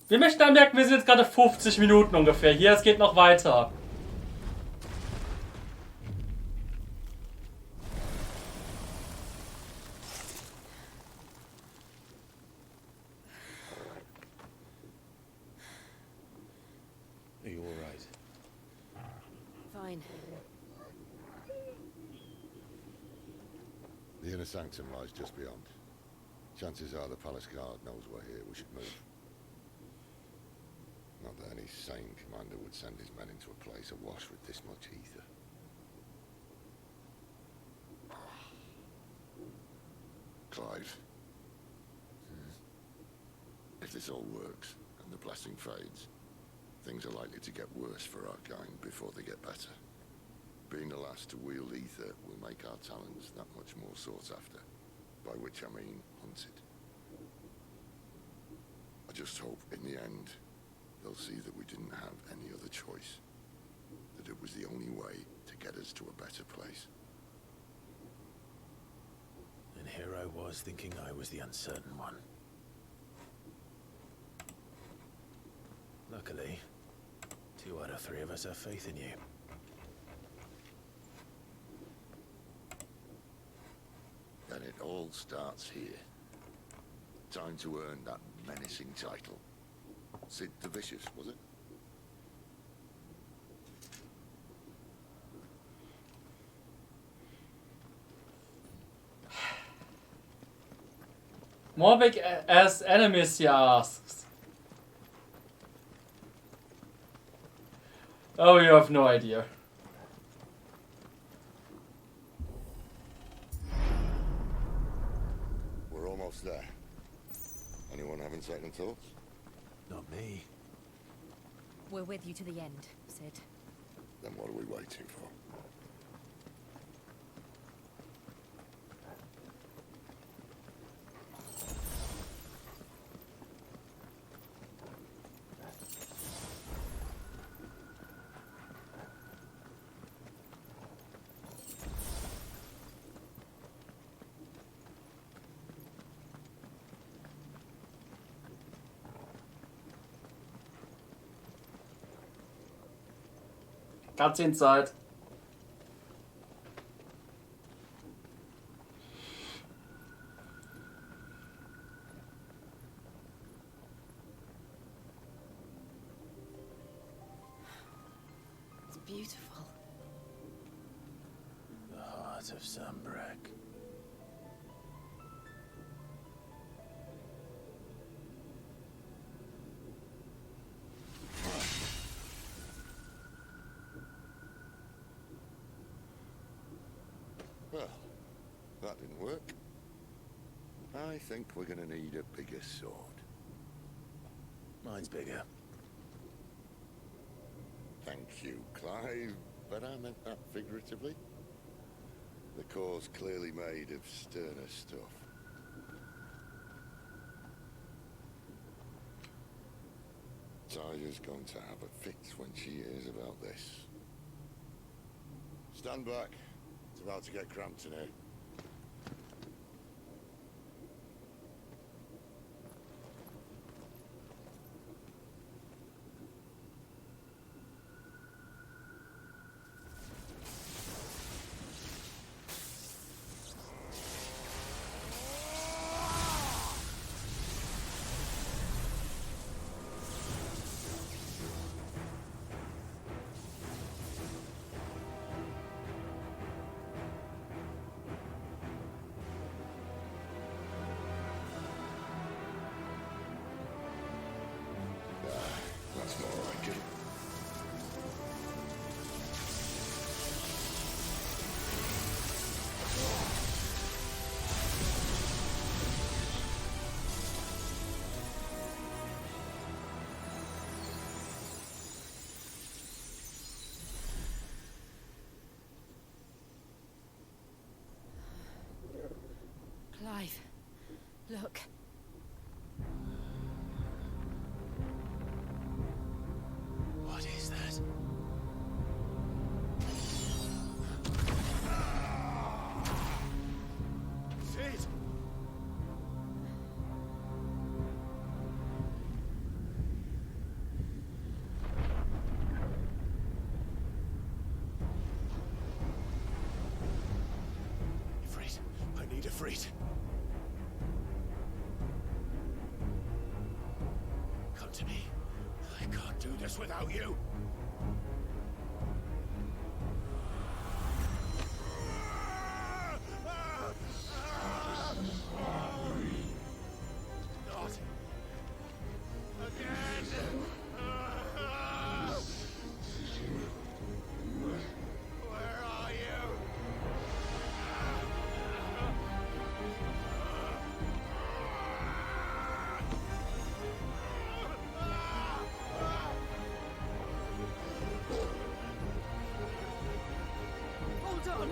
Wir möchten anmerken, wir sind jetzt gerade 50 Minuten ungefähr. Hier, es geht noch weiter. Are you all right? Fine. The inner sanctum lies just beyond. Chances are the palace guard knows we're here. We should move. Not that any sane commander would send his men into a place awash with this much ether. Clive. If this all works, and the blessing fades, things are likely to get worse for our kind before they get better. Being the last to wield ether will make our talents that much more sought after, by which I mean hunted. I just hope, in the end, they'll see that we didn't have any other choice, that it was the only way to get us to a better place. And here I was thinking I was the uncertain one. Luckily, 2 out of 3 of us have faith in you. And it all starts here. Time to earn that menacing title. Sid the Vicious, was it? Morbid as enemies, he asks. Oh, you have no idea. We're almost there. Anyone having second thoughts? Not me. We're with you to the end, Sid. Then what are we waiting for? Cutscene-Zeit. It's beautiful. The heart of Sunbreak. Well, that didn't work. I think we're gonna need a bigger sword. Mine's bigger. Thank you, Clive, but I meant that figuratively. The core's clearly made of sterner stuff. Tyler's going to have a fit when she hears about this. Stand back. It's about to get cramped in here. Ulfried. Come to me. I can't do this without you. Not again. Where are you? Hold on.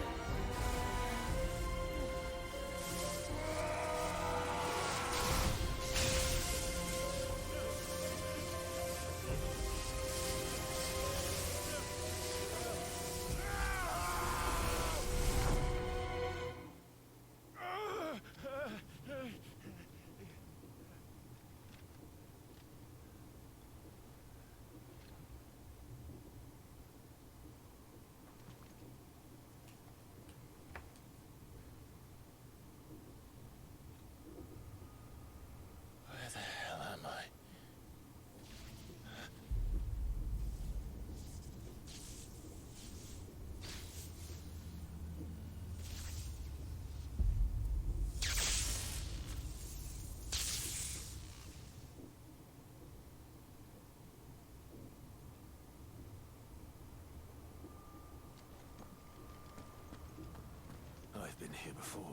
Where the hell am I? I've been here before.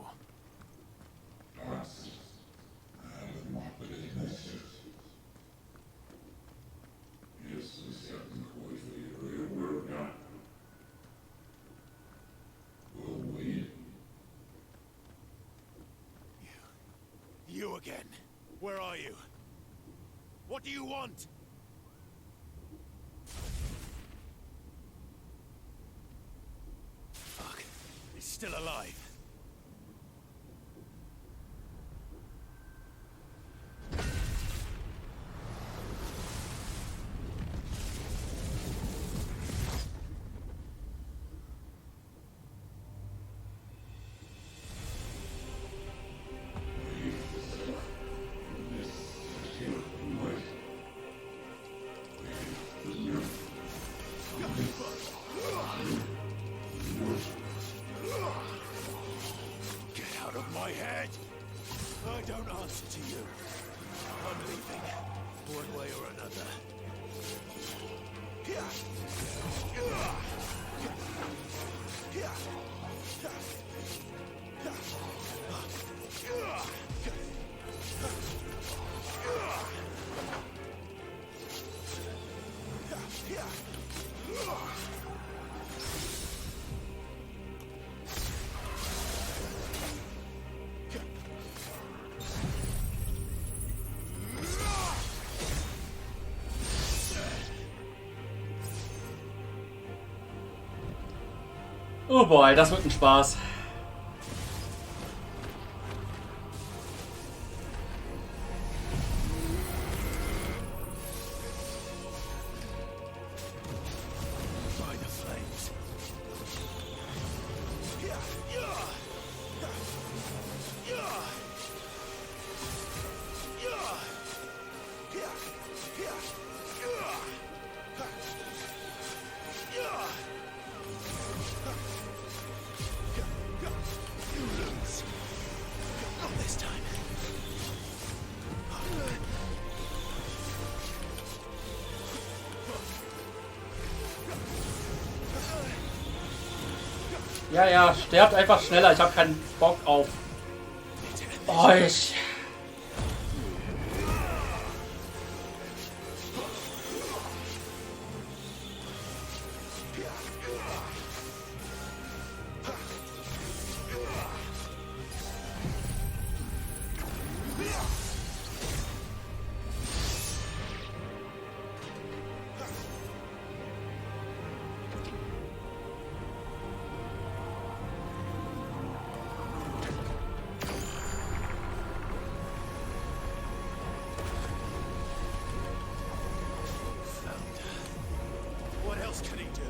You again. Where are you? What do you want? Fuck. He's still alive. Get out of my head! I don't answer to you. I'm leaving, one way or another. Oh boy, das wird ein Spaß. By the flames. You lose. Not this time. Ja, ja, sterbt einfach schneller. Ich habe keinen Bock auf euch. What else can he do?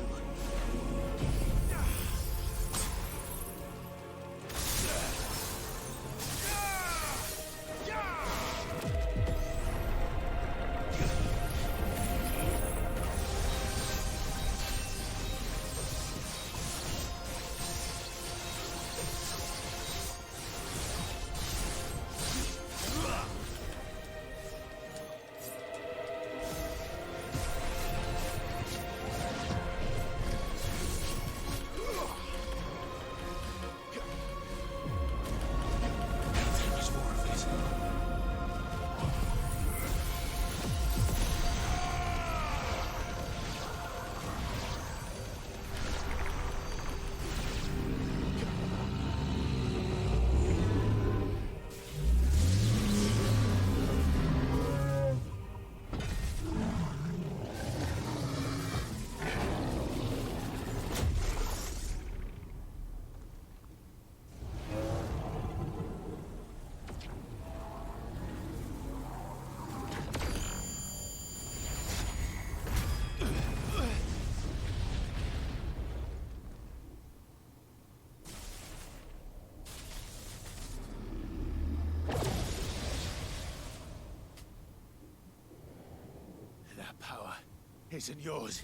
isn't yours.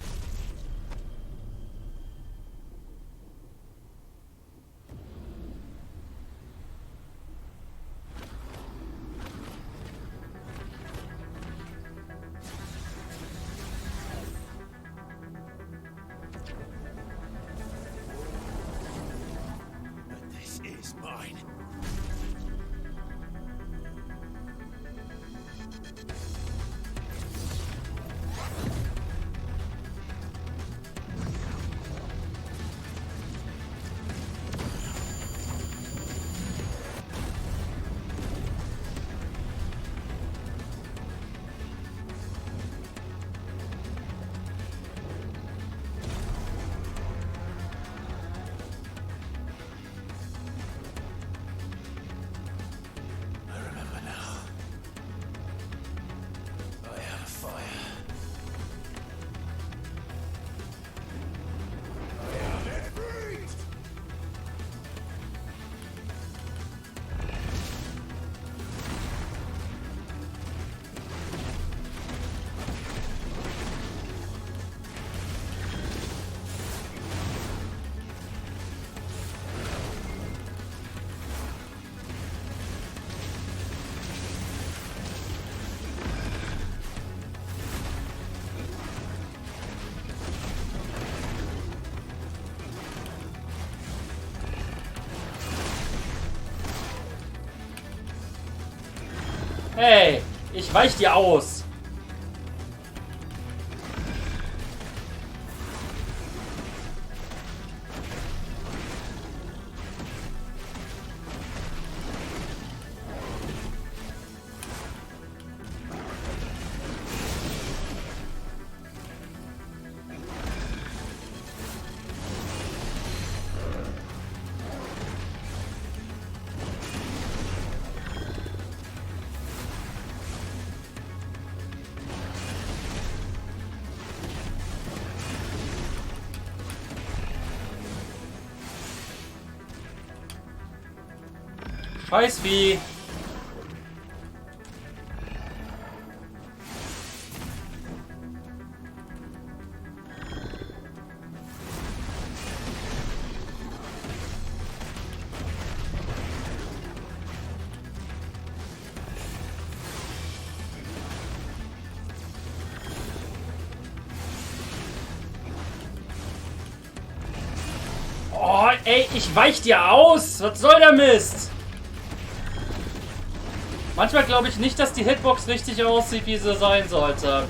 But this is mine. Hey, ich weich dir aus. Scheißvieh. Oh, ey, ich weich dir aus. Was soll der Mist? Manchmal glaube ich nicht, dass die Hitbox richtig aussieht, wie sie sein sollte.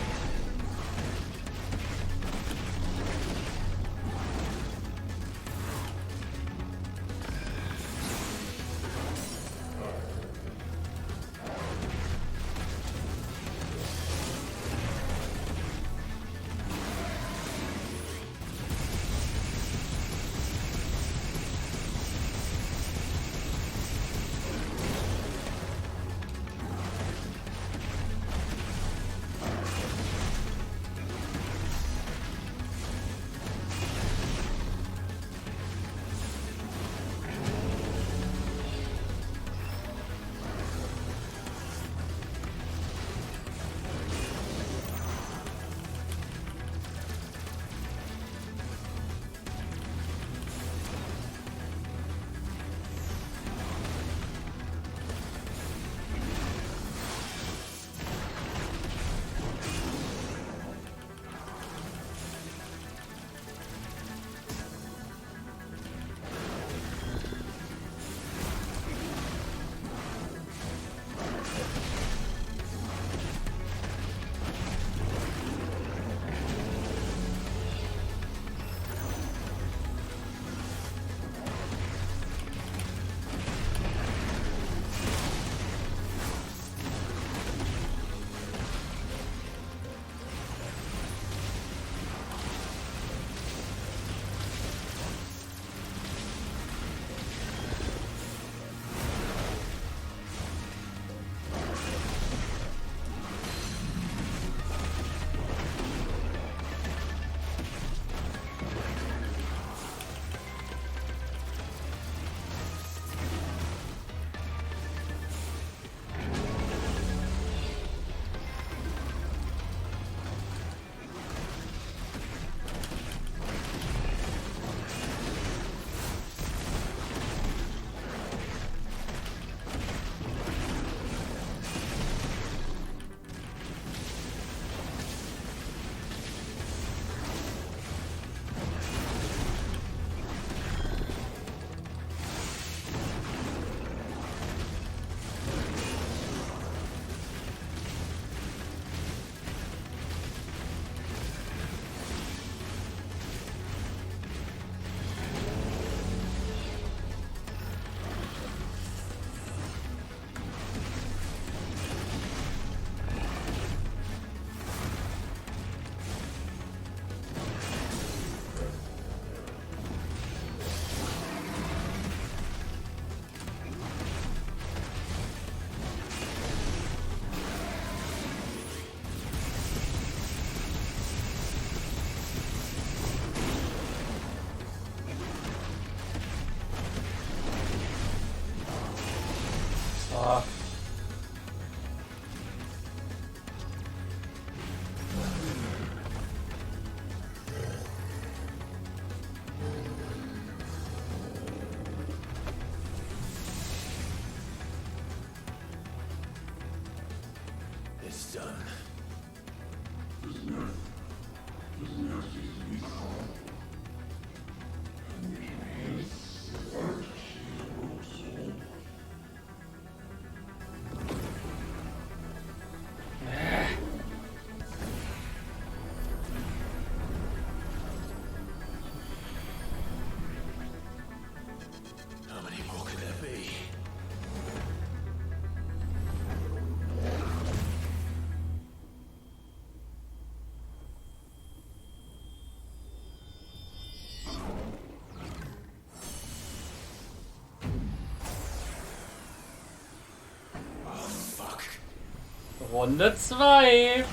Runde 2.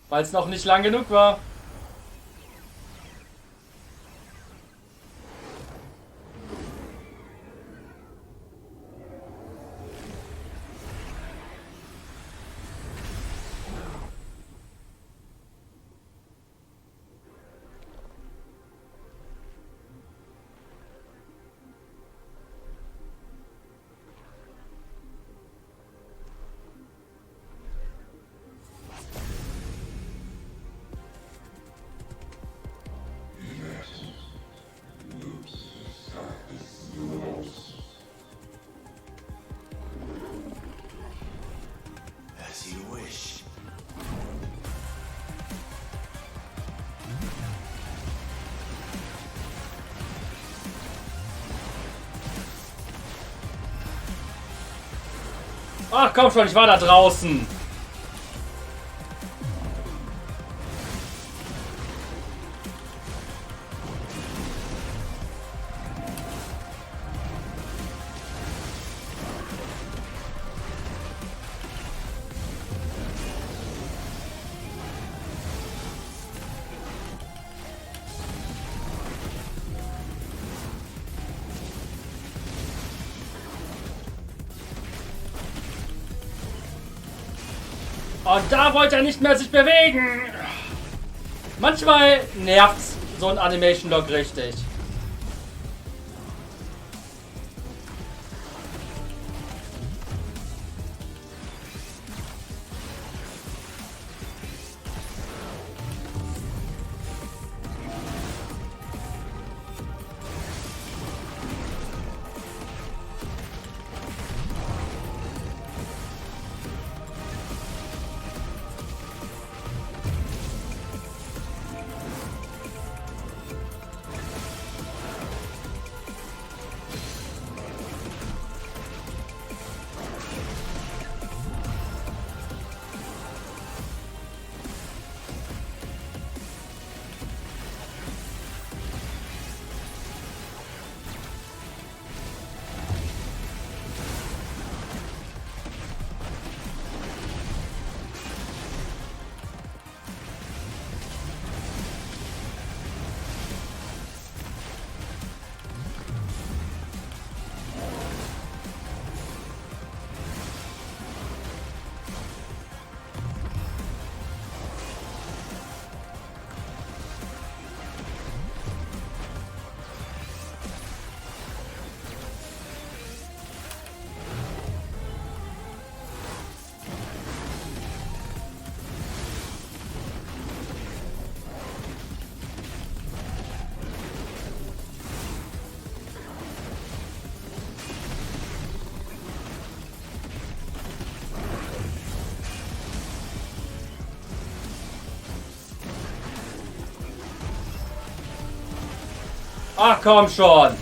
Weil es noch nicht lang genug war. As you wish. Ach komm schon, ich war da draußen. Und da wollte er nicht mehr sich bewegen. Manchmal nervt so ein Animation-Log richtig. Ach komm schon.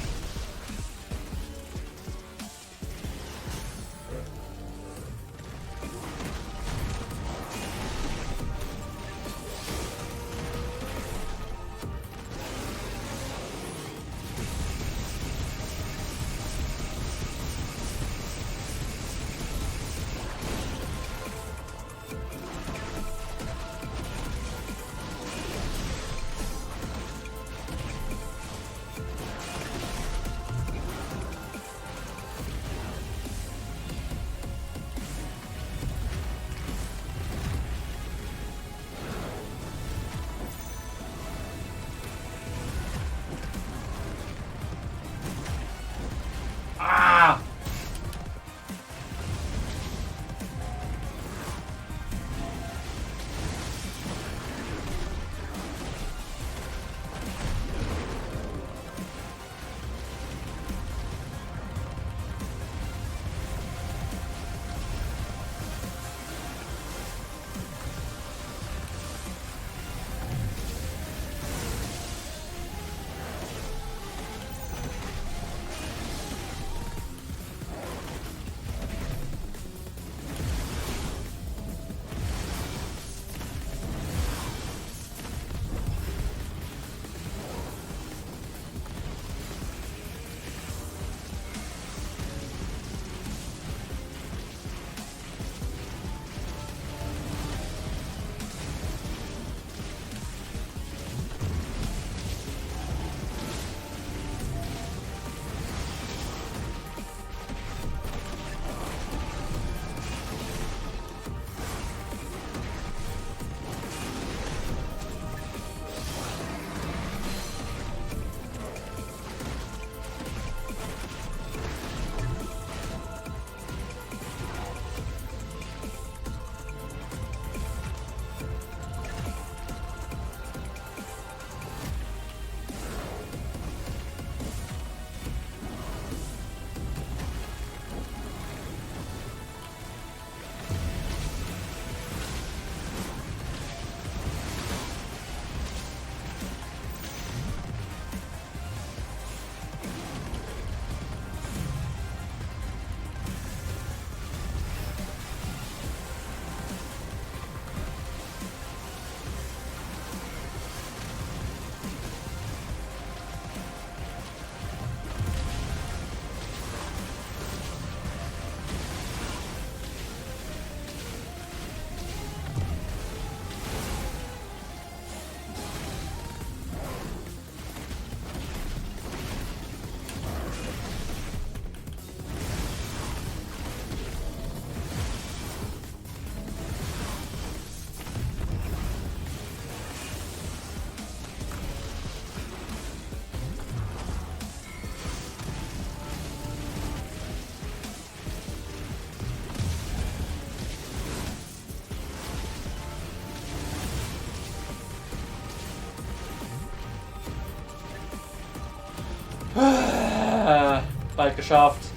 geschafft.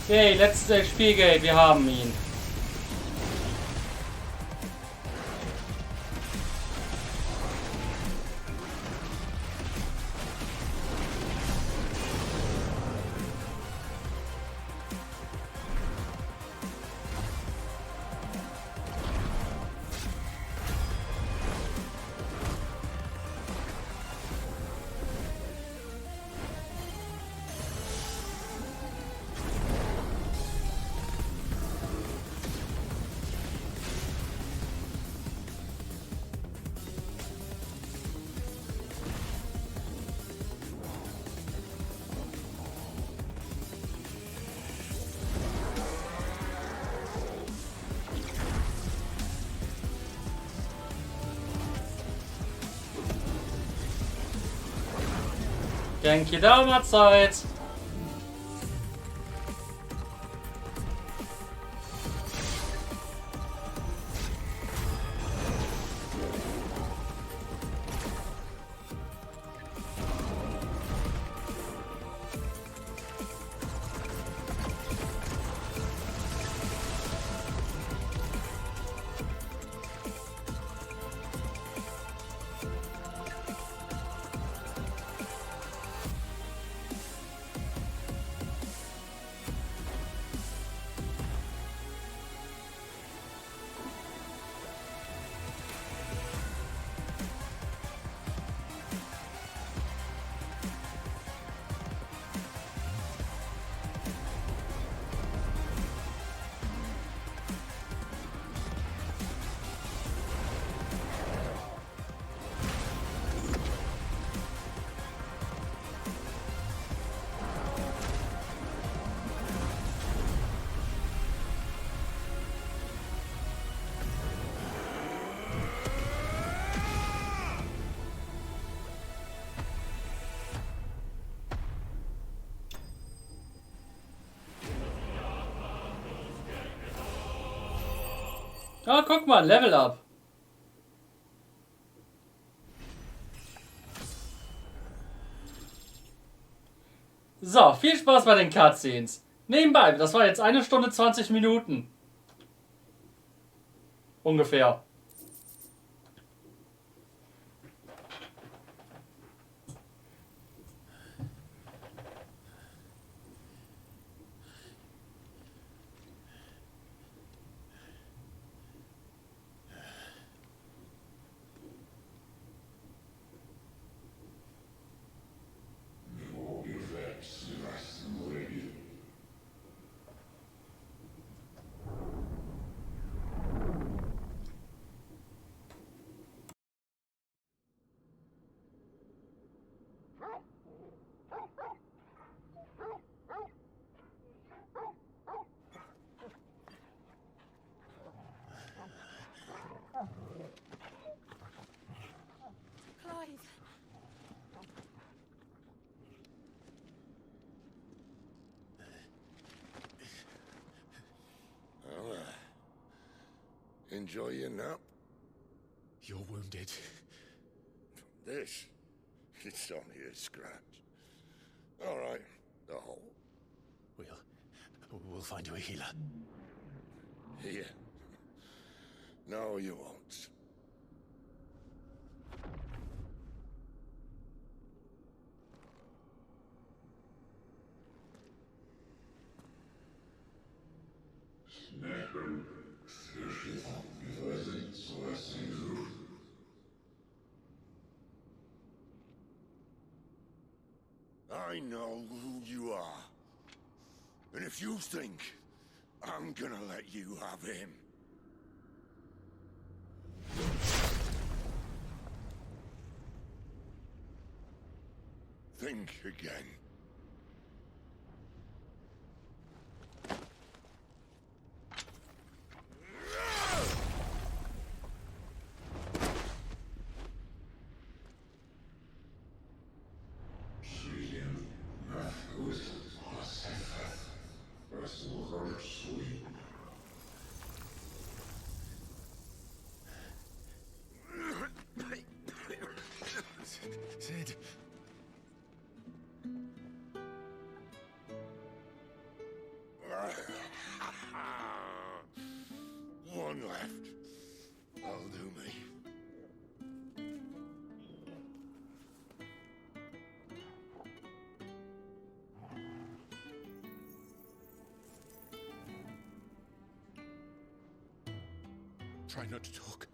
Okay, letztes Spielgeld, wir haben ihn. Denke da mal Zeit. Ah, guck mal, Level Up. So, viel Spaß bei den Cutscenes. Nebenbei, das war jetzt 1 Stunde 20 Minuten. Ungefähr. Well, enjoy your nap? You're wounded. This? It's only a scratch. All right, the hole. We'll find you a healer. Here. No, you won't. I know who you are. And if you think I'm gonna let you have him... think again. Try not to talk.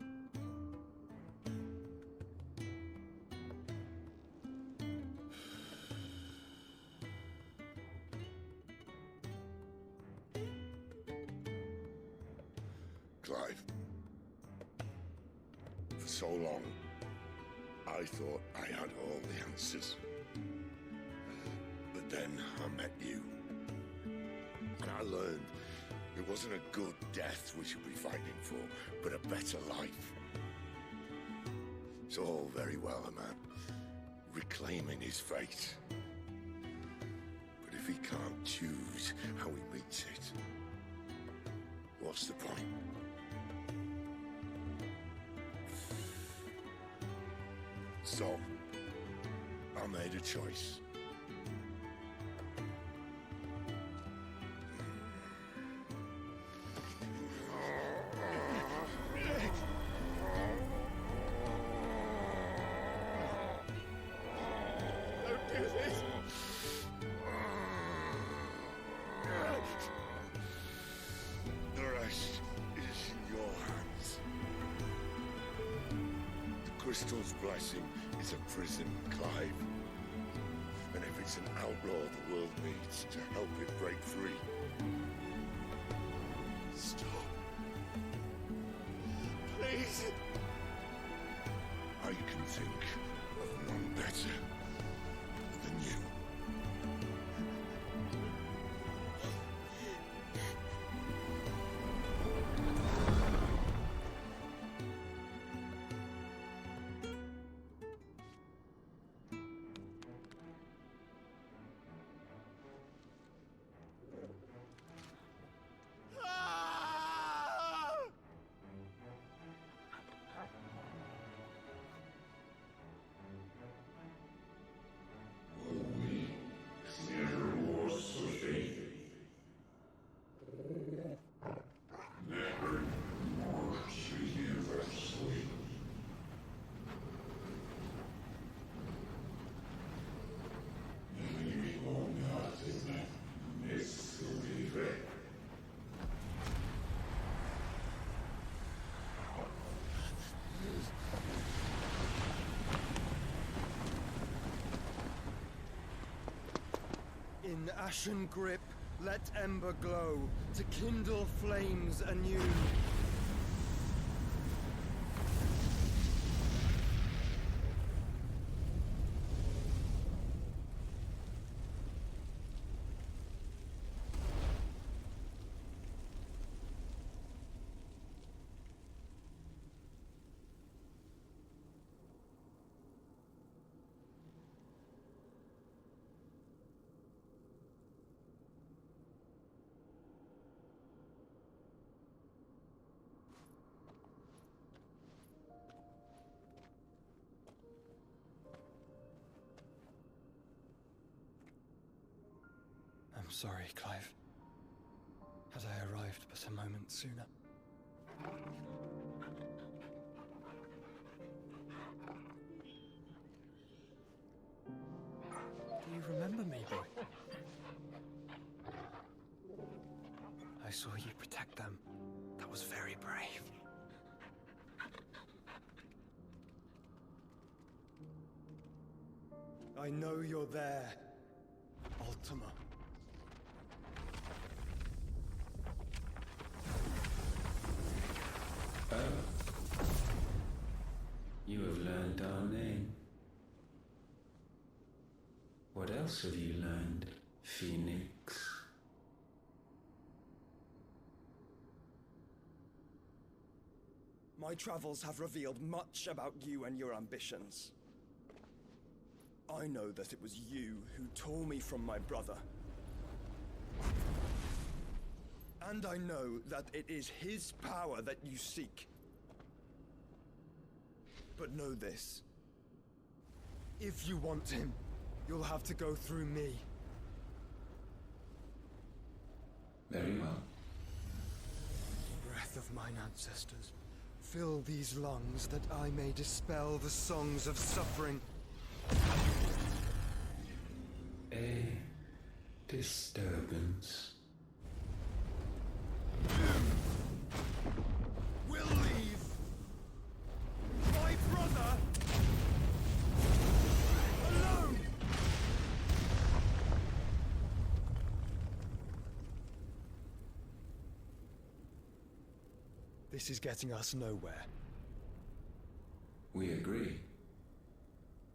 Clive, for so long, I thought I had all the answers. But then I met you. And I learned it wasn't a good death we should be fighting for, but a better life. It's all very well, a man reclaiming his fate. But if he can't choose how he meets it, what's the point? So, I made a choice. Don't do this! The rest is in your hands. The crystal's blessing is a prison, Clive. And if it's an outlaw the world needs to help it break free, stop. Please. I can think of none better than you. In ashen grip, let ember glow, to kindle flames anew. I'm sorry, Clive. Had I arrived but a moment sooner. Do you remember me, boy? I saw you protect them. That was very brave. I know you're there, Ultima. You have learned our name. What else have you learned, Phoenix? My travels have revealed much about you and your ambitions. I know that it was you who tore me from my brother. And I know that it is his power that you seek. But know this. If you want him, you'll have to go through me. Very well. Breath of mine ancestors, fill these lungs that I may dispel the songs of suffering. A disturbance. We'll leave This is getting us nowhere. We agree.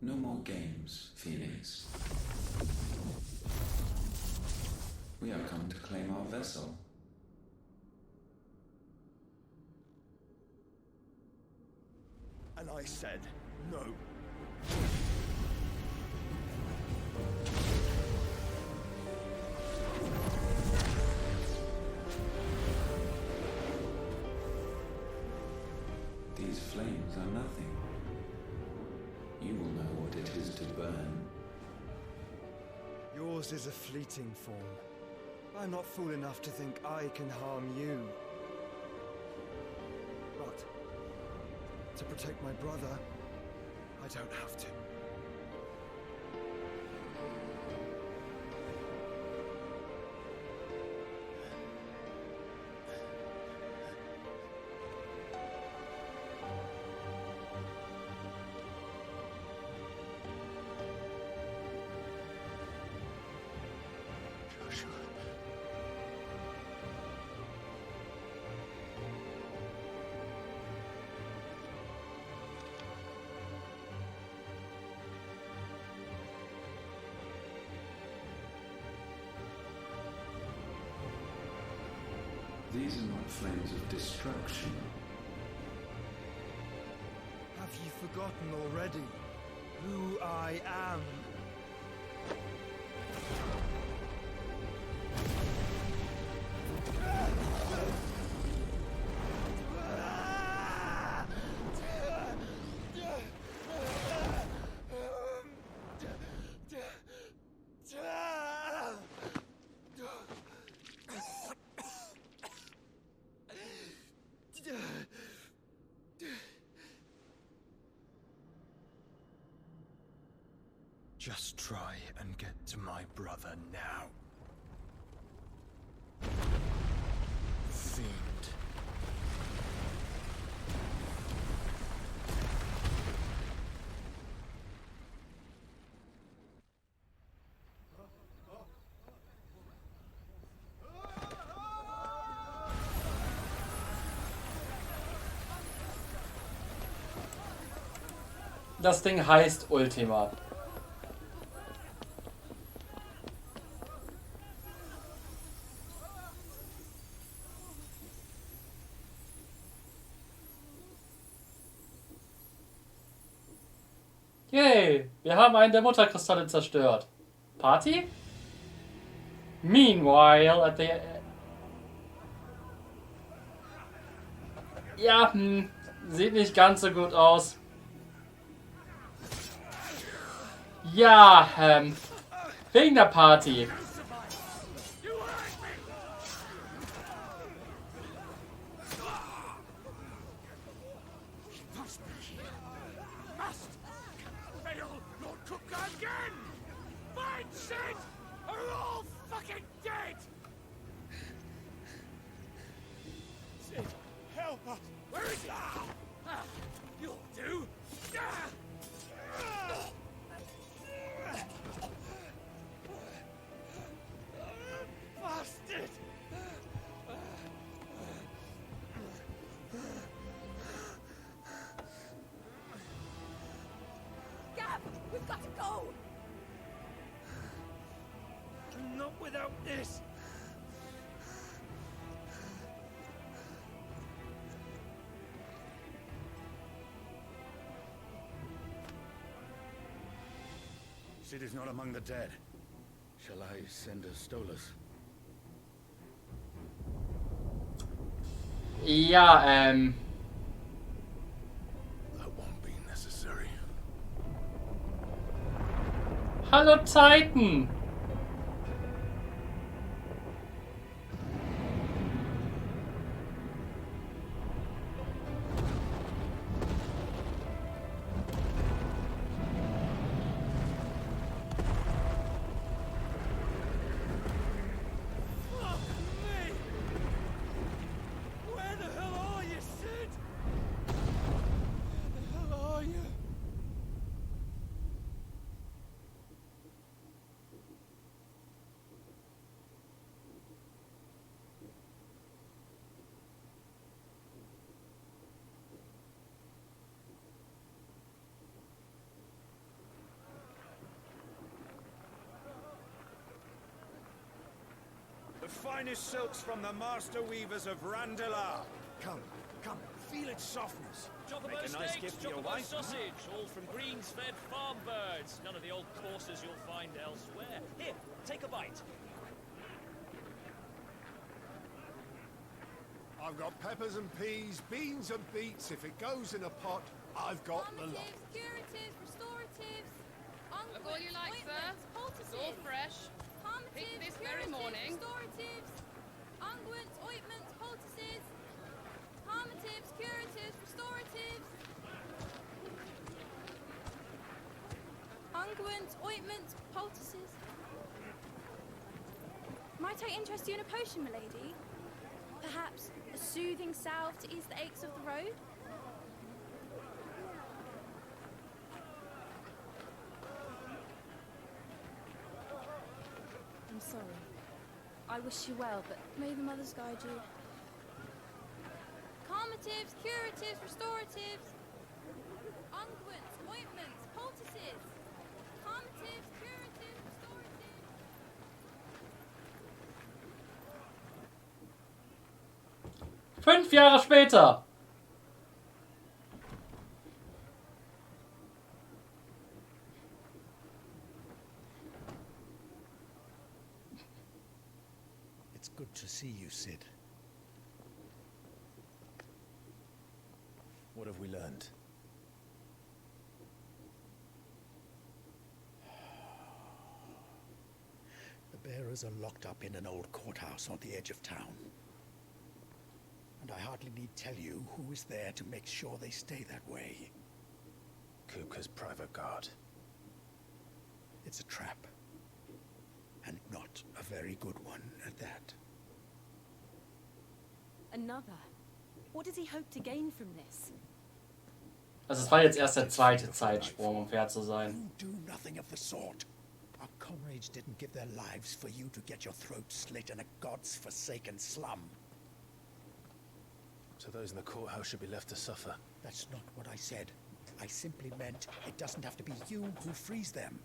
No more games, Phoenix. We have come to claim our vessel. And I said no. These flames are nothing. You will know what it is to burn. Yours is a fleeting form. I'm not fool enough to think I can harm you. But to protect my brother, I don't have to. These are not flames of destruction. Have you forgotten already who I am? Just try and get to my brother now. Fiend. Das Ding heißt Ultima. Yay, wir haben einen der Mutterkristalle zerstört. Party? Meanwhile, at the... Ja, sieht nicht ganz so gut aus. Ja, wegen der Party. We've got to go! Not without this! Sid is not among the dead. Shall I send a Stolas? Ja, That won't be necessary. Hallo Titan! finest silks from the master weavers of Randalar. Come, come, feel its softness. Chocobo Make a nice steaks, gift for your chocobo wife. sausage, all from greens-fed farm birds. None of the old courses you'll find elsewhere. Here, take a bite. I've got peppers and peas, beans and beets. If it goes in a pot, I've got the lot. Curatives, restoratives, Look all you like, sir. It's all fresh. Picked this very morning. restoratives, unguents, ointments, poultices, palmatives, curatives, restoratives, unguents, ointments, poultices. Might I interest you in a potion, milady? Perhaps a soothing salve to ease the aches of the road? I'm sorry. I wish you well, but may the mothers guide you. Calmatives, curatives, restoratives, unguents, ointments, poultices. Calmatives, curatives, restoratives. 5 Jahre später. It's good to see you, Sid. What have we learned? The bearers are locked up in an old courthouse on the edge of town. And I hardly need tell you who is there to make sure they stay that way. Kupka's private guard. It's a trap. And not a very good one at that. Another? What does he hope to gain from this? Also es war jetzt erst der zweite Zeitsprung, um fair zu sein. You do nothing of the sort. Our comrades didn't give their lives for you to get your throat slit in a god's forsaken slum. So those in the courthouse should be left to suffer. That's not what I said. I simply meant it doesn't have to be you who frees them.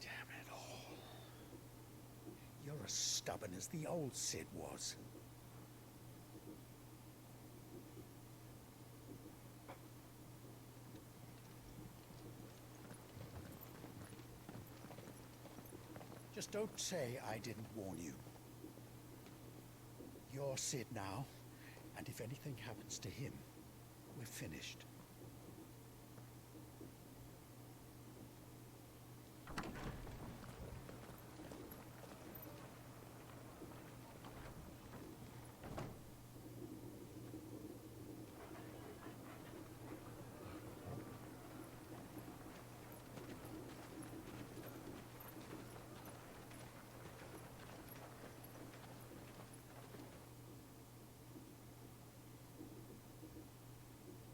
Damn it all. You're as stubborn as the old Sid was. Just don't say I didn't warn you. You're Sid now, and if anything happens to him, we're finished.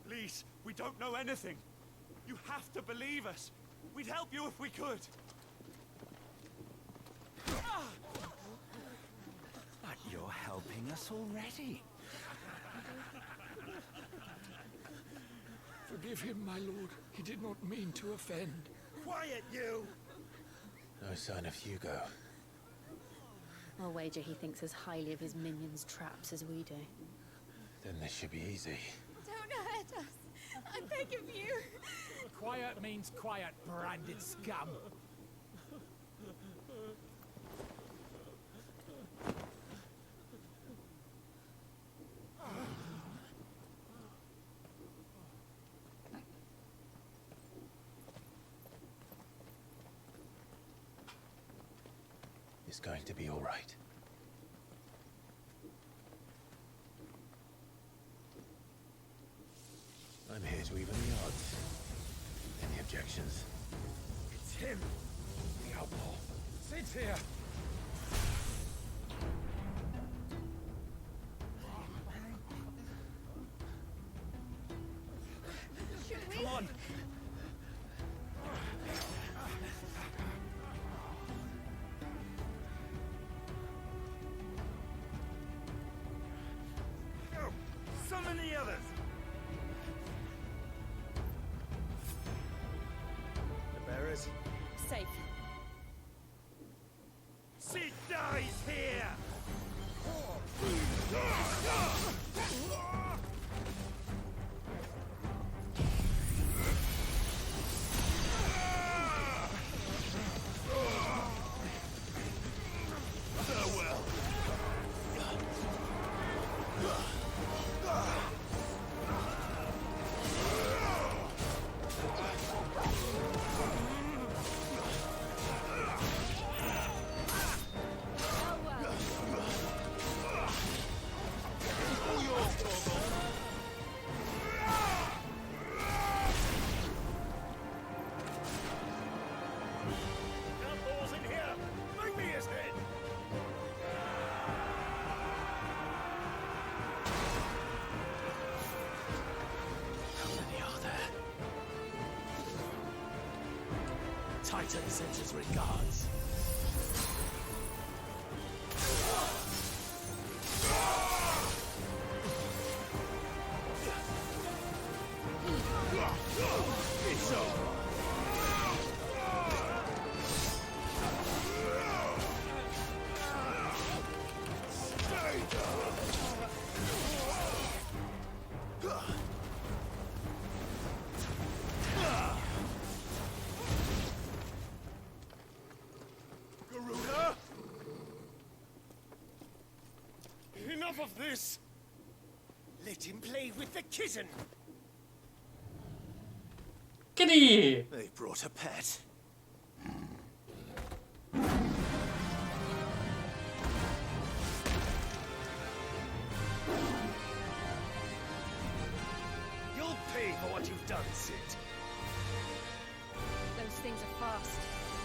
Please, we don't know anything. You have to believe us. We'd help you if we could. But you're helping us already. Forgive him, my lord. He did not mean to offend. Quiet, you! No sign of Hugo. I'll wager he thinks as highly of his minions' traps as we do. Then this should be easy. Don't hurt us. I beg of you. Quiet means quiet, branded scum. It's going to be all right. I'm here to even the odds. Any objections? It's him, the outlaw. Sid's here. Come on. Go! Summon the others! Titan sends his regards. It's over. Garuda? Enough of this! Let him play with the kitten! Kitty! They brought a pet. You'll pay for what you've done, Sid. Those things are fast.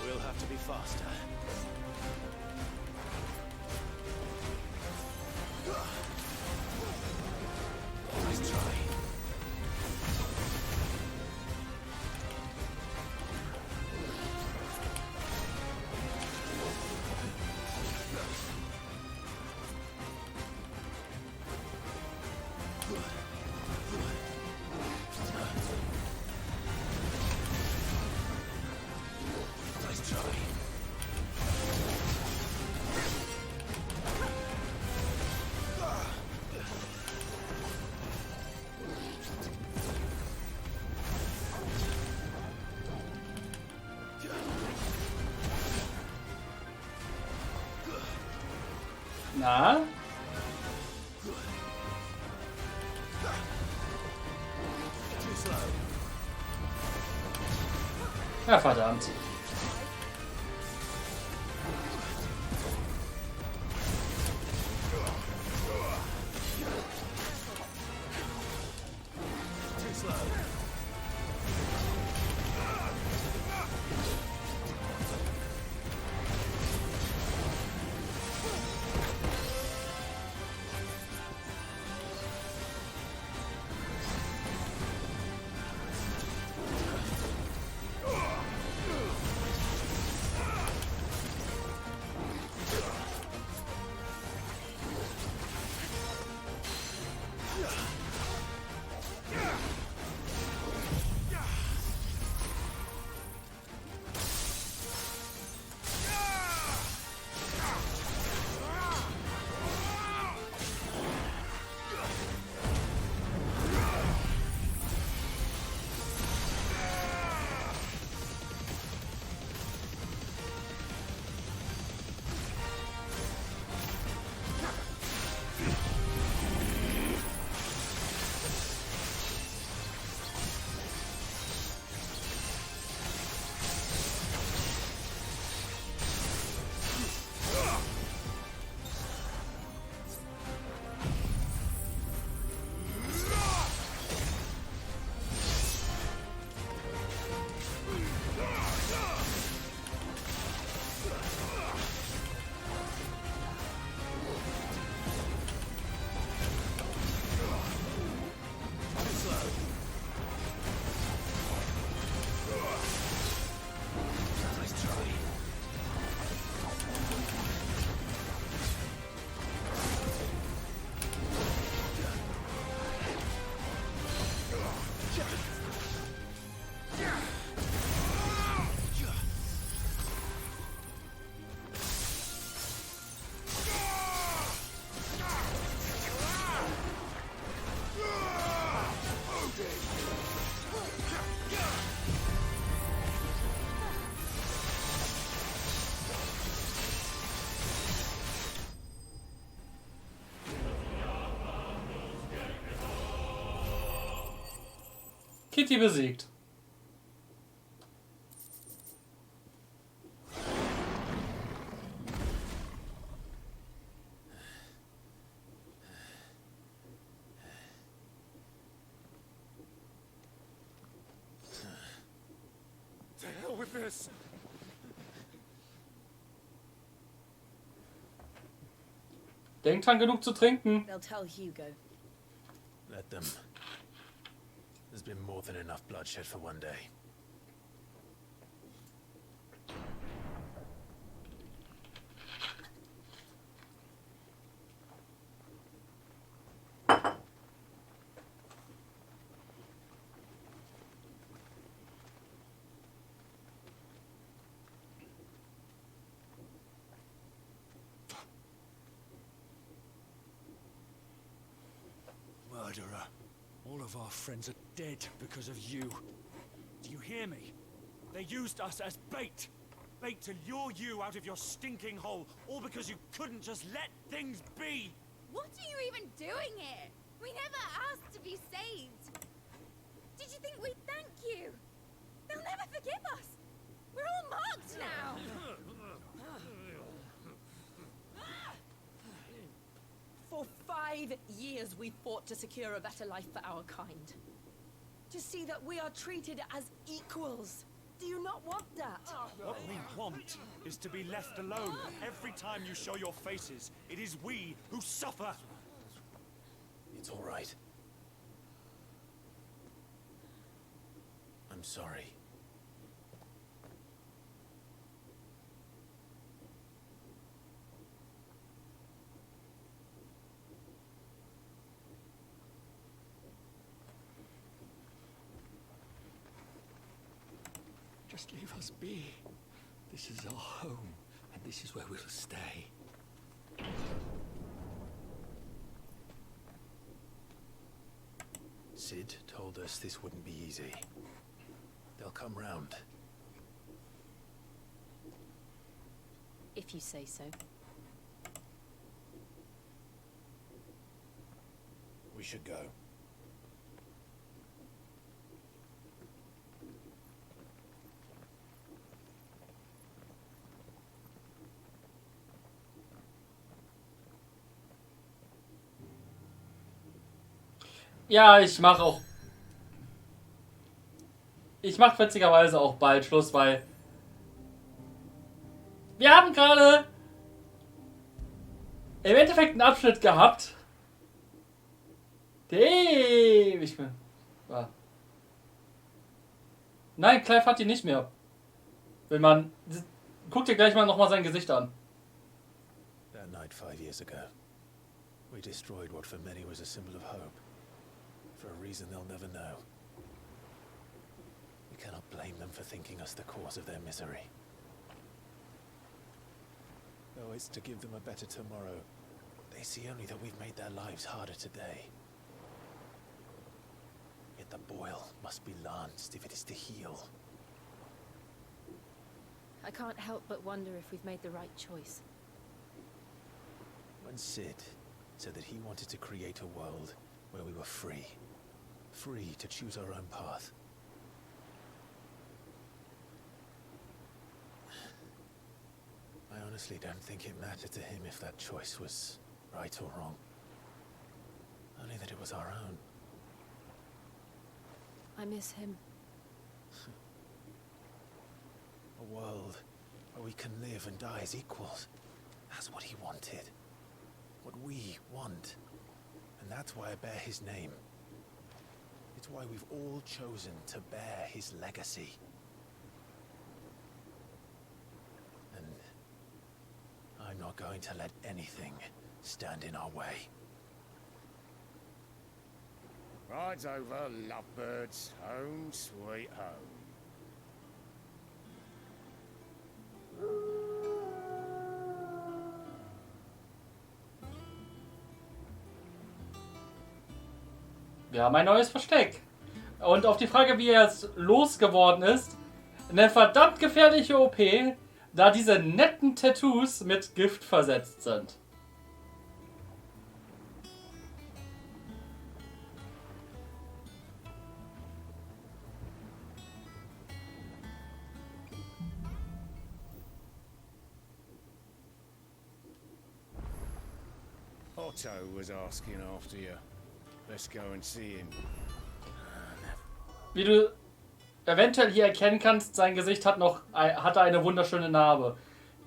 We'll have to be faster. Nice try. Nice try. Na? Too slow. Ja, verdammt. Too slow. Kitty besiegt. To hell with this! Denkt dran, genug zu trinken. They'll tell Hugo. Let them. There's been more than enough bloodshed for one day. of our friends are dead because of you. Do you hear me? They used us as bait. Bait to lure you out of your stinking hole, all because you couldn't just let things be. What are you even doing here? We never asked to be saved. Did you think we'd thank you? They'll never forgive us. We're all marked now. For 5 years we fought to secure a better life for our kind. To see that we are treated as equals. Do you not want that? What we want is to be left alone. Every time you show your faces, it is we who suffer. It's all right. I'm sorry. Just leave us be. This is our home, and this is where we'll stay. Sid told us this wouldn't be easy. They'll come round. If you say so. We should go. Ja, ich mache witzigerweise auch bald Schluss, weil wir haben gerade im Endeffekt einen Abschnitt gehabt, der ewig war. Nein, Clive hat ihn nicht mehr. Wenn man... Guck dir gleich mal nochmal sein Gesicht an. That night 5 years ago, we destroyed what for many was a symbol of hope. For a reason they'll never know. We cannot blame them for thinking us the cause of their misery. Though it's to give them a better tomorrow, they see only that we've made their lives harder today. Yet the boil must be lanced if it is to heal. I can't help but wonder if we've made the right choice. When Sid said that he wanted to create a world where we were free. Free to choose our own path. I honestly don't think it mattered to him if that choice was right or wrong. Only that it was our own. I miss him. A world where we can live and die as equals. That's what he wanted. What we want. And that's why I bear his name. It's why we've all chosen to bear his legacy. And I'm not going to let anything stand in our way. Rides over, lovebirds, home sweet home. Wir haben ein neues Versteck. Und auf die Frage, wie er es losgeworden ist, eine verdammt gefährliche OP, da diese netten Tattoos mit Gift versetzt sind. Otto was asking after you. Let's go and see him. Wie du eventuell hier erkennen kannst, sein Gesicht hatte eine wunderschöne Narbe.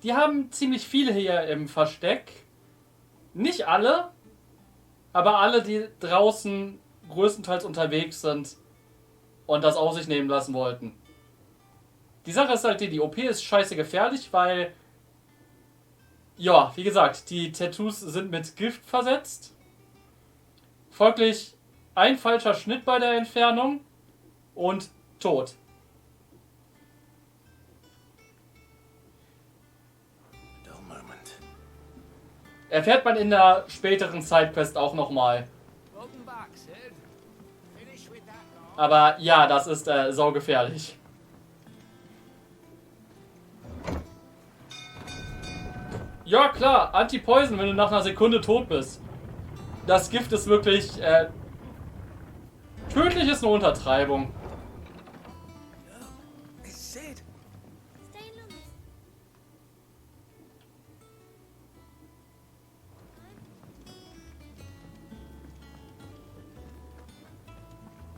Die haben ziemlich viele hier im Versteck. Nicht alle, aber alle, die draußen größtenteils unterwegs sind und das auf sich nehmen lassen wollten. Die Sache ist halt die OP ist scheiße gefährlich, weil, ja, wie gesagt, die Tattoos sind mit Gift versetzt. Folglich ein falscher Schnitt bei der Entfernung und tot. Erfährt man in der späteren Sidequest auch nochmal. Welcome back, Sid. Aber ja, das ist saugefährlich. Ja klar, Anti-Poison, wenn du nach einer Sekunde tot bist. Das Gift ist wirklich... tödlich ist eine Untertreibung.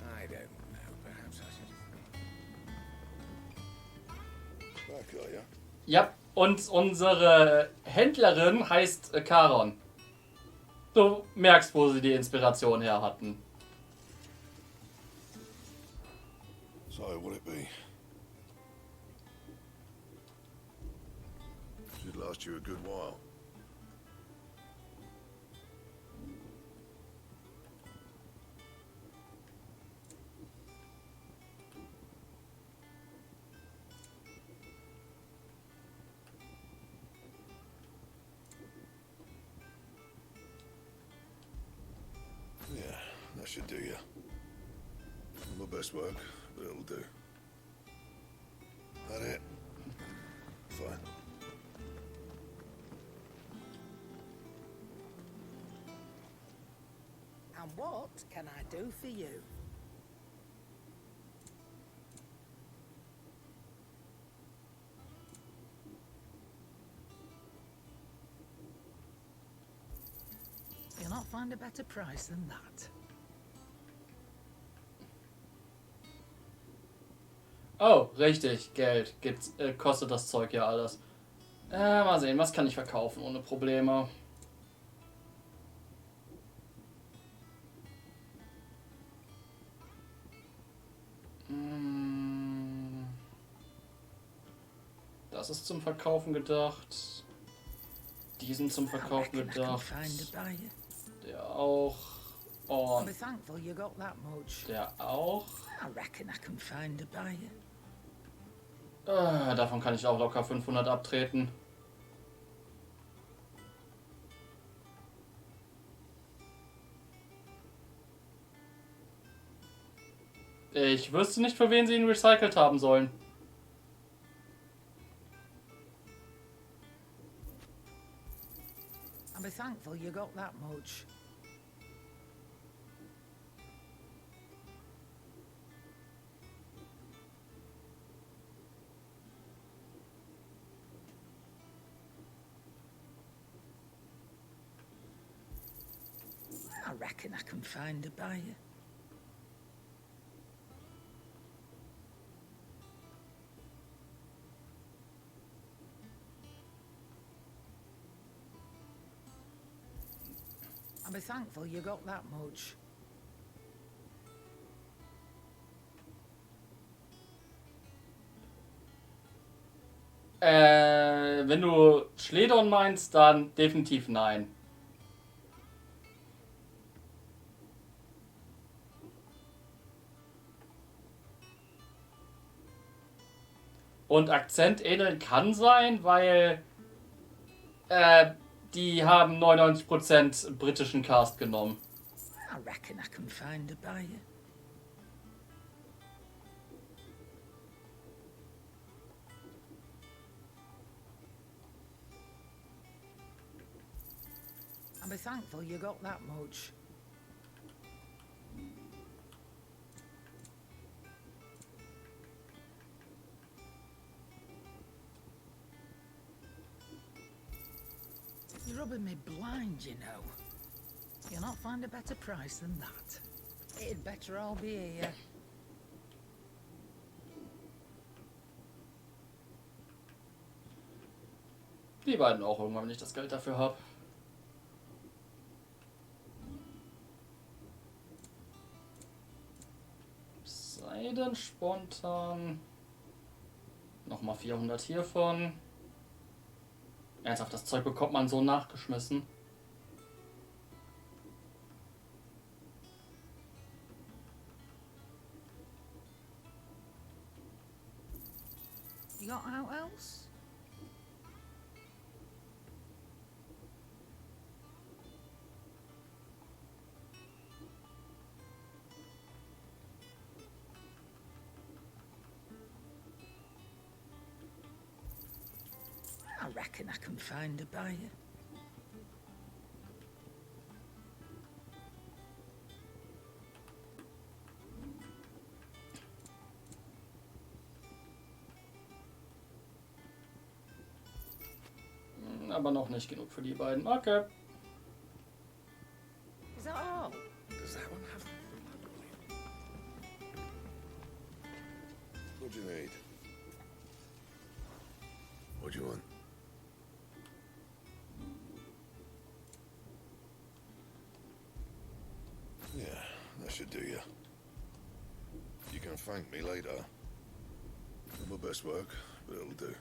I don't know. Perhaps I should. Back, are ya? Ja, und unsere Händlerin heißt Charon. Du merkst, wo sie die Inspiration her hatten. So, will it be? Should last you a good while. Yeah, that should do you. Not my best work, but it'll do. That it? Fine. And what can I do for you? You'll not find a better price than that. Oh, richtig, Geld. Kostet das Zeug ja alles. Mal sehen, was kann ich verkaufen ohne Probleme. Das ist zum Verkaufen gedacht. Die sind zum Verkaufen gedacht. Der auch. Und der auch. Davon kann ich auch locker 500 abtreten. Ich wüsste nicht, für wen sie ihn recycelt haben sollen. I'll be thankful you got that much. I reckon I can find a buyer. I'll be thankful you got that much. Wenn du Schledern meinst, dann definitiv nein. Und Akzent ähneln kann sein, weil die haben 99% britischen Cast genommen. I reckon I can find a buyer. I'll be thankful you got that much. You're rubbing me blind, you know. You'll not find a better price than that. It'd better all be here. Die beiden auch irgendwann, wenn ich das Geld dafür habe. Seiden spontan. Nochmal 400 hiervon. Ernsthaft, das Zeug bekommt man so nachgeschmissen. You got out else? reckon I can find a buyer? Aber noch nicht genug für die beiden. Okay. Is that all? Does that one have... What do you need? What do you want? Yeah, that should do you. You can thank me later. Not my best work, but it'll do.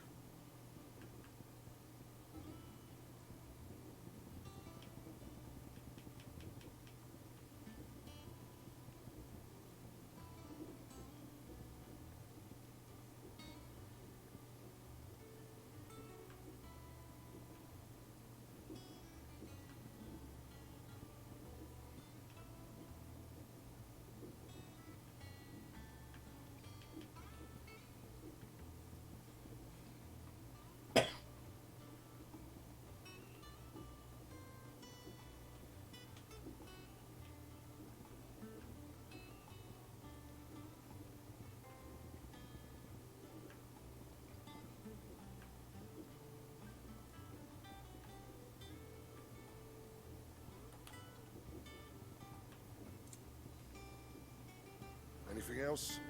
Anything else?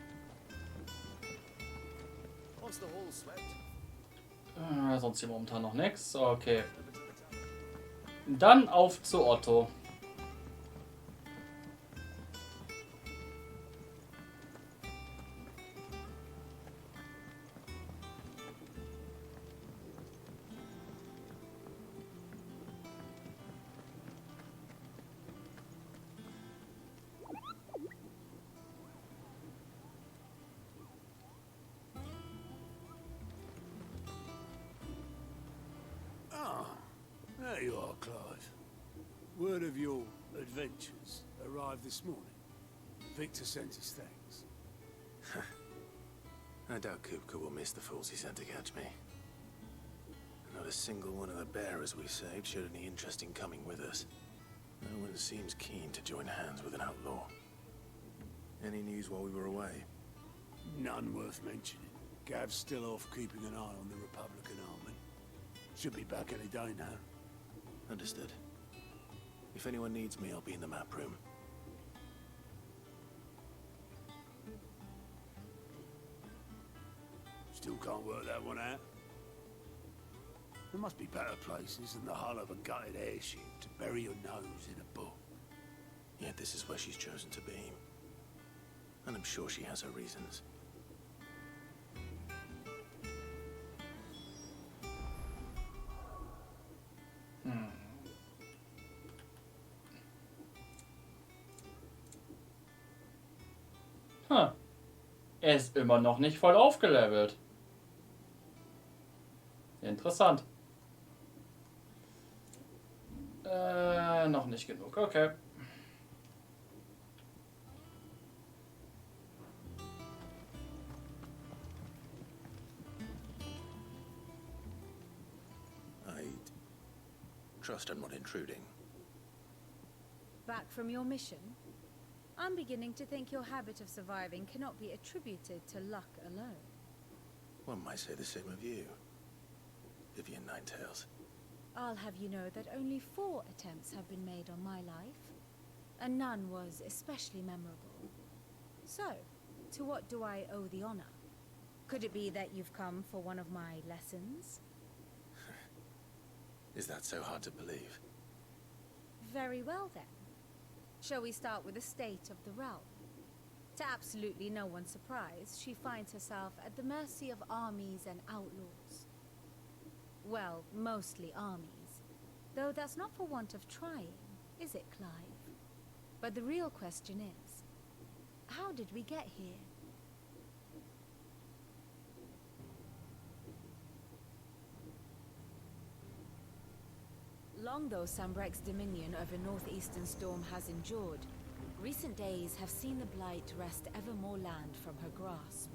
Once the hall's swept. Sonst hier momentan noch nichts. Okay. Dann auf zu Otto. There you are, Clive. Word of your adventures arrived this morning. Victor sent his thanks. I doubt Kupka will miss the fools he sent to catch me. Not a single one of the bearers we saved showed any interest in coming with us. No one seems keen to join hands with an outlaw. Any news while we were away? None worth mentioning. Gav's still off keeping an eye on the Republican army. Should be back any day now. Understood. If anyone needs me, I'll be in the map room. Still can't work that one out. There must be better places than the hull of a gutted airship to bury your nose in a book. Yet this is where she's chosen to be. And I'm sure she has her reasons. Er ist immer noch nicht voll aufgelevelt. Interessant. Noch nicht genug. Okay. I trust I'm not intruding. Back from your mission? I'm beginning to think your habit of surviving cannot be attributed to luck alone. One might say the same of you, Vivian Ninetails. I'll have you know that only 4 attempts have been made on my life, and none was especially memorable. So, to what do I owe the honor? Could it be that you've come for one of my lessons? Is that so hard to believe? Very well then. Shall we start with the state of the realm? To absolutely no one's surprise, she finds herself at the mercy of armies and outlaws. Well, mostly armies. Though that's not for want of trying, is it, Clive? But the real question is, how did we get here? Long though Sambrek's dominion over northeastern Storm has endured, recent days have seen the Blight wrest ever more land from her grasp.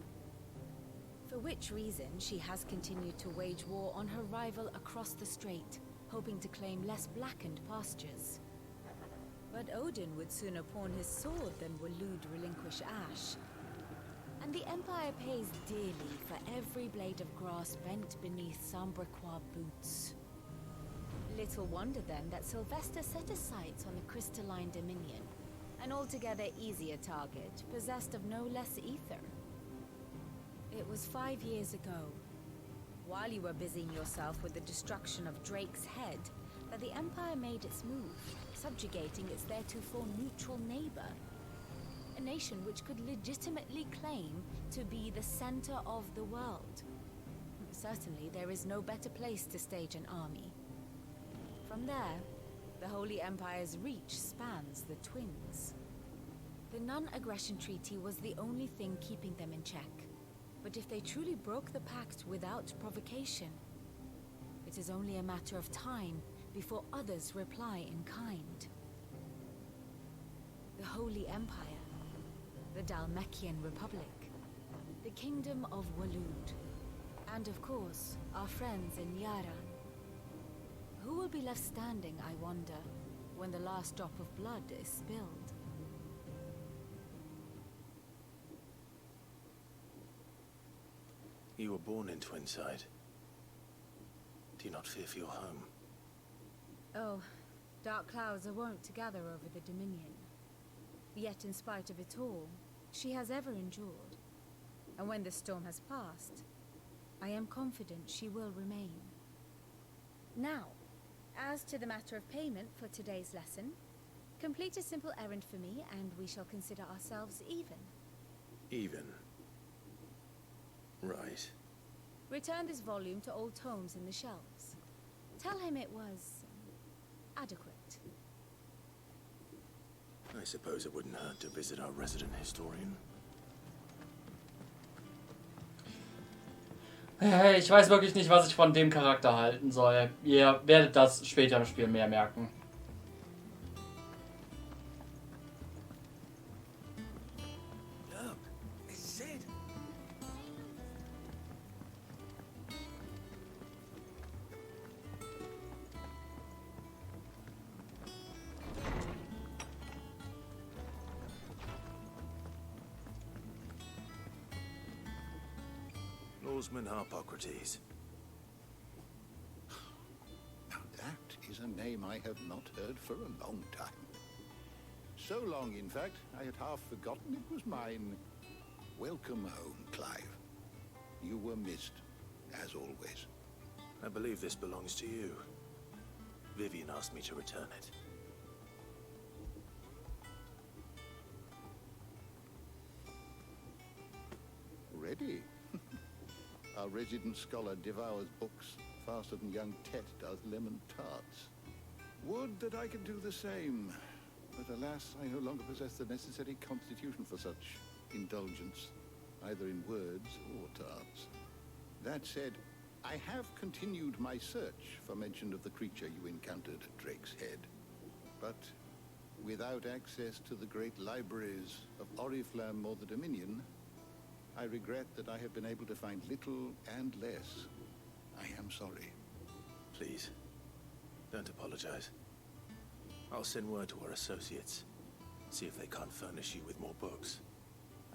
For which reason she has continued to wage war on her rival across the strait, hoping to claim less blackened pastures. But Odin would sooner pawn his sword than Waloed relinquish Ash. And the Empire pays dearly for every blade of grass bent beneath Sambraquois boots. Little wonder then that Sylvester set his sights on the crystalline Dominion, an altogether easier target, possessed of no less ether. It was 5 years ago, while you were busying yourself with the destruction of Drake's head, that the Empire made its move, subjugating its theretofore neutral neighbor. A nation which could legitimately claim to be the center of the world. Certainly, there is no better place to stage an army. From there, the Holy Empire's reach spans the Twins. The non-aggression treaty was the only thing keeping them in check. But if they truly broke the pact without provocation, it is only a matter of time before others reply in kind. The Holy Empire, the Dhalmekian Republic, the Kingdom of Waloed, and of course, our friends in Yaran. Who will be left standing, I wonder, when the last drop of blood is spilled? You were born in Twinside. Do you not fear for your home? Oh, dark clouds are wont to gather over the Dominion. Yet in spite of it all, she has ever endured. And when the storm has passed, I am confident she will remain. Now, as to the matter of payment for today's lesson, complete a simple errand for me and we shall consider ourselves even. Even? Right. Return this volume to old tomes in the shelves. Tell him it was adequate. I suppose it wouldn't hurt to visit our resident historian. Hey, ich weiß wirklich nicht, was ich von dem Charakter halten soll. Ihr werdet das später im Spiel mehr merken. Look, this is it. Norseman Harpocrates. Now that is a name I have not heard for a long time. So long, in fact, I had half forgotten it was mine. Welcome home, Clive. You were missed, as always. I believe this belongs to you. Vivian asked me to return it. Ready? Our resident scholar devours books faster than young Tet does lemon tarts. Would that I could do the same. But alas, I no longer possess the necessary constitution for such indulgence, either in words or tarts. That said, I have continued my search for mention of the creature you encountered at Drake's Head. But without access to the great libraries of Oriflamme or the Dominion, I regret that I have been able to find little and less. I am sorry. Please, don't apologize. I'll send word to our associates. See if they can't furnish you with more books.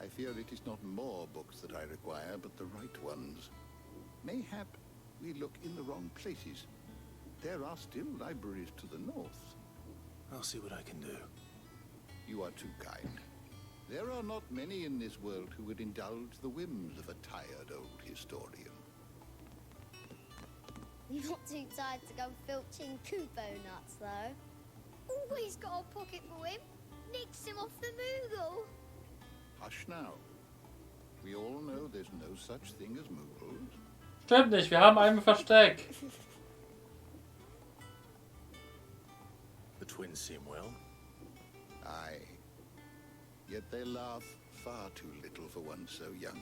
I fear it is not more books that I require, but the right ones. Mayhap we look in the wrong places. There are still libraries to the north. I'll see what I can do. You are too kind. There are not many in this world who would indulge the whims of a tired old historian. You're not too tired to go filching Kupo nuts, though. Always got a pocket for him. Nicks him off the Moogle. Hush now. We all know there's no such thing as Moogles. Stimmt nicht, wir haben einen Versteck. The twins seem well. Aye. Yet they laugh far too little for one so young.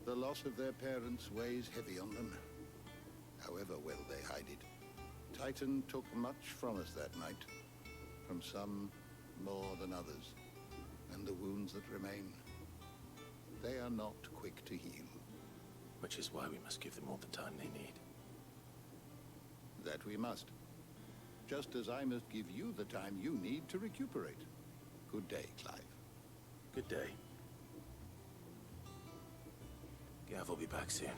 The loss of their parents weighs heavy on them, however well they hide it. Titan took much from us that night, from some more than others, and the wounds that remain, They are not quick to heal. Which is why we must give them all the time they need. That we must. Just as I must give you the time you need to recuperate. Good day, Clive. Good day. Gav will be back soon.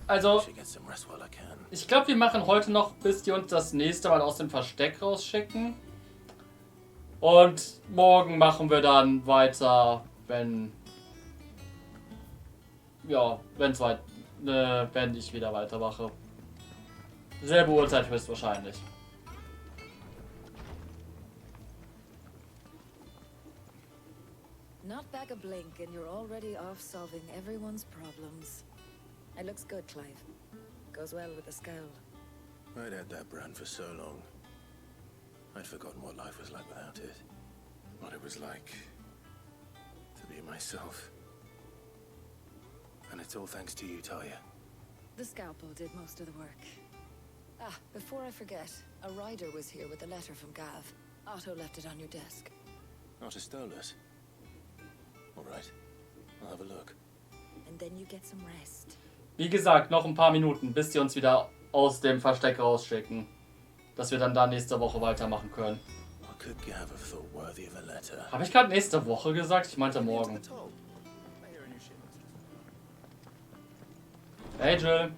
Also, Get some rest while I can. ich glaube, wir machen heute noch, bis die uns das nächste Mal aus dem Versteck rausschicken. Und morgen machen wir dann weiter, wenn ich wieder weitermache. Selbe Uhrzeit höchstwahrscheinlich. Not back a blink and you're already off solving everyone's problems. It looks good, Clive. Goes well with the scowl. I'd had that brand for so long. I'd forgotten what life was like without it. What it was like to be myself. And it's all thanks to you, Talia. The scalpel did most of the work. Ah, before I forget, a rider was here with a letter from Gav. Otto left it on your desk. Otto stole us. All right, I'll have a look. And then you get some rest. Wie gesagt, noch ein paar Minuten, bis die uns wieder aus dem Versteck rausschicken. Dass wir dann da nächste Woche weitermachen können. Habe ich gerade nächste Woche gesagt? Ich meinte morgen. Hey Jill.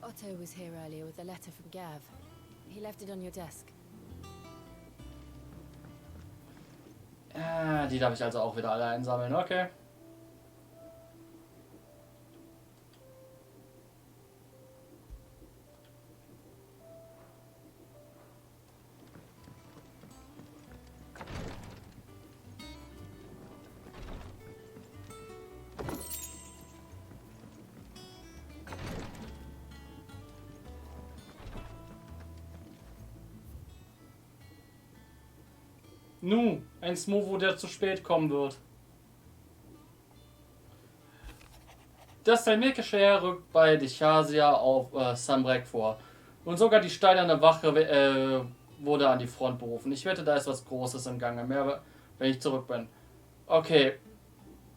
Otto was here earlier with a letter from Gav. He left it on your desk. Die darf ich also auch wieder alle einsammeln, okay. Ein Smovo, der zu spät kommen wird. Das Talmekische Heer rückt bei Dichasia auf Sambrek vor. Und sogar die steinerne Wache wurde an die Front berufen. Ich wette, da ist was Großes im Gange. Mehr, wenn ich zurück bin. Okay.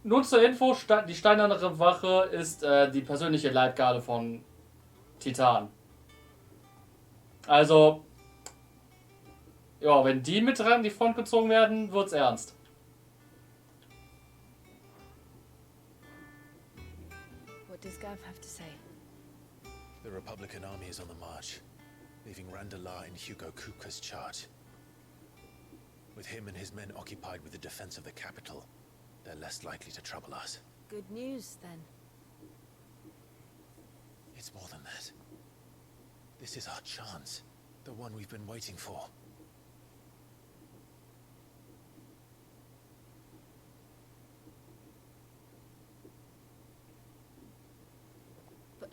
Nur zur Info, die steinerne Wache ist die persönliche Leibgarde von Titan. Also... Ja, wenn die mit an die Front gezogen werden, wird's ernst. What does Gav have to say? The Republican army is on the march, leaving Randalar in Hugo Kupka's charge. With him and his men occupied with the defense of the capital, they're less likely to trouble us. Good news, then. It's more than that. This is our chance, the one we've been waiting for.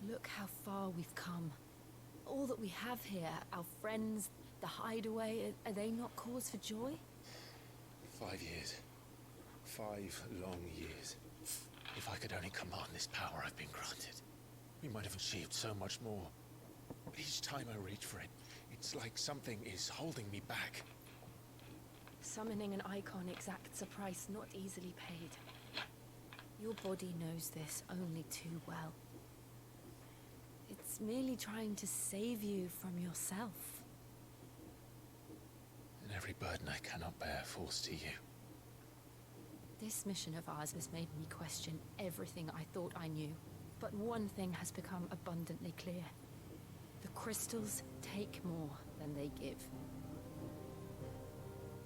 Look how far we've come. All that we have here, our friends, the hideaway, are they not cause for joy? 5 years. 5 long years. If I could only command this power I've been granted, we might have achieved so much more. But each time I reach for it, it's like something is holding me back. Summoning an icon exacts a price not easily paid. Your body knows this only too well. It's merely trying to save you from yourself. And every burden I cannot bear falls to you. This mission of ours has made me question everything I thought I knew. But one thing has become abundantly clear. The crystals take more than they give.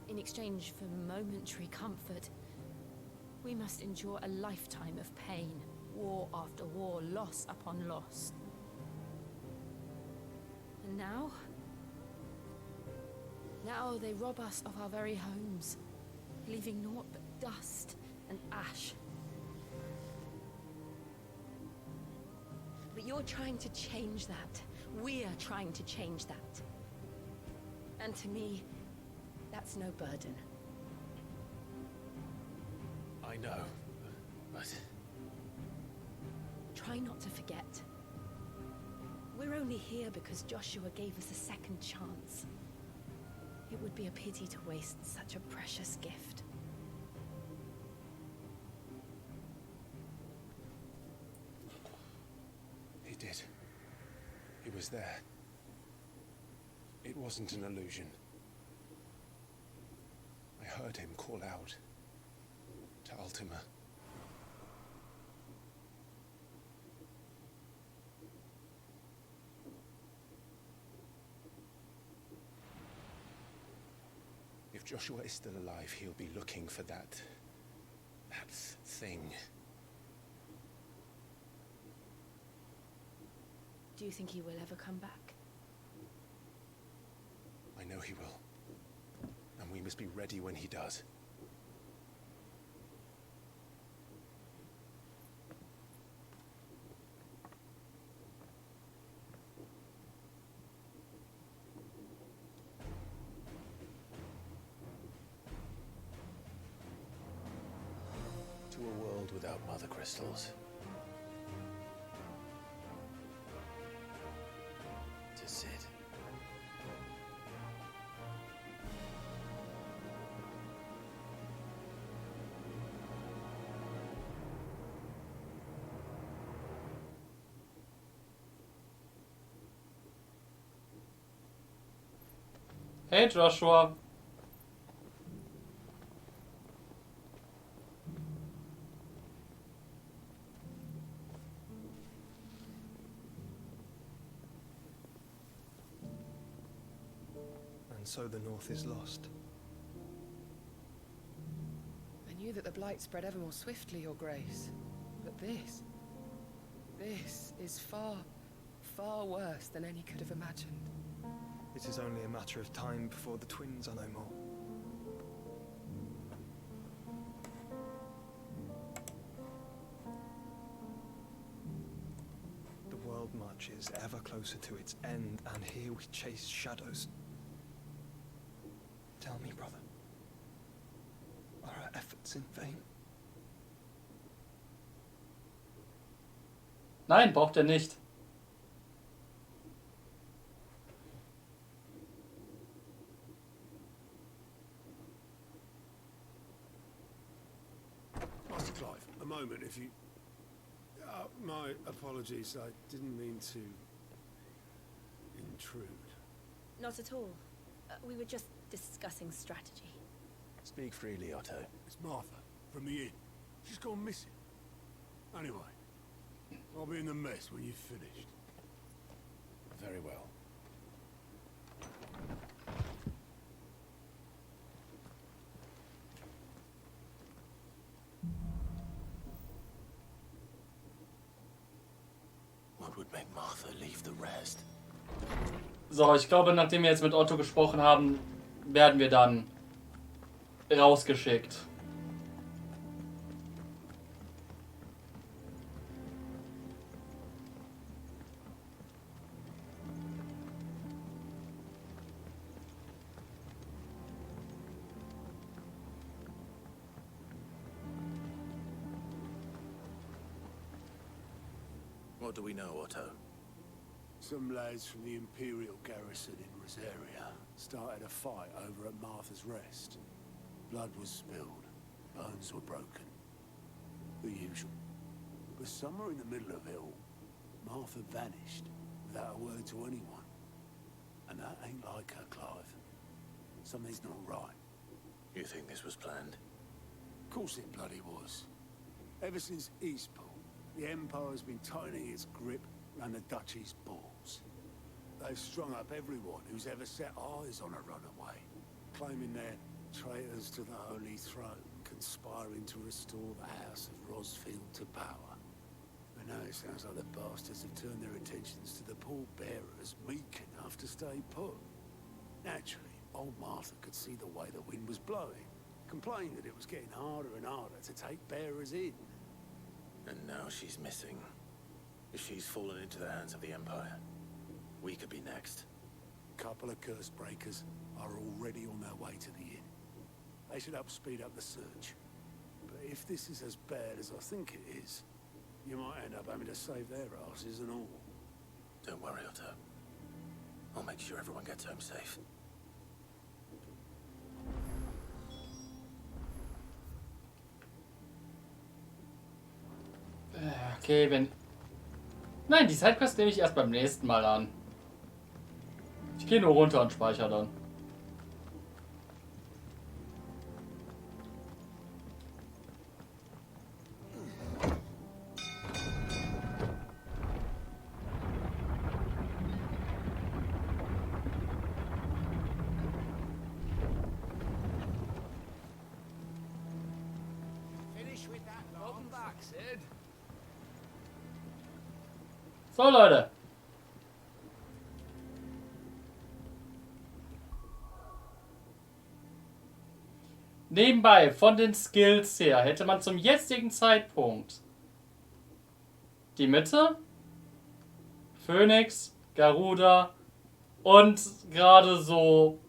In exchange for momentary comfort, we must endure a lifetime of pain, war after war, loss upon loss. And now they rob us of our very homes, leaving naught but dust and ash. But you're trying to change that. We're trying to change that. And to me, that's no burden. I know, but... Try not to forget. We're only here because Joshua gave us a second chance. It would be a pity to waste such a precious gift. was there. It wasn't an illusion. I heard him call out to Ultima. If Joshua is still alive, he'll be looking for that thing. Do you think he will ever come back? I know he will. And we must be ready when he does. To a world without mother crystals. To Sid. Hey Joshua. And so the North is lost. I knew that the Blight spread ever more swiftly, Your Grace. But this is far, far worse than any could have imagined. It is only a matter of time before the twins are no more. The world marches ever closer to its end, and here we chase shadows. Tell me, brother, are our efforts in vain? Nein, braucht er nicht. Master Clive, a moment, if you... my apologies, I didn't mean to... intrude. Not at all. We were just discussing strategy. Speak freely, Otto. It's Martha, from the inn. She's gone missing. Anyway, I'll be in the mess when you've finished. Very well. What would make Martha leave the rest? So, ich glaube, nachdem wir jetzt mit Otto gesprochen haben, werden wir dann rausgeschickt. What do we know, Otto? Some lads from the Imperial garrison in Rosaria started a fight over at Martha's Rest. Blood was spilled, bones were broken. The usual. But somewhere in the middle of it all, Martha vanished without a word to anyone. And that ain't like her, Clive. Something's not right. You think this was planned? Of course it bloody was. Ever since Eastport, the Empire's been tightening its grip around the Duchy's balls. They've strung up everyone who's ever set eyes on a runaway, claiming they're traitors to the Holy Throne, conspiring to restore the House of Rosfield to power. And now it sounds like the bastards have turned their attentions to the pallbearers meek enough to stay put. Naturally, old Martha could see the way the wind was blowing, complained that it was getting harder and harder to take bearers in. And now she's missing. If she's fallen into the hands of the Empire, we could be next. A couple of curse breakers are already on their way to the inn. They should help speed up the search. But if this is as bad as I think it is, you might end up having to save their asses and all. Don't worry, Otto. I'll make sure everyone gets home safe. Okay, wenn... Nein, die Sidequest nehme ich erst beim nächsten Mal an. Ich gehe nur runter und speichere dann. So, Leute. Nebenbei, von den Skills her, hätte man zum jetzigen Zeitpunkt die Mitte, Phönix, Garuda und gerade so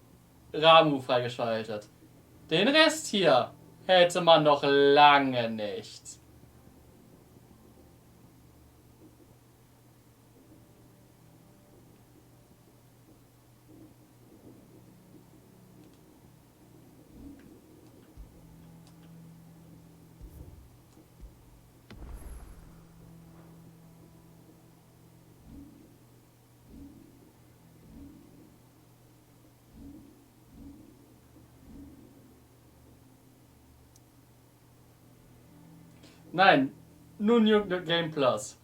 Ramu freigeschaltet. Den Rest hier hätte man noch lange nicht. Nein, nur New Game Plus.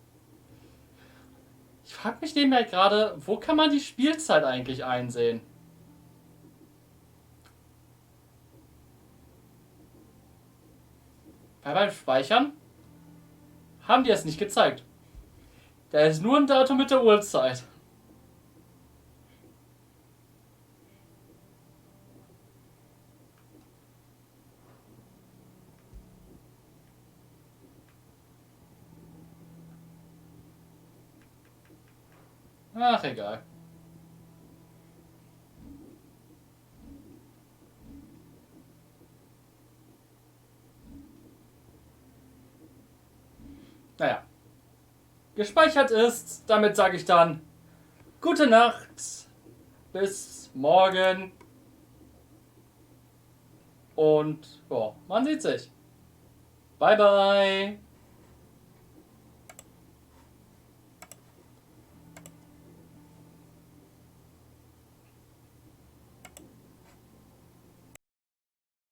Ich frage mich nebenbei gerade, wo kann man die Spielzeit eigentlich einsehen? Weil beim Speichern haben die es nicht gezeigt. Da ist nur ein Datum mit der Uhrzeit. Ach, egal. Naja. Gespeichert ist, damit sage ich dann gute Nacht, bis morgen und ja, man sieht sich. Bye bye.